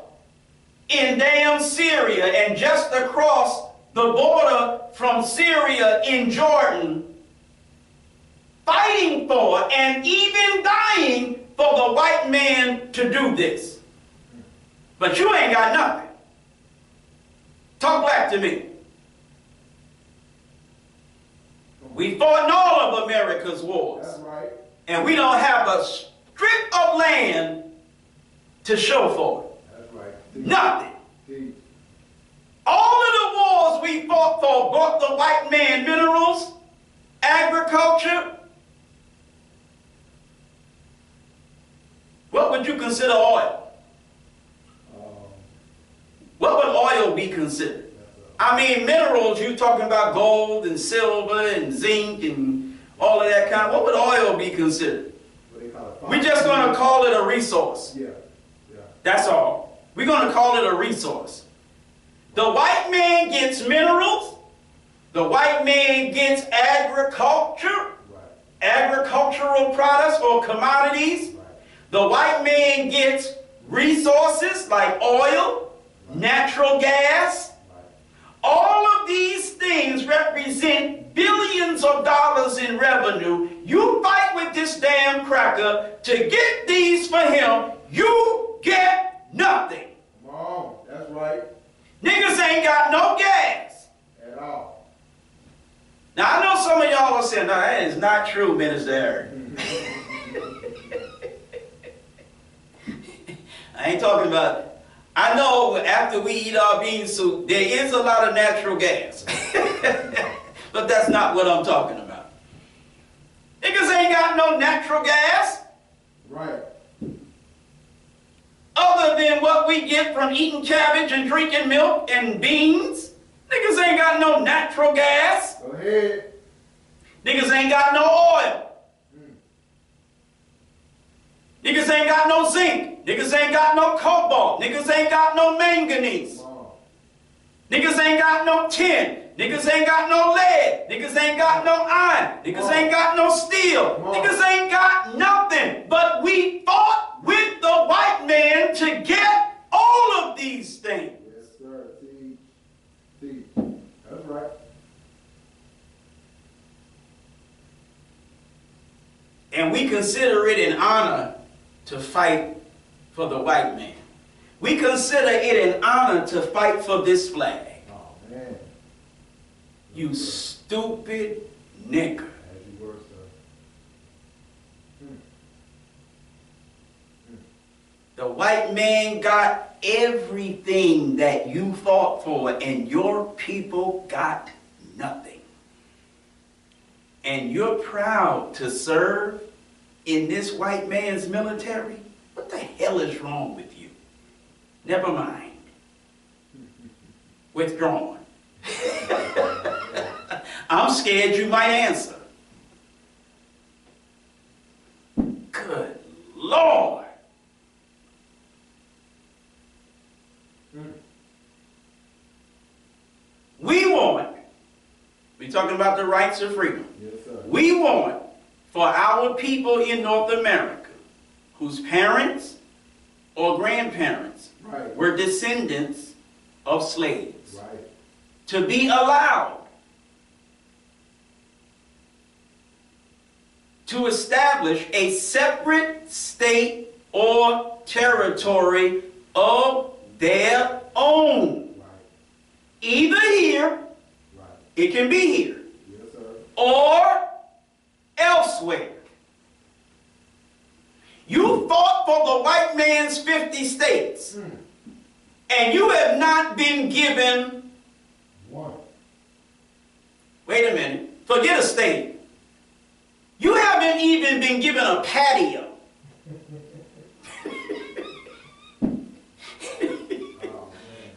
in damn Syria and just across the border from Syria in Jordan, fighting for and even dying for the white man to do this. But you ain't got nothing. Talk back to me. We fought in all of America's wars. That's right. And we don't have a strip of land to show for it. That's right. Nothing. Deep. All of the wars we fought for brought the white man minerals, agriculture. What would you consider oil? What would oil be considered? I mean, minerals, you're talking about gold and silver and zinc and all of that kind. What would oil be considered? What they call it? We're just going to call it a resource. Yeah. Yeah. That's all. We're going to call it a resource. The white man gets minerals. The white man gets agriculture, Right. agricultural products or commodities. Right. The white man gets resources like oil, natural gas. Right. All of these things represent billions of dollars in revenue. You fight with this damn cracker to get these for him, you get nothing. Come on. That's right. Niggas ain't got no gas. At all. Now, I know some of y'all are saying, no, that is not true, Minister Eric. I ain't talking about, I know after we eat our bean soup, there is a lot of natural gas. But that's not what I'm talking about. Niggas ain't got no natural gas Right. other than what we get from eating cabbage and drinking milk and beans. Niggas ain't got no natural gas. Go ahead. Niggas ain't got no oil. Niggas ain't got no zinc. Niggas ain't got no cobalt. Niggas ain't got no manganese. Come on. Niggas ain't got no tin. Niggas ain't got no lead. Niggas ain't got no iron. Niggas ain't got no steel. Niggas ain't got nothing. But we fought with the white man to get all of these things. Yes, sir. Teach. Teach. That's right. And we consider it an honor to fight for the white man. We consider it an honor to fight for this flag. Oh, man. You stupid nigger. As you were, sir. The white man got everything that you fought for, and your people got nothing. And you're proud to serve in this white man's military? What the hell is wrong with you? Never mind. Withdrawn. I'm scared you might answer. Good Lord. We're talking about the rights of freedom. Yes, sir. We want for our people in North America whose parents or grandparents Right. were descendants of slaves Right. to be allowed to establish a separate state or territory of their own. Right. Either here, Right. it can be here, Yes, sir. or elsewhere. You fought for the white man's 50 states, and you have not been given, One. wait a minute, forget a state. You haven't even been given a patio.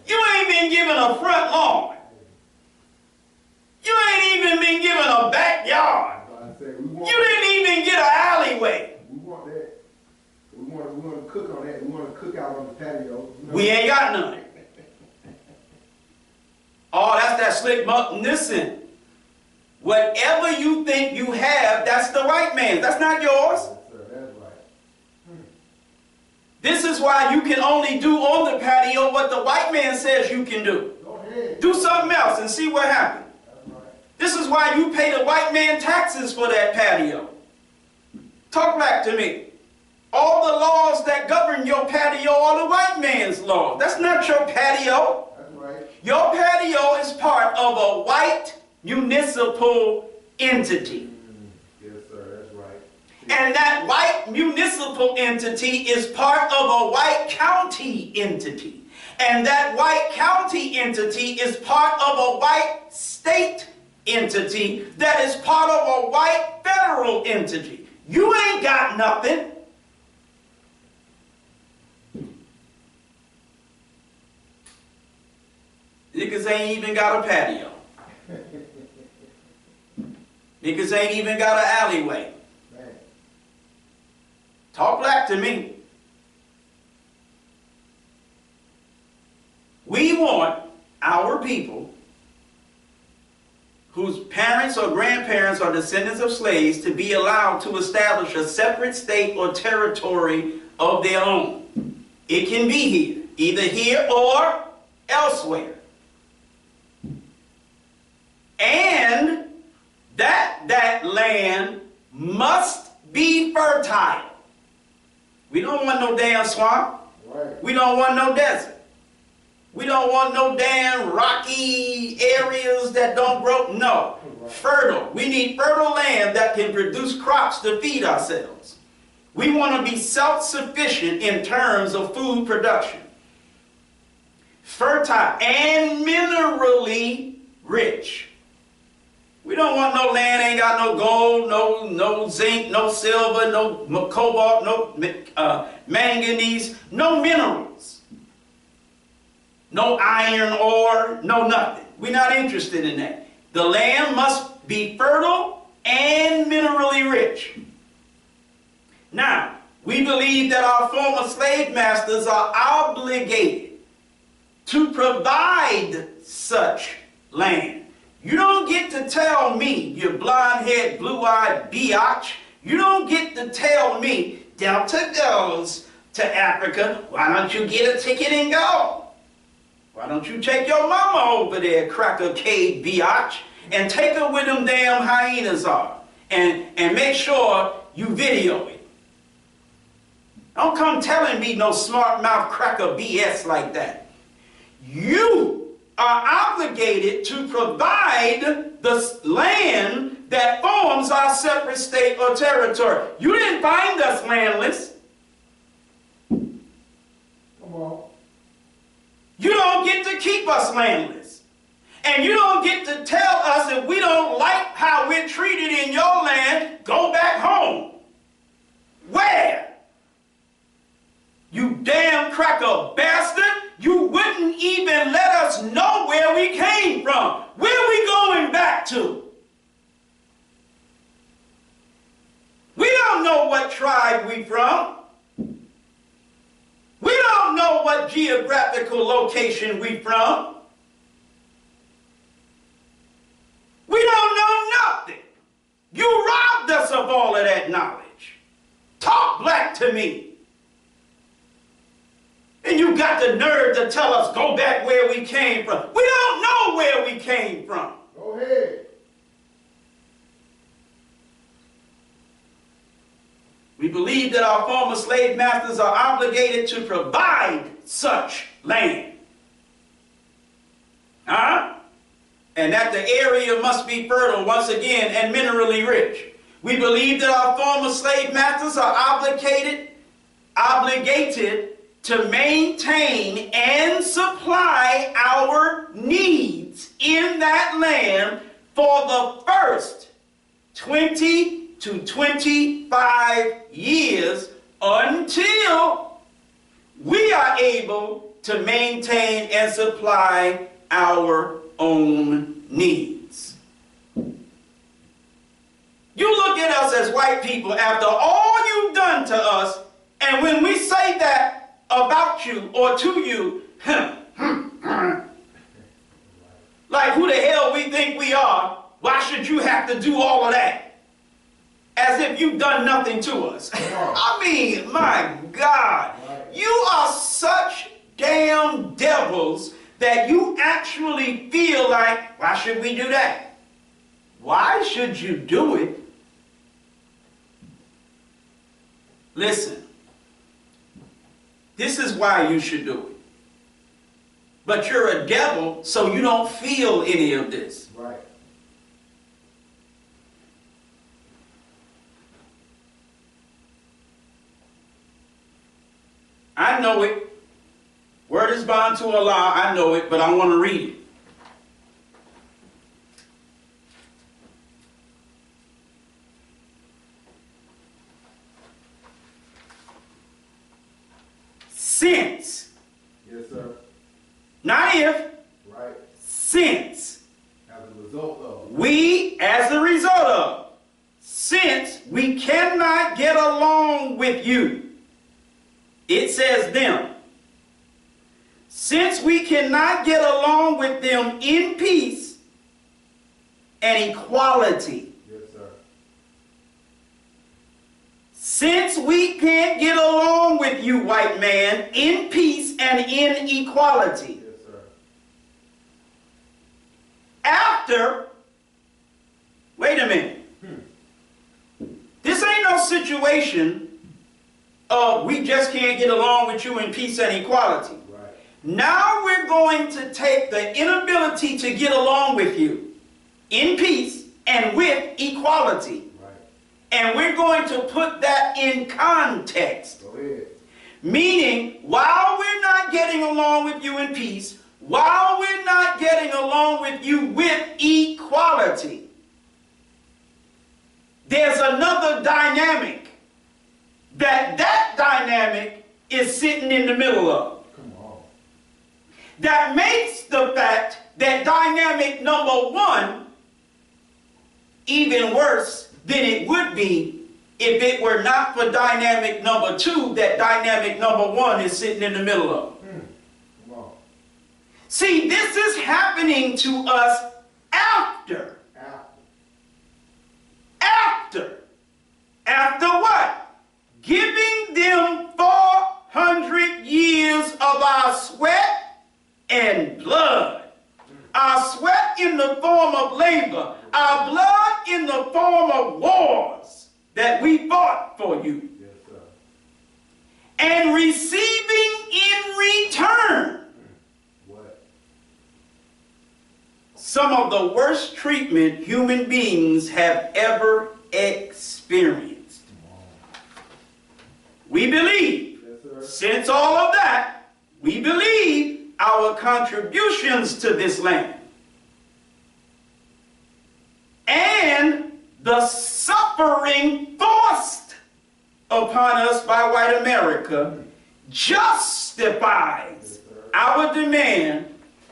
You ain't been given a front lawn. You ain't even been given a backyard. I said, we want, You didn't even get an alleyway. we want that. We want to cook on that. We want to cook out on the patio. You know? We ain't got none. Oh, that's that slick muck. Listen, whatever you think you have, that's the white man's. That's not yours. Yes, sir. That's right. This is why you can only do on the patio what the white man says you can do. Go ahead. Do something else and see what happens. That's right. This is why you pay the white man taxes for that patio. Talk back to me. All the laws that govern your patio are the white man's laws. That's not your patio. That's right. Your patio is part of a white municipal entity. Yes, sir. That's right. And that white municipal entity is part of a white county entity. And that white county entity is part of a white state entity that is part of a white federal entity. You ain't got nothing. Niggas ain't even got a patio. Niggas ain't even got an alleyway. Man. Talk back to me. We want our people whose parents or grandparents are descendants of slaves to be allowed to establish a separate state or territory of their own. It can be here, either here or elsewhere. And that land must be fertile. We don't want no damn swamp. Right. We don't want no desert. We don't want no damn rocky areas that don't grow. No. Fertile. We need fertile land that can produce crops to feed ourselves. We want to be self-sufficient in terms of food production. Fertile and minerally rich. We don't want no land ain't got no gold, no zinc, no silver, no cobalt, no manganese, no minerals. No iron ore, no nothing. We're not interested in that. The land must be fertile and minerally rich. Now, we believe that our former slave masters are obligated to provide such land. You don't get to tell me, you blonde-haired, blue-eyed biatch, you don't get to tell me, Delta goes to Africa, why don't you get a ticket and go? Why don't you take your mama over there, Cracker Cave biatch, and take her where them damn hyenas are, and make sure you video it. Don't come telling me no smart mouth cracker BS like that. You are obligated to provide the land that forms our separate state or territory. You didn't find us landless. Come on. You don't get to keep us landless. And you don't get to tell us if we don't like how we're treated in your land, go back home. Where? You damn cracker bastard. You wouldn't even let us know where we came from. Where are we going back to? We don't know what tribe we from. We don't know what geographical location we from. We don't know nothing. You robbed us of all of that knowledge. Talk black to me. And you got the nerve to tell us, go back where we came from. We don't know where we came from. Go ahead. We believe that our former slave masters are obligated to provide such land. And that the area must be fertile once again and minerally rich. We believe that our former slave masters are obligated to maintain and supply our needs in that land for the first 20 to 25 years until we are able to maintain and supply our own needs. You look at us as white people after all you've done to us, and when we say that about you or to you, like who the hell we think we are, why should you have to do all of that? As if you've done nothing to us. I mean, my God, you are such damn devils that you actually feel like, why should we do that? Why should you do it? Listen, this is why you should do it. But you're a devil, so you don't feel any of this. Right. I know it. Word is bound to Allah, I know it, but I want to read it. Since. Yes, sir. Not if. Right. Since. As a result of. We, as a result of. Since we cannot get along with you. It says them. Since we cannot get along with them in peace and equality. Yes, sir. Since we can't get along with you, white man, in peace and in equality. Yes, sir. After, wait a minute. This ain't no situation of we just can't get along with you in peace and equality. Right. Now we're going to take the inability to get along with you in peace and with equality. Right. And we're going to put that in context. Go ahead. Meaning, while we're not getting along with you in peace, while we're not getting along with you with equality, there's another dynamic that dynamic is sitting in the middle of. Come on. That makes the fact that dynamic number one even worse than it would be if it were not for dynamic number two that dynamic number one is sitting in the middle of. Come on. See, this is happening to us after. After what? Giving them 400 years of our sweat and blood. Our sweat in the form of labor. Our blood in the form of wars that we fought for you. Yes, sir. And receiving in return What? some of the worst treatment human beings have ever experienced. We believe, Yes, sir. since all of that, we believe our contributions to this land and the suffering forced upon us by white America justifies our demand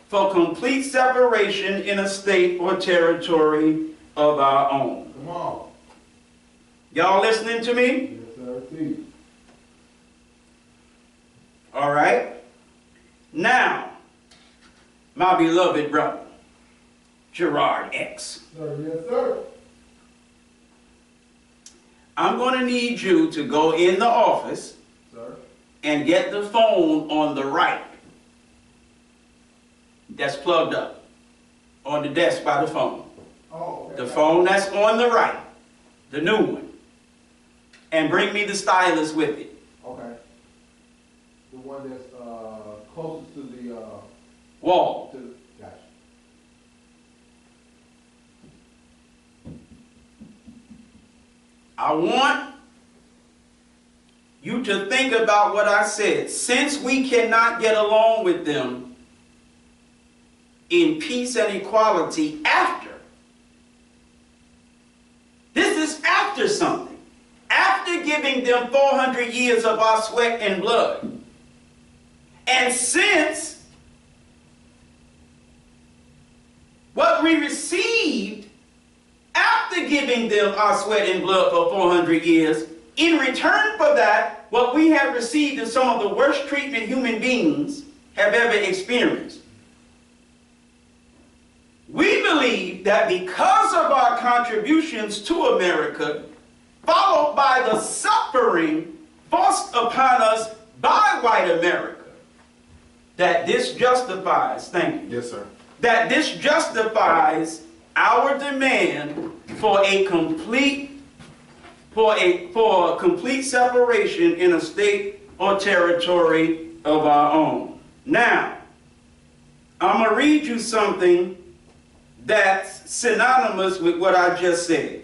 for complete separation in a state or territory of our own. Come on. Y'all listening to me? Yes, sir. See. All right. Now, my beloved brother, Gerard X. Sir, yes, sir. I'm going to need you to go in the office Sir. and get the phone on the right that's plugged up on the desk by the phone. Oh, okay. The phone that's on the right, the new one. And bring me the stylus with it. Okay. The one that's closest to the Wall. gotcha. I want you to think about what I said. Since we cannot get along with them in peace and equality after, this is after something. After giving them 400 years of our sweat and blood. And since what we received after giving them our sweat and blood for 400 years, in return for that, what we have received is some of the worst treatment human beings have ever experienced. We believe that because of our contributions to America, followed by the suffering forced upon us by white America, that this justifies, thank you. Yes, sir. That this justifies our demand for a complete separation in a state or territory of our own. Now, I'm going to read you something that's synonymous with what I just said.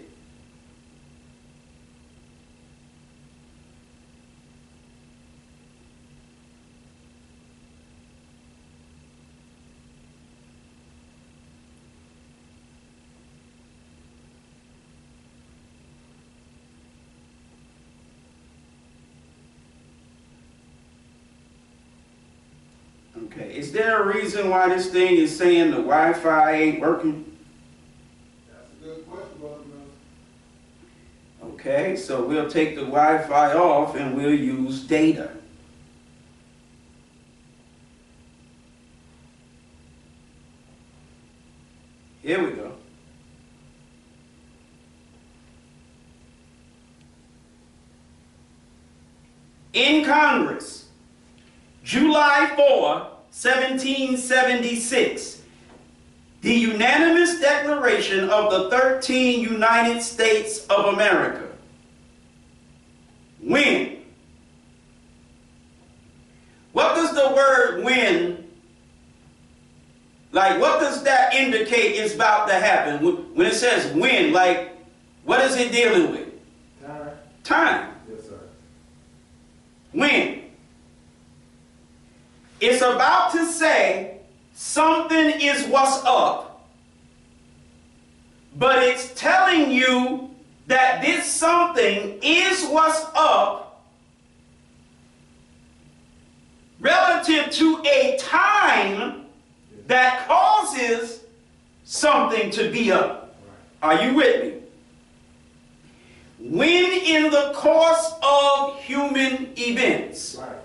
Okay, is there a reason why this thing is saying the Wi-Fi ain't working? That's a good question, brother. Okay, so we'll take the Wi-Fi off and we'll use data. Here we go. In Congress, July 4, 1776, the unanimous declaration of the 13 United States of America. When? What does the word when, like what does that indicate is about to happen? When it says when, like what is it dealing with? Time. Time. Yes, sir. When? It's about to say something is what's up, but it's telling you that this something is what's up relative to a time that causes something to be up. Are you with me? When in the course of human events. Right.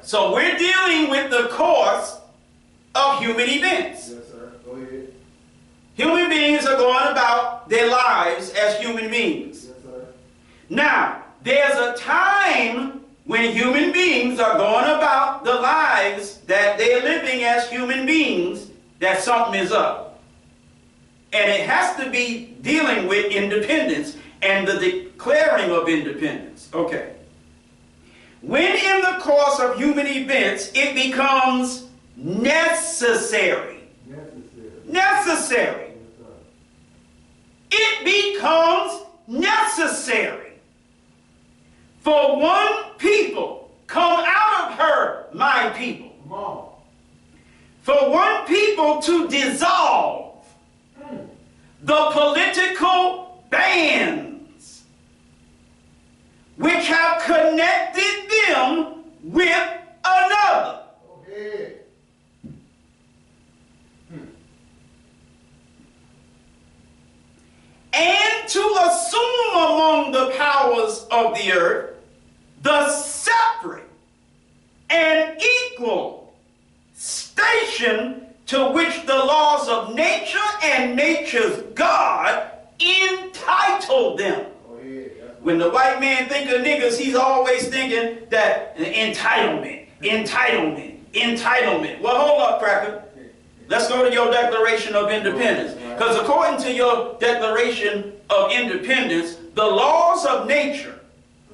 So we're dealing with the course of human events. Yes, sir. Go ahead. Human beings are going about their lives as human beings. Yes, sir. Now, there's a time when human beings are going about the lives that they're living as human beings, that something is up. And it has to be dealing with independence and the declaring of independence. Okay. When in the course of human events, it becomes necessary. Necessary. It becomes necessary for one people, come out of her, my people. Come on. For one people to dissolve the political bands which have connected them with another. Go ahead. And to assume among the powers of the earth the separate and equal station to which the laws of nature and nature's God entitled them. Go ahead. When the white man think of niggas, he's always thinking that entitlement, entitlement, entitlement. Well, hold up, cracker. Let's go to your Declaration of Independence. Because according to your Declaration of Independence, the laws of nature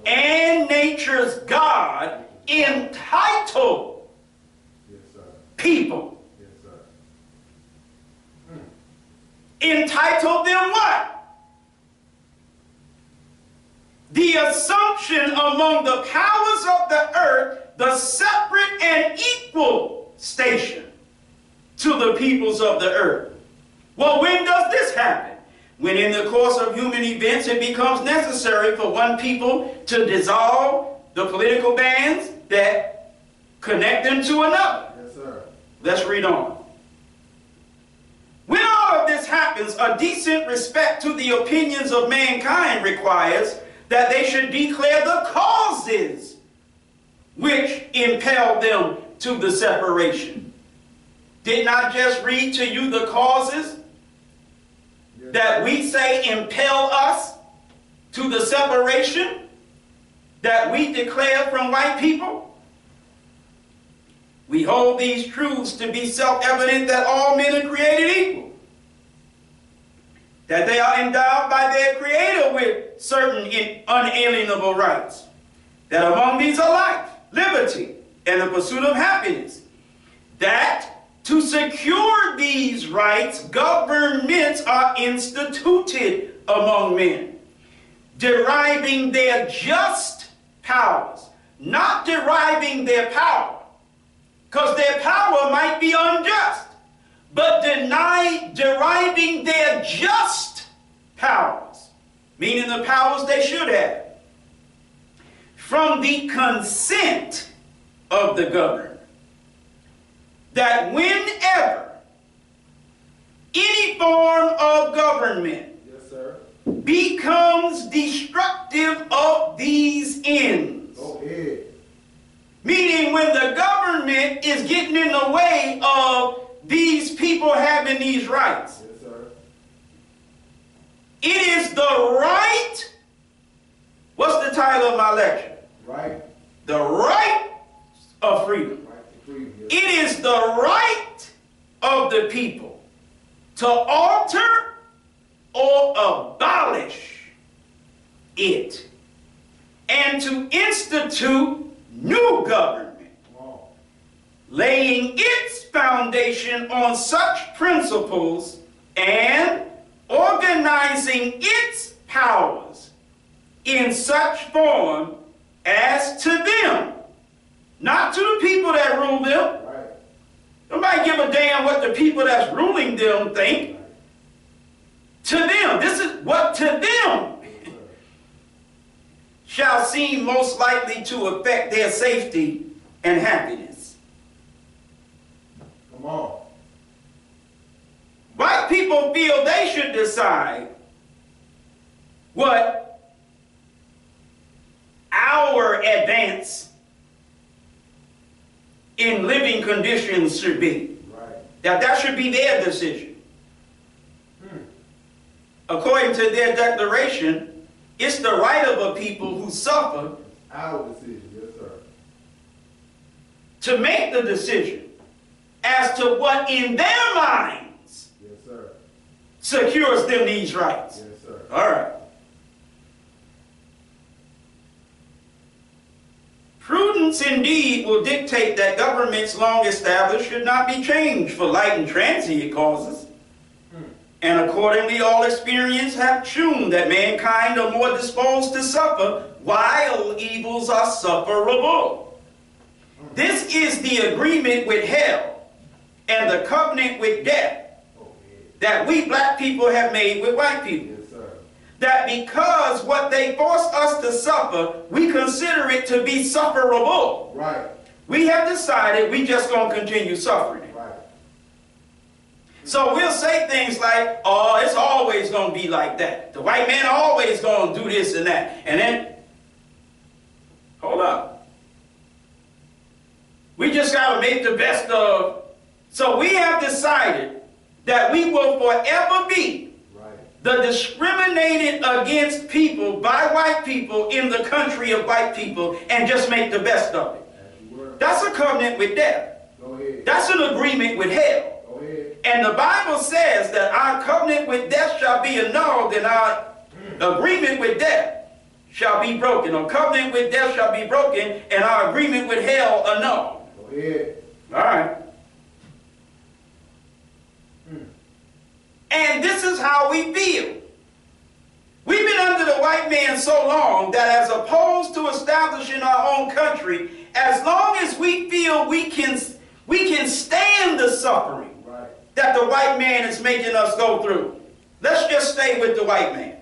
and nature's God entitle Yes, sir. people. Yes, sir. Entitle them what? The assumption among the powers of the earth, the separate and equal station to the peoples of the earth. Well, when does this happen? When in the course of human events it becomes necessary for one people to dissolve the political bands that connect them to another. Yes, sir. Let's read on. When all of this happens, a decent respect to the opinions of mankind requires that they should declare the causes which impel them to the separation. Didn't I just read to you the causes that we say impel us to the separation that we declare from white people? We hold these truths to be self-evident that all men are created equal, that they are endowed by their Creator with certain unalienable rights, that among these are life, liberty, and the pursuit of happiness, that to secure these rights, governments are instituted among men, deriving their just powers, not deriving their power, because their power might be unjust, but deriving their just powers, meaning the powers they should have, from the consent of the governed. That whenever any form of government Yes, sir. becomes destructive of these ends, Go ahead. meaning when the government is getting in the way of these people having these rights, Yes, sir. it is the right, what's the title of my lecture? Right. The right of freedom. Right to freedom. Yes. It is the right of the people to alter or abolish it and to institute new government, Come on. laying its foundation on such principles and organizing its powers in such form as to them, not to the people that rule them. Right. Nobody give a damn what the people that's ruling them think. To them, this is what to them Yes, sir. shall seem most likely to affect their safety and happiness. Come on. White people feel they should decide what our advance in living conditions should be. Right. That should be their decision. According to their declaration, it's the right of a people who suffer Our decision. Yes, sir. to make the decision as to what in their minds Yes, sir. secures them these rights. Yes, sir. All right. Prudence indeed will dictate that governments long established should not be changed for light and transient causes. And accordingly, all experience have shown that mankind are more disposed to suffer while evils are sufferable. This is the agreement with hell and the covenant with death that we black people have made with white people. Yes, sir. That because what they force us to suffer, we consider it to be sufferable. Right. We have decided we just going to continue suffering it. Right. So we'll say things like, oh, it's always going to be like that. The white man always going to do this and that. And then, hold up. We just got to make the best of. So we have decided that we will forever be Right. the discriminated against people by white people in the country of white people and just make the best of it. As you were. That's a covenant with death. Go ahead. That's an agreement with hell. Go ahead. And the Bible says that our covenant with death shall be annulled and our Agreement with death shall be broken, or covenant with death shall be broken, and our agreement with hell annulled. Go ahead. All right. And this is how we feel. We've been under the white man so long that as opposed to establishing our own country, as long as we feel we can stand the suffering that the white man is making us go through, let's just stay with the white man.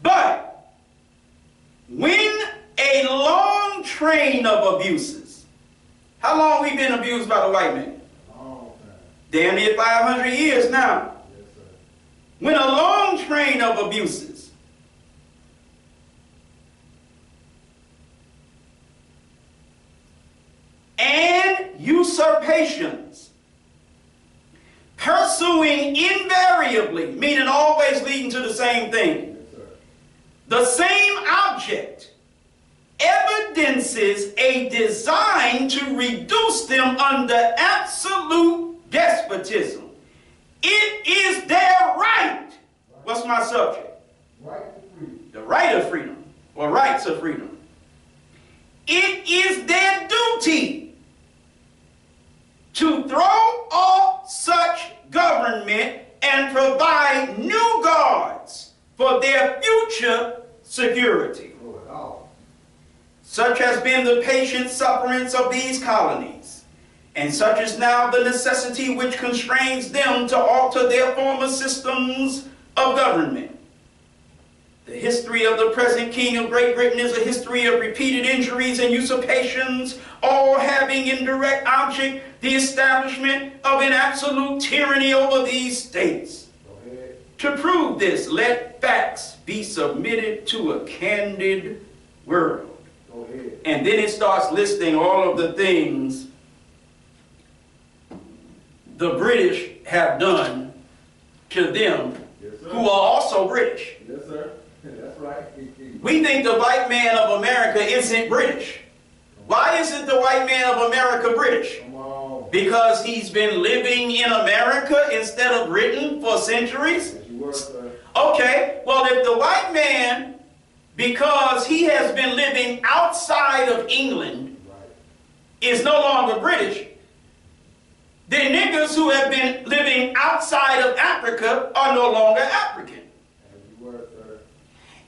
But when a long train of abuses, how long we been abused by the white man? Damn near 500 years now. Yes, sir. When a long train of abuses and usurpations, pursuing invariably, meaning always leading to the same thing, Yes, sir. the same object, evidences a design to reduce them under absolute despotism. It is their right. What's my subject? Right to freedom. The right of freedom, or rights of freedom. It is their duty to throw off such government and provide new guards for their future security. Throw it off. Such has been the patient sufferance of these colonies, and such is now the necessity which constrains them to alter their former systems of government. The history of the present King of Great Britain is a history of repeated injuries and usurpations, all having in direct object the establishment of an absolute tyranny over these states. Go ahead. To prove this, let facts be submitted to a candid world. Go ahead. And then it starts listing all of the things the British have done to them, Yes, sir. who are also British. Yes, sir. That's right. We think the white man of America isn't British. Why isn't the white man of America British? Come on. Because he's been living in America instead of Britain for centuries? As you were, sir. Okay, well, if the white man, because he has been living outside of England, Right. is no longer British, then niggas who have been living outside of Africa are no longer African. As you were, sir.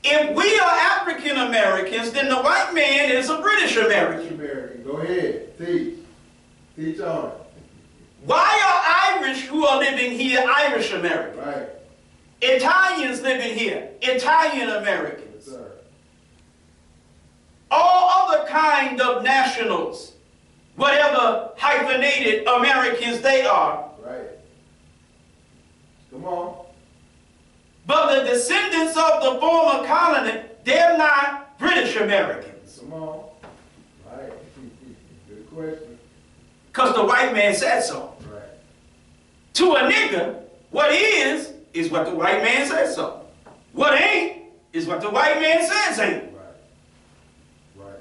If we are African Americans, then the white man is a British American. American. Go ahead. Teach. Teach on it. Why are Irish who are living here Irish Americans? Right. Italians living here Italian Yes, Americans. sir. All other kind of nationals, whatever hyphenated Americans they are, Right. Come on. but the descendants of the former colony, they're not British Americans. Come on. Right. Good question. Because the white man said so. Right. To a nigga, what is what the white man says so. What ain't is what the white man says ain't. Right. Right.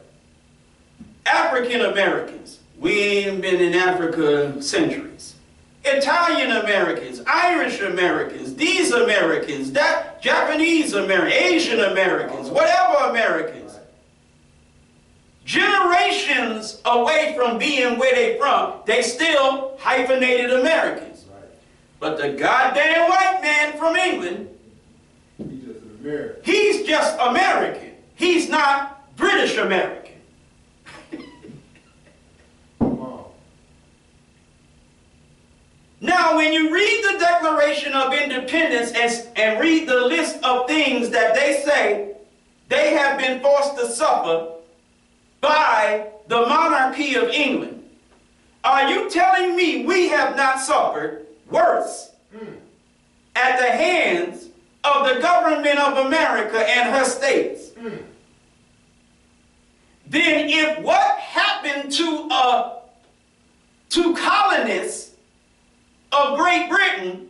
African Americans, we ain't been in Africa centuries. Italian Americans, Irish Americans, these Americans, that Japanese Americans, Asian Americans, whatever Americans. Right. Generations away from being where they from, they still hyphenated Americans. Right. But the goddamn white man from England, He's just an American. he's just American. He's not British American. Come on. Now, when you read the Declaration of Independence and read the list of things that they say they have been forced to suffer by the monarchy of England, are you telling me we have not suffered worse at the hands of the government of America and her states? Then if what happened to colonists of Great Britain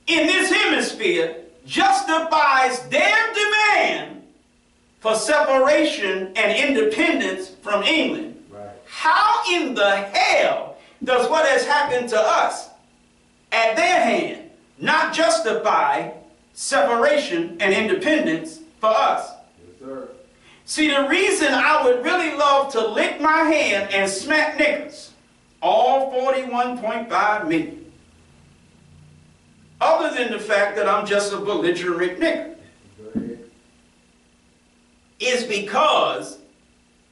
in this hemisphere justifies their demand for separation and independence from England, Right. how in the hell does what has happened to us at their hand, not justify separation and independence for us. Yes, sir. See, the reason I would really love to lick my hand and smack niggas, all 41.5 million, other than the fact that I'm just a belligerent nigga, Go ahead. is because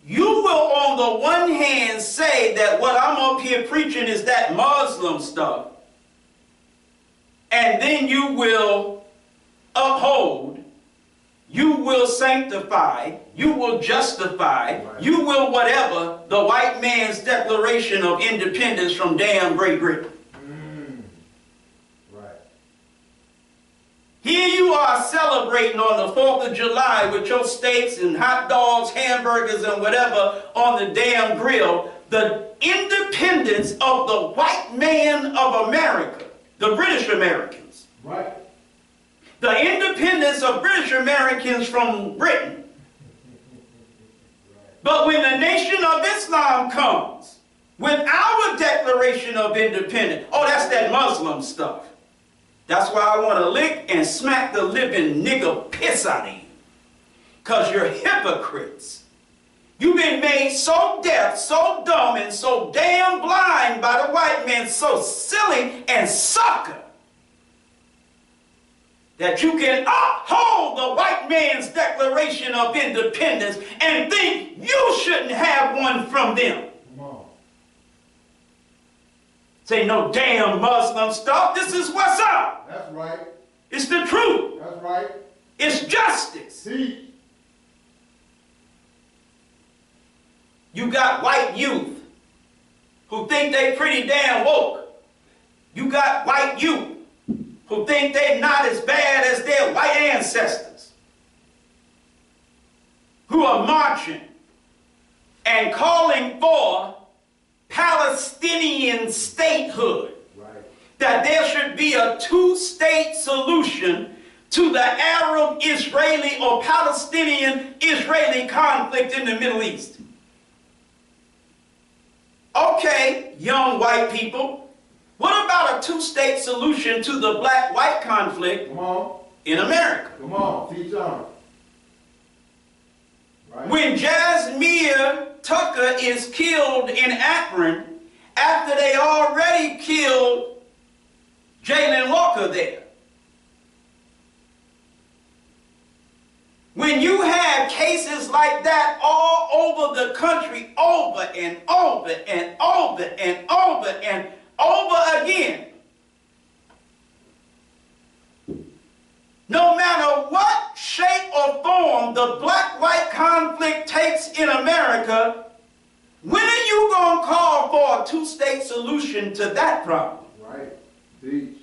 you will on the one hand say that what I'm up here preaching is that Muslim stuff, and then you will uphold, you will sanctify, you will justify, you will whatever the white man's Declaration of Independence from damn Great Britain. Right. Here you are celebrating on the 4th of July with your steaks and hot dogs, hamburgers, and whatever on the damn grill, the independence of the white man of America, the British Americans. Right. The independence of British Americans from Britain. But when the Nation of Islam comes with our Declaration of Independence, oh, that's that Muslim stuff. That's why I want to lick and smack the living nigga piss out of you. Because you're hypocrites. You've been made so deaf, so dumb, and so damn blind by the white man, so silly and sucker, that you can uphold the white man's Declaration of Independence and think you shouldn't have one from them. Come on. Say no damn Muslim stuff. This is what's up. That's right. It's the truth. That's right. It's justice. See. You got white youth who think they pretty damn woke. You got white youth who think they're not as bad as their white ancestors, who are marching and calling for Palestinian statehood, Right. that there should be a two-state solution to the Arab-Israeli or Palestinian-Israeli conflict in the Middle East. Okay, young white people, what about a two-state solution to the black-white conflict Come on. in America? Come on. Teach on. Right. When Jasmine Tucker is killed in Akron after they already killed Jayland Walker there. When you have cases like that all over the country, over and over and over and over and over again, no matter what shape or form the black-white conflict takes in America, when are you going to call for a two-state solution to that problem? Right. Teach.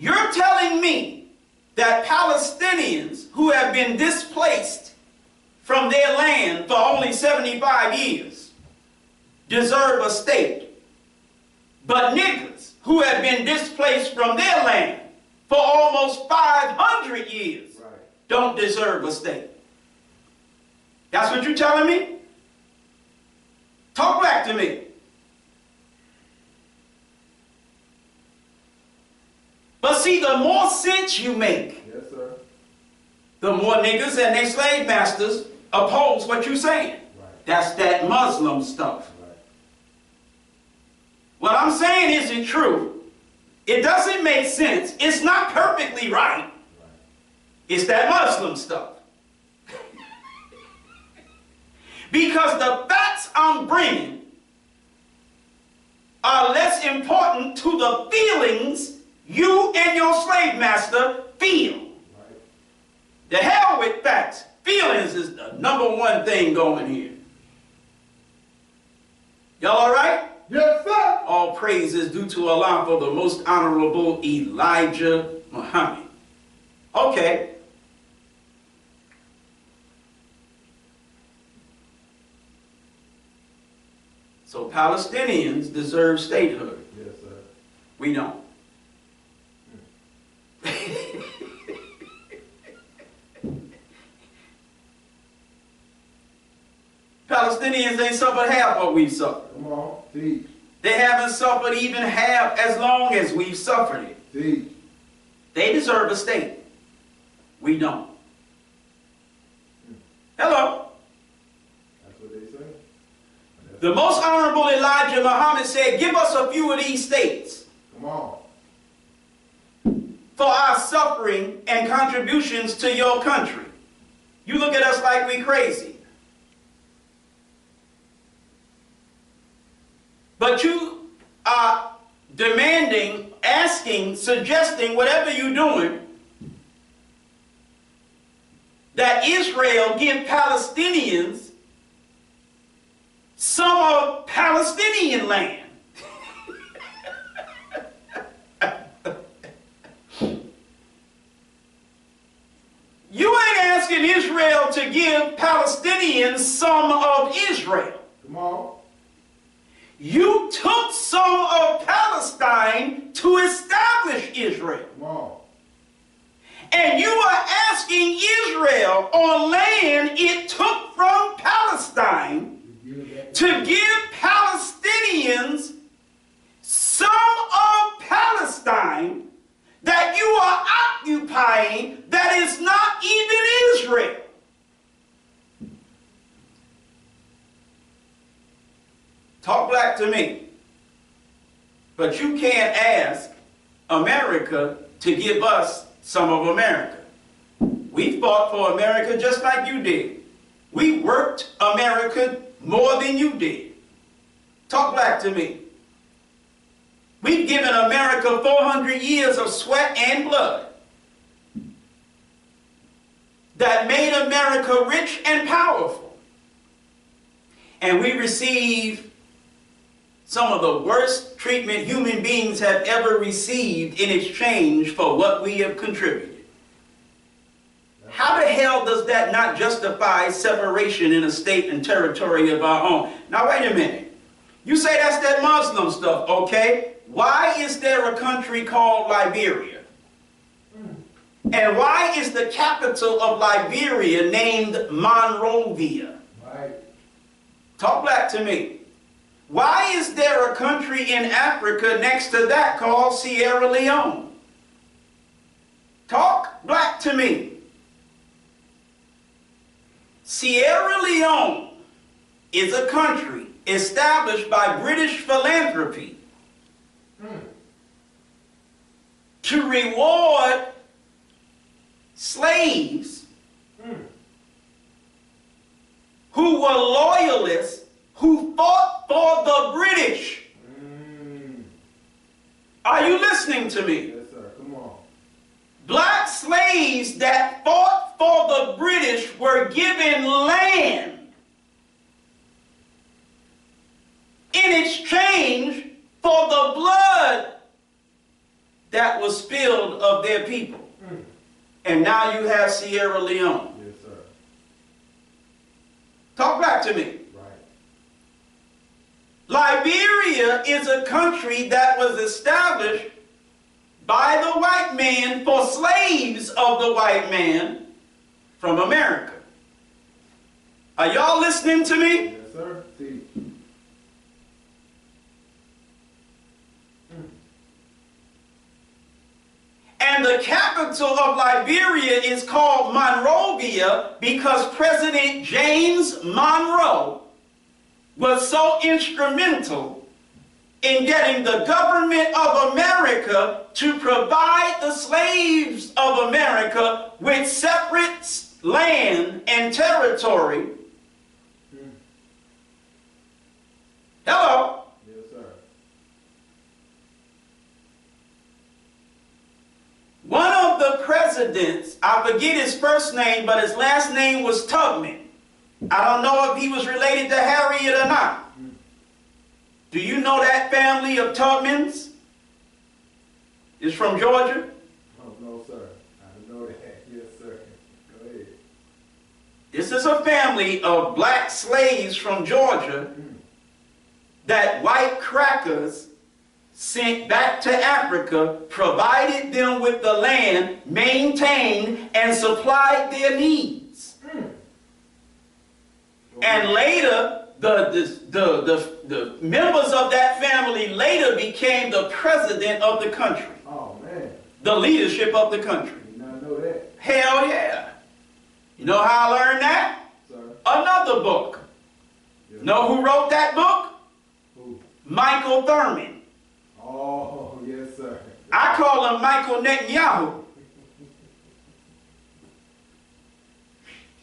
You're telling me that Palestinians who have been displaced from their land for only 75 years deserve a state, but niggas who have been displaced from their land for almost 500 years Right. don't deserve a state. That's what you're telling me? Talk back to me. But see, the more sense you make, Yes, sir. the more niggas and their slave masters oppose what you're saying. Right. That's that Muslim stuff. Right. What I'm saying isn't true. It doesn't make sense. It's not perfectly right. Right. It's that Muslim stuff. Because the facts I'm bringing are less important to the feelings you and your slave master feel. Right. The hell with facts. Feelings is the #1 thing going here. Y'all all right? Yes, sir. All praise is due to Allah for the most honorable Elijah Muhammad. Okay. So Palestinians deserve statehood. Yes, sir. We don't. Palestinians ain't suffered half what we've suffered. Come on. Teach. They haven't suffered even half as long as we've suffered it. See, They deserve a state. We don't. Hello. that's what they say. The most honorable Elijah Muhammad said, give us a few of these states Come on. for our suffering and contributions to your country. You look at us like we crazy. But you are demanding, asking, suggesting, whatever you're doing, that Israel give Palestinians some of Palestinian land. You ain't asking Israel to give Palestinians some of Israel. Come on. You took some of Palestine to establish Israel. Come on. And you are asking Israel on land it took from Palestine to give Palestinians some of Palestine that you are occupying that is not even Israel. Talk black to me. But you can't ask America to give us some of America. We fought for America just like you did. We worked America more than you did. Talk black to me. We've given America 400 years of sweat and blood that made America rich and powerful. And we receive some of the worst treatment human beings have ever received in exchange for what we have contributed. How the hell does that not justify separation in a state and territory of our own? Now wait a minute. You say that's that Muslim stuff, okay? Why is there a country called Liberia? And why is the capital of Liberia named Monrovia? Right. Talk black to me. Why is there a country in Africa next to that called Sierra Leone? Talk black to me. Sierra Leone is a country established by British philanthropy to reward slaves who were loyalists who fought for the British. Are you listening to me? Yes, sir. Come on. Black slaves that fought for the British were given land in exchange for the blood that was spilled of their people. And now you have Sierra Leone. Yes, sir. Talk back to me. Liberia is a country that was established by the white man for slaves of the white man from America. Are y'all listening to me? Yes, sir. See. And the capital of Liberia is called Monrovia because President James Monroe was so instrumental in getting the government of America to provide the slaves of America with separate land and territory. Hello? Yes, sir. One of the presidents, I forget his first name, but his last name was Tubman. I don't know if he was related to Harriet or not. Do you know that family of Tubmans? Is from Georgia? Oh, no, sir. I know that. Yes, sir. Go ahead. This is a family of black slaves from Georgia that white crackers sent back to Africa, provided them with the land, maintained, and supplied their needs. And later, the members of that family later became the president of the country. Oh, man. the leadership of the country. Did not know that. Hell yeah. You know how I learned that? Sir. Another book. Yes. Know who wrote that book? Who? Michael Thurman. Oh, yes, sir. I call him Michael Netanyahu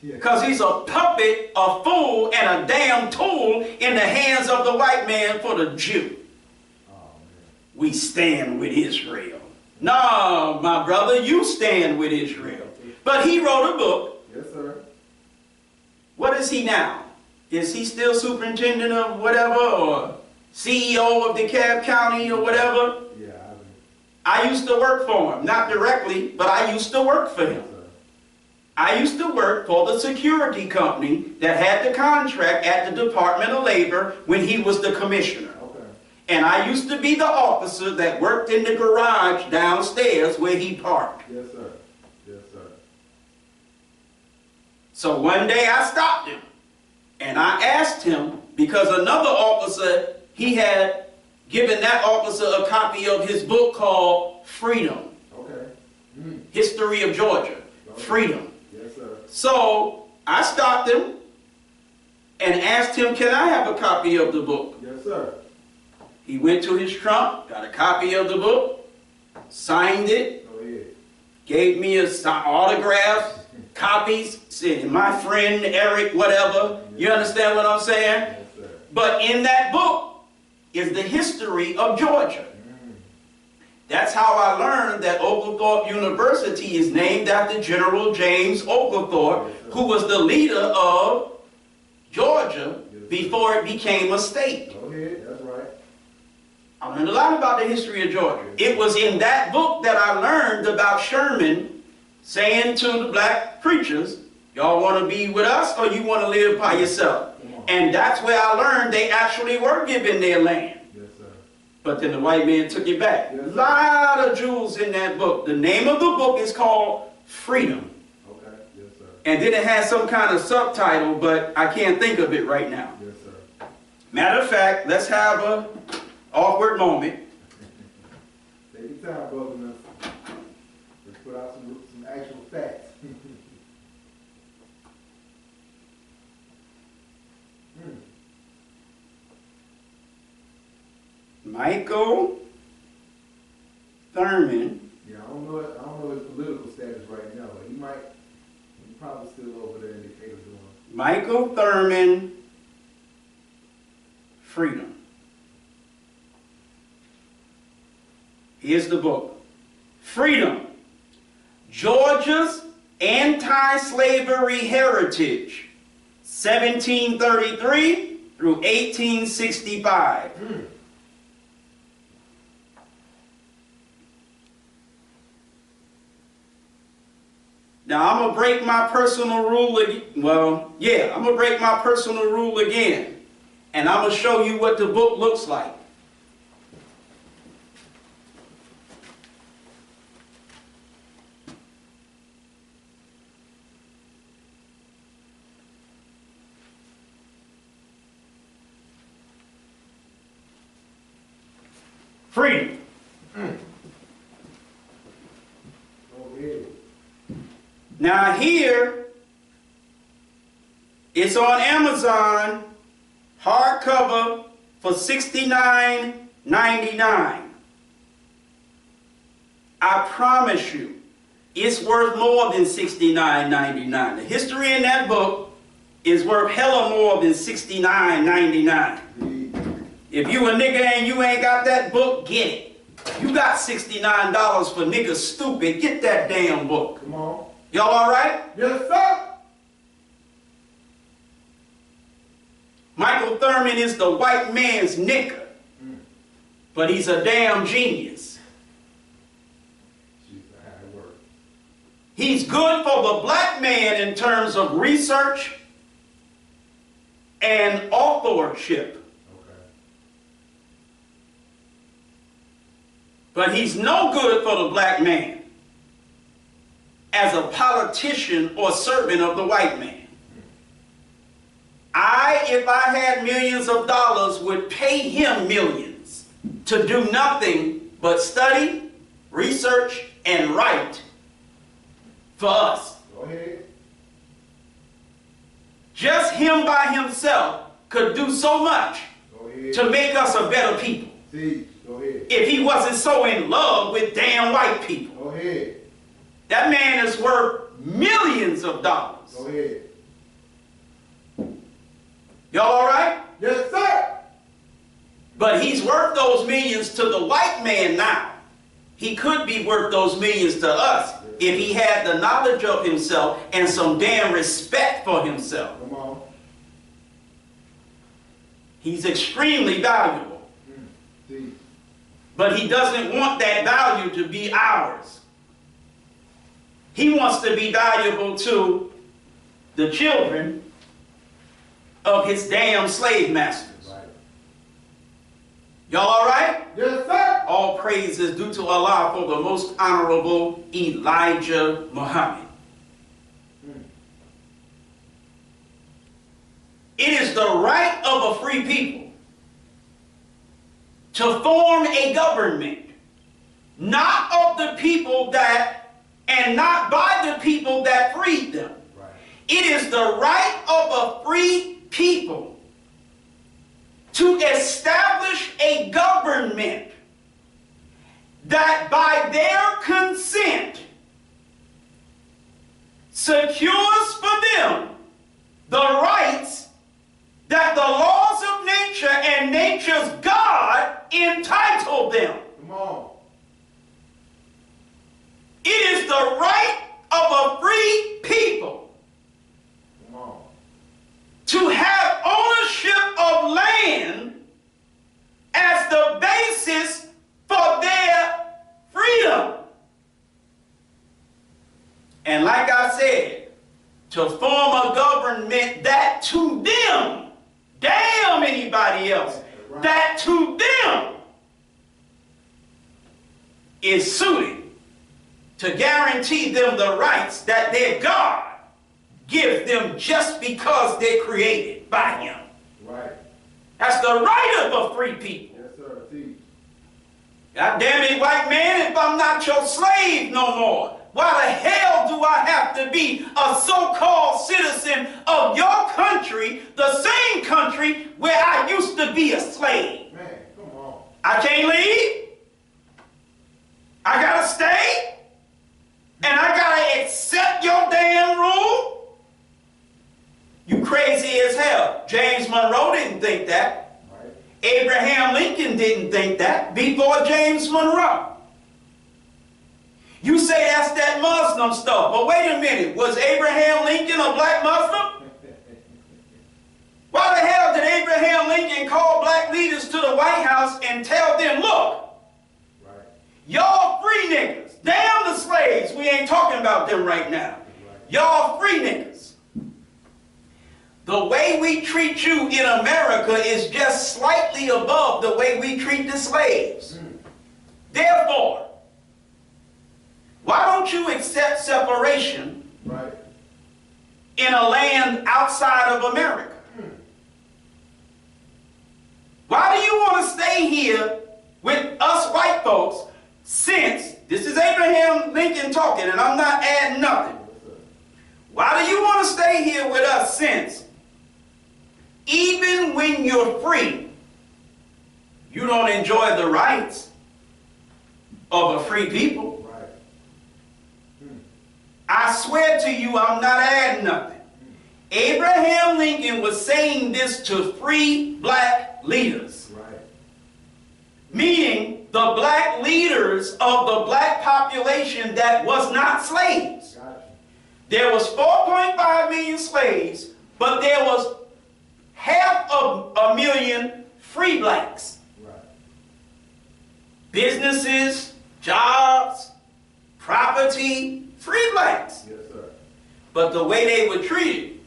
Yeah. because he's a puppet, a fool, and a damn tool in the hands of the white man for the Jew. Oh, man. We stand with Israel. No, my brother, you stand with Israel. But he wrote a book. Yes, sir. What is he now? Is he still superintendent of whatever, or CEO of DeKalb County or whatever? Yeah, I used to work for him. Not directly, but I used to work for him. sir. I used to work for the security company that had the contract at the Department of Labor when he was the commissioner. Okay. And I used to be the officer that worked in the garage downstairs where he parked. Yes, sir. Yes, sir. So one day I stopped him and I asked him, because another officer, he had given that officer a copy of his book called Freedom, Okay. History of Georgia, Freedom. Yes, sir. So I stopped him and asked him, can I have a copy of the book? Yes, sir. He went to his trunk, got a copy of the book, signed it, Go ahead. gave me a autograph, copies, said, my friend Eric, whatever. You understand what I'm saying? Yes, sir. But in that book is the history of Georgia. That's how I learned that Oglethorpe University is named after General James Oglethorpe, who was the leader of Georgia before it became a state. Go ahead. That's right. I learned a lot about the history of Georgia. It was in that book that I learned about Sherman saying to the black preachers, y'all want to be with us or you want to live by yourself? And that's where I learned they actually were given their land. Yes, sir. But then the white man took it back. Yes, A sir. lot of jewels in that book. The name of the book is called Freedom. Okay. Yes, sir. And then it has some kind of subtitle, but I can't think of it right now. Yes, sir. Matter of fact, let's have a awkward moment. Take your time, brother. Now. Let's put out some actual facts. Michael Thurman. Yeah, I don't know his political status right now, but he's probably still over there in Decatur doing. Michael Thurman, Freedom. Here's the book. Freedom, Georgia's Anti-Slavery Heritage, 1733 through 1865. Now, I'm going to break my personal rule again. Well, yeah, I'm going to break my personal rule again. And I'm going to show you what the book looks like. Freedom. Go ahead. Now here, it's on Amazon, hardcover for $69.99. I promise you, it's worth more than $69.99. The history in that book is worth hella more than $69.99. If you a nigga and you ain't got that book, get it. You got $69 for niggas stupid, get that damn book. Come on. Y'all all right? Yes, sir. Michael Thurman is the white man's nigger, but he's a damn genius. Jeez, how it works. He's good for the black man in terms of research and authorship, Okay. but he's no good for the black man as a politician or servant of the white man. If I had millions of dollars, would pay him millions to do nothing but study, research, and right for us. Go ahead. Just him by himself could do so much Go ahead. to make us a better people. See, go ahead. If he wasn't so in love with damn white people. Go ahead. That man is worth millions of dollars. Go ahead. Y'all all right? Yes, sir. But he's worth those millions to the white man now. He could be worth those millions to us if he had the knowledge of himself and some damn respect for himself. Come on. He's extremely valuable. See. But he doesn't want that value to be ours. He wants to be valuable to the children of his damn slave masters. Right. Y'all all right? Yes, sir. All praise is due to Allah for the most honorable Elijah Muhammad. It is the right of a free people to form a government, not of the people that, and not by the people that freed them. Right. It is the right of a free people to establish a government that by their consent secures for them the rights that the laws of nature and nature's God entitle them. Come on. It is the right of a free people Come on. to have ownership of land as the basis for their freedom. And like I said, to form a government that to them, damn anybody else, Right. that to them is suited to guarantee them the rights that their God gives them just because they're created by him. Right. That's the right of a free people. Yes, sir. See. God damn it, white man, if I'm not your slave no more, why the hell do I have to be a so-called citizen of your country, the same country where I used to be a slave? Man, come on. I can't leave. I gotta stay. And I gotta accept your damn rule? You crazy as hell. James Monroe didn't think that. Right. Abraham Lincoln didn't think that before James Monroe. You say that's that Muslim stuff, but wait a minute. Was Abraham Lincoln a black Muslim? Why the hell did Abraham Lincoln call black leaders to the White House and tell them, look, Right. y'all free niggas. Damn the slaves. We ain't talking about them right now. Y'all free niggas. The way we treat you in America is just slightly above the way we treat the slaves. Therefore, why don't you accept separation Right. in a land outside of America? Why do you want to stay here with us white folks since, this is Abraham Lincoln talking and I'm not adding nothing. Why do you want to stay here with us since, even when you're free, you don't enjoy the rights of a free people? Right. I swear to you, I'm not adding nothing. Abraham Lincoln was saying this to free black leaders. Right. Meaning the black leaders of the black population that was not slaves. Gotcha. There was 4.5 million slaves, but there was 500,000 free blacks. Right. Businesses, jobs, property, free blacks. Yes, sir. But the way they were treated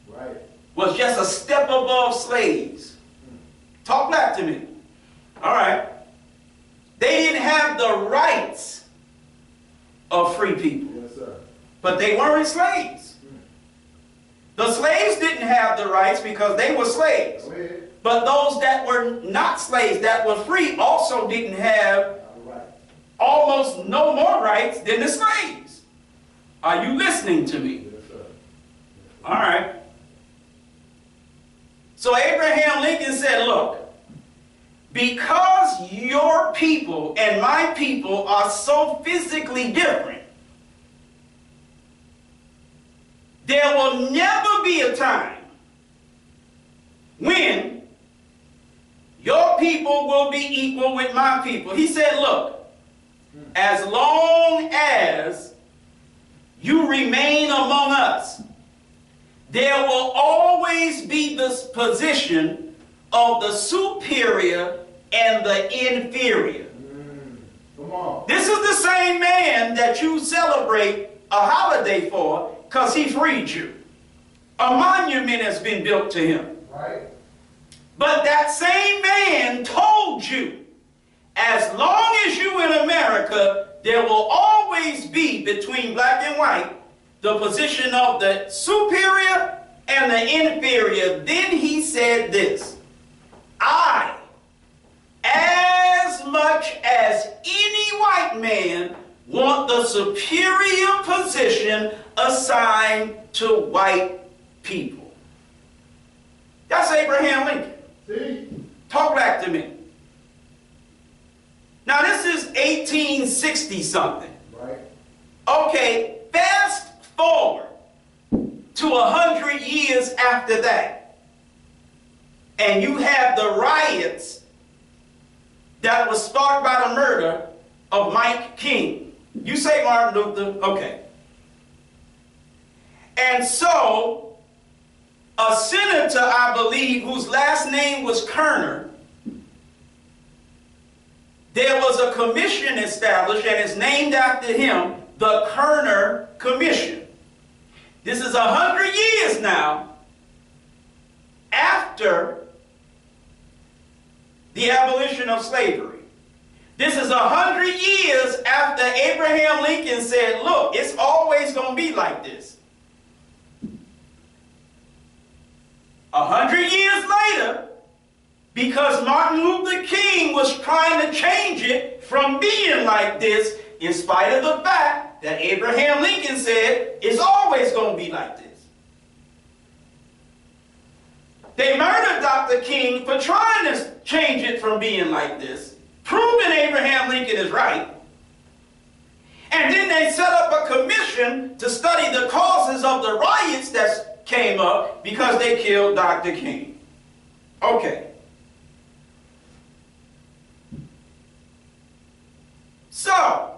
Right. was just a step above slaves. Talk back to me. All right. They didn't have the rights of free people, Yes, sir. but they weren't slaves. The slaves didn't have the rights because they were slaves. Go ahead. But those that were not slaves, that were free, also didn't have All right. almost no more rights than the slaves. Are you listening to me? Yes, sir. All right. So Abraham Lincoln said, look, because your people and my people are so physically different, there will never be a time when your people will be equal with my people. He said, look, as long as you remain among us, there will always be this position of the superior and the inferior. Come on. This is the same man that you celebrate a holiday for because he freed you. A monument has been built to him. Right. But that same man told you, as long as you in America, there will always be between black and white the position of the superior and the inferior. Then he said this, I, as much as any white man, want the superior position assigned to white people. That's Abraham Lincoln. See? Talk back to me. Now this is 1860 something. Right. Okay, fast forward to 100 years after that, and you have the riots that was sparked by the murder of Mike King. You say Martin Luther? Okay. And so, a senator, I believe, whose last name was Kerner, there was a commission established, and it's named after him, the Kerner Commission. This is 100 years now after the abolition of slavery. This is 100 years after Abraham Lincoln said, look, it's always going to be like this. 100 years later, because Martin Luther King was trying to change it from being like this, in spite of the fact that Abraham Lincoln said it's always going to be like this. They murdered Dr. King for trying to change it from being like this, proving Abraham Lincoln is right. And then they set up a commission to study the causes of the riots that came up because they killed Dr. King. Okay. So,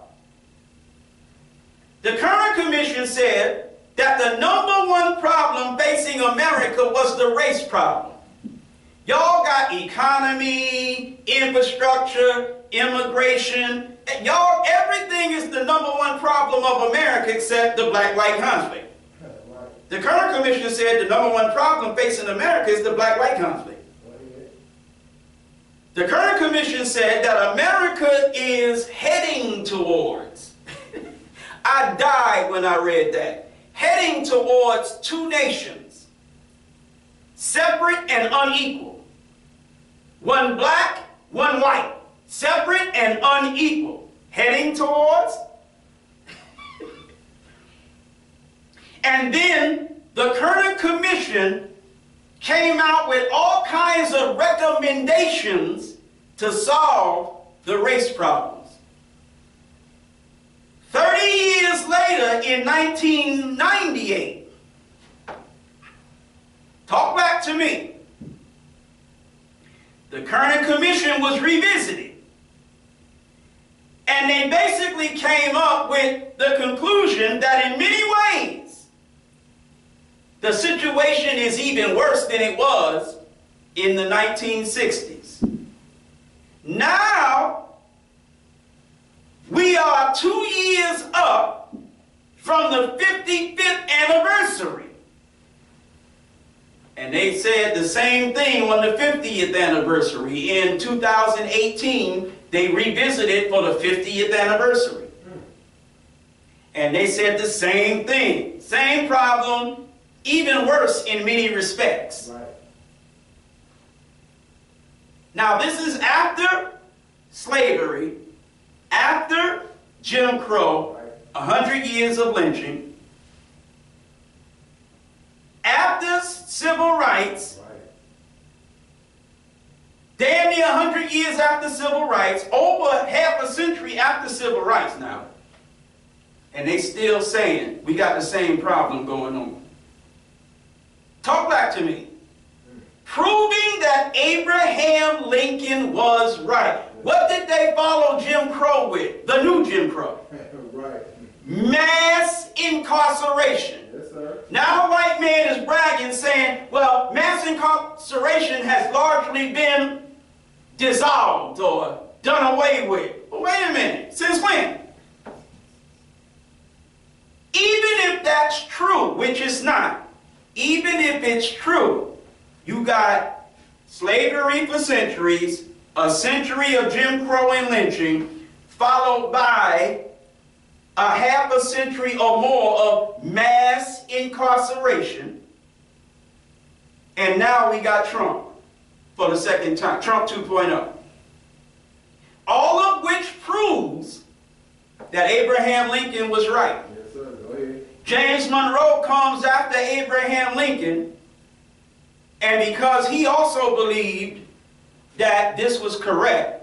the current commission said that the number one problem facing America was the race problem. Y'all got economy, infrastructure, immigration. Y'all, everything is the number one problem of America except the black-white conflict. The current commission said the number one problem facing America is the black-white conflict. The current commission said that America is heading towards, I died when I read that, heading towards two nations, separate and unequal. One black, one white, separate and unequal, heading towards. And then the current commission came out with all kinds of recommendations to solve the race problems. 30 years later, in 1998, talk back to me, the current commission was revisited. And they basically came up with the conclusion that in many ways, the situation is even worse than it was in the 1960s. Now, we are 2 years up from the 55th anniversary. And they said the same thing on the 50th anniversary. In 2018, they revisited for the 50th anniversary. And they said the same thing. Same problem. Even worse in many respects. Right. Now, this is after slavery After Jim Crow, 100 years of lynching, after civil rights, damn near 100 years after civil rights, over half a century after civil rights now, and they still saying we got the same problem going on. Talk back to me. Proving that Abraham Lincoln was right. What did they follow Jim Crow with? The new Jim Crow. Right. Mass incarceration. Yes, sir. Now the white man is bragging, saying, well, mass incarceration has largely been dissolved or done away with. But wait a minute. Since when? Even if that's true, which it's not, even if it's true, you got slavery for centuries, a century of Jim Crow and lynching, followed by a half a century or more of mass incarceration. And now we got Trump for the second time, Trump 2.0. All of which proves that Abraham Lincoln was right. Yes, sir. Go ahead. James Monroe comes after Abraham Lincoln, and because he also believed that this was correct,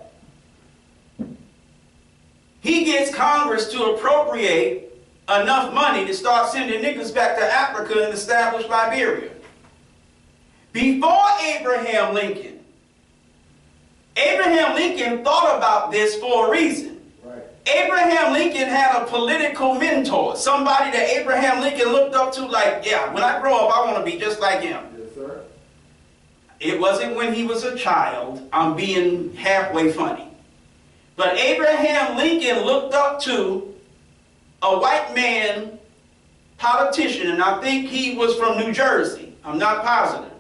he gets Congress to appropriate enough money to start sending niggas back to Africa and establish Liberia. Before Abraham Lincoln thought about this for a reason. Right. Abraham Lincoln had a political mentor, somebody that Abraham Lincoln looked up to like, yeah, when I grow up, I want to be just like him. Yes, sir. It wasn't when he was a child. I'm being halfway funny. But Abraham Lincoln looked up to a white man politician, and I think he was from New Jersey. I'm not positive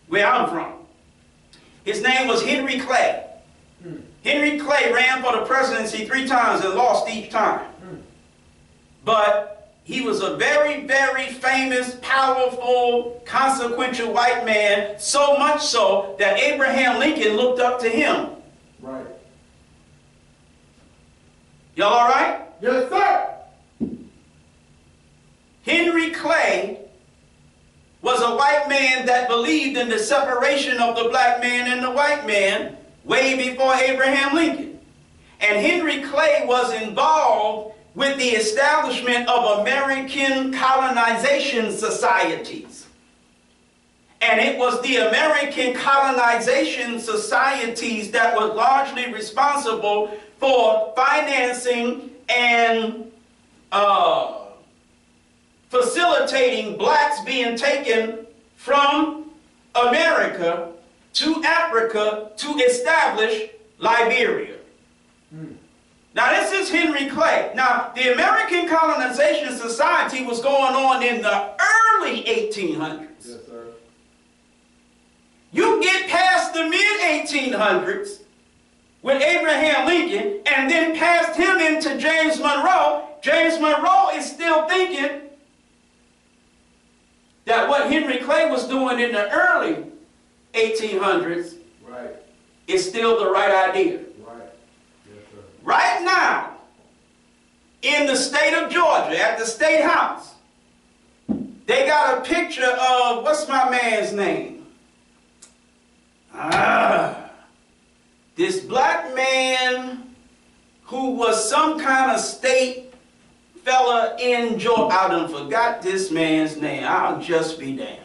where I'm from. His name was Henry Clay. Henry Clay ran for the presidency 3 times and lost each time. But he was a very, very famous, powerful, consequential white man, so much so that Abraham Lincoln looked up to him. Right. Y'all all right? Yes, sir. Henry Clay was a white man that believed in the separation of the black man and the white man way before Abraham Lincoln. And Henry Clay was involved with the establishment of American colonization societies. And it was the American colonization societies that was largely responsible for financing and facilitating blacks being taken from America to Africa to establish Liberia. Now this is Henry Clay. Now the American Colonization Society was going on in the early 1800s. Yes, sir. You get past the mid-1800s with Abraham Lincoln and then past him into James Monroe. James Monroe is still thinking that what Henry Clay was doing in the early 1800s Right. is still the right idea. Right. Yes, sir. Right now, in the state of Georgia, at the State House, they got a picture of, what's my man's name? This black man who was some kind of state fella in Georgia. I done forgot this man's name. I'll just be damned.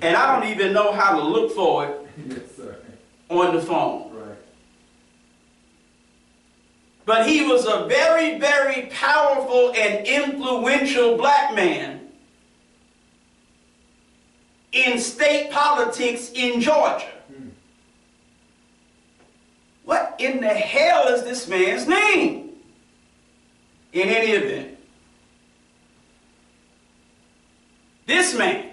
And I don't even know how to look for it Yes, sir. on the phone. Right. But he was a very, very powerful and influential black man in state politics in Georgia. What in the hell is this man's name? In any event, this man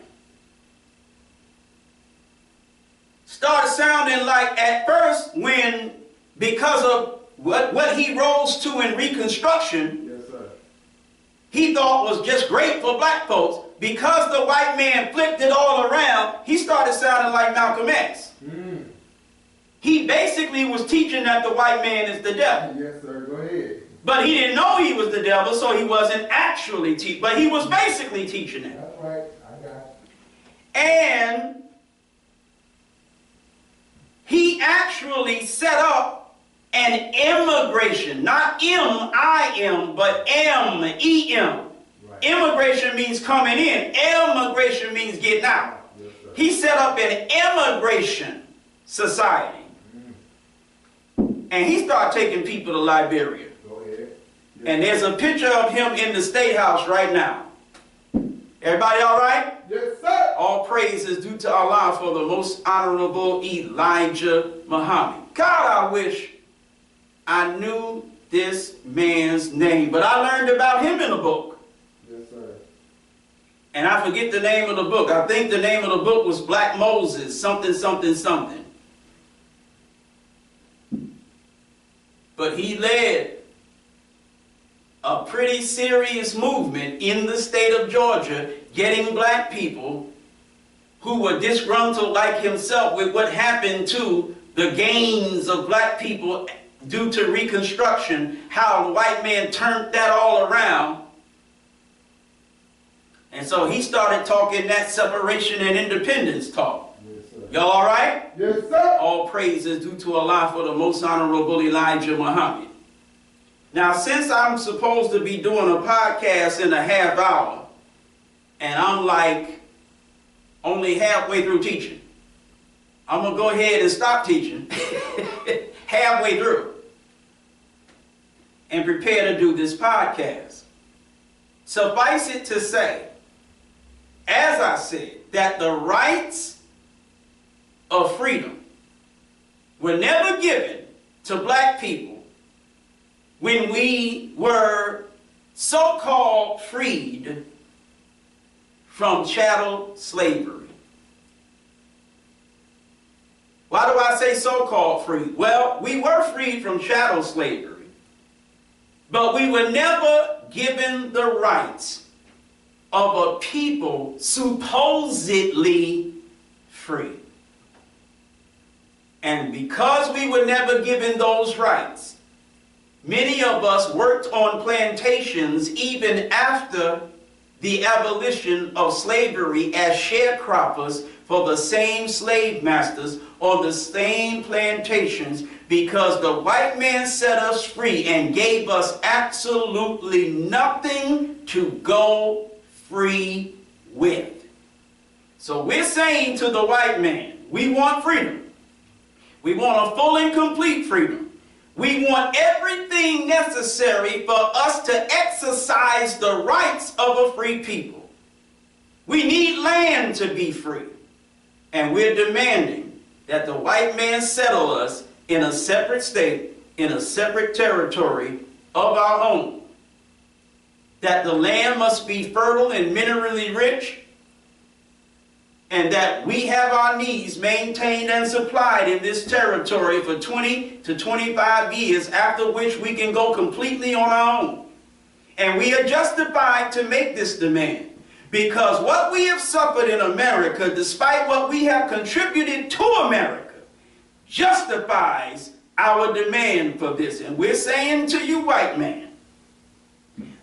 started sounding like, at first, when, because of what he rose to in Reconstruction, Yes, sir. he thought was just great for black folks. Because the white man flipped it all around, he started sounding like Malcolm X. He basically was teaching that the white man is the devil. Yes, sir. Go ahead. But he didn't know he was the devil, so he wasn't actually teaching. But he was basically teaching it. That's right. I got it. And he actually set up an immigration, not M-I-M, but M-E-M. Right. Immigration means coming in. Immigration means getting out. Yes, sir. He set up an immigration society. And he started taking people to Liberia. Go ahead. Yes, And there's a picture of him in the State House right now. Everybody all right? yes, sir. All praise is due to Allah for the most honorable Elijah Muhammad. God, I wish I knew this man's name, but I learned about him in a book. Yes, sir. And I forget the name of the book. I think the name of the book was Black Moses, something, something, something. But he led a pretty serious movement in the state of Georgia, getting black people who were disgruntled like himself with what happened to the gains of black people due to Reconstruction, how the white man turned that all around. And so he started talking that separation and independence talk. Yes, sir. Y'all all right? Yes, sir. All praise is due to Allah for the most honorable Elijah Muhammad. Now, since I'm supposed to be doing a podcast in a half hour, and I'm like only halfway through teaching, I'm going to go ahead and stop teaching halfway through and prepare to do this podcast. Suffice it to say, as I said, that the rights of freedom were never given to black people when we were so-called freed from chattel slavery. Why do I say so-called free? Well, we were freed from chattel slavery, but we were never given the rights of a people supposedly free. And because we were never given those rights, many of us worked on plantations even after the abolition of slavery as sharecroppers for the same slave masters on the same plantations, because the white man set us free and gave us absolutely nothing to go free with. So we're saying to the white man, we want freedom. We want a full and complete freedom. We want everything necessary for us to exercise the rights of a free people. We need land to be free. And we're demanding that the white man settle us in a separate state, in a separate territory of our own. That the land must be fertile and minerally rich, and that we have our needs maintained and supplied in this territory for 20 to 25 years, after which we can go completely on our own. And we are justified to make this demand, because what we have suffered in America, despite what we have contributed to America, justifies our demand for this. And we're saying to you, white man,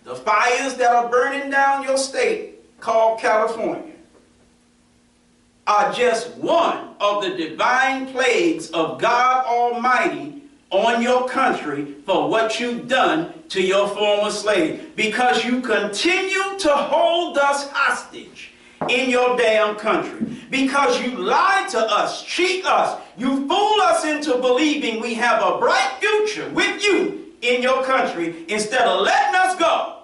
the fires that are burning down your state, called California, are just one of the divine plagues of God Almighty on your country for what you've done to your former slave, because you continue to hold us hostage in your damn country, because you lied to us, cheat us, you fool us into believing we have a bright future with you in your country instead of letting us go.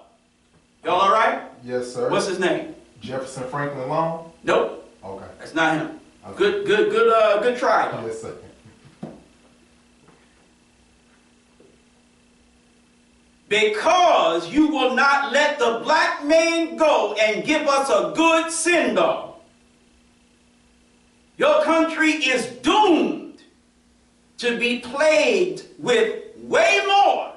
Y'all all right? Yes, sir. What's his name? Jefferson Franklin Long? Nope. Okay. That's not him. Okay. Good try, though. Yes, sir. Because you will not let the black man go and give us a good send-off. Your country is doomed to be plagued with way more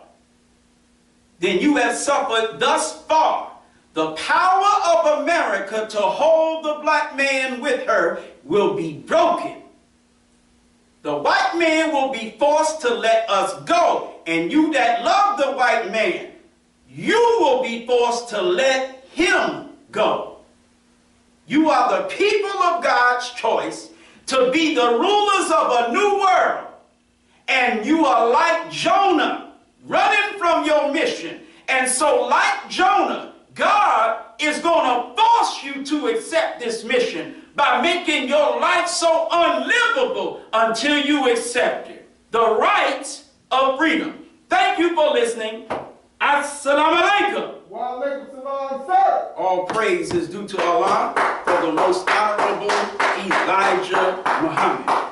than you have suffered thus far. The power of America to hold the black man with her will be broken. The white man will be forced to let us go. and you that love the white man, you will be forced to let him go. You are the people of God's choice to be the rulers of a new world. And you are like Jonah, running from your mission. And so like Jonah, God is going to force you to accept this mission by making your life so unlivable until you accept it. The rights of freedom. Thank you for listening. Assalamu alaikum. Wa alaikum salam, sir. All praise is due to Allah for the most honorable Elijah Muhammad.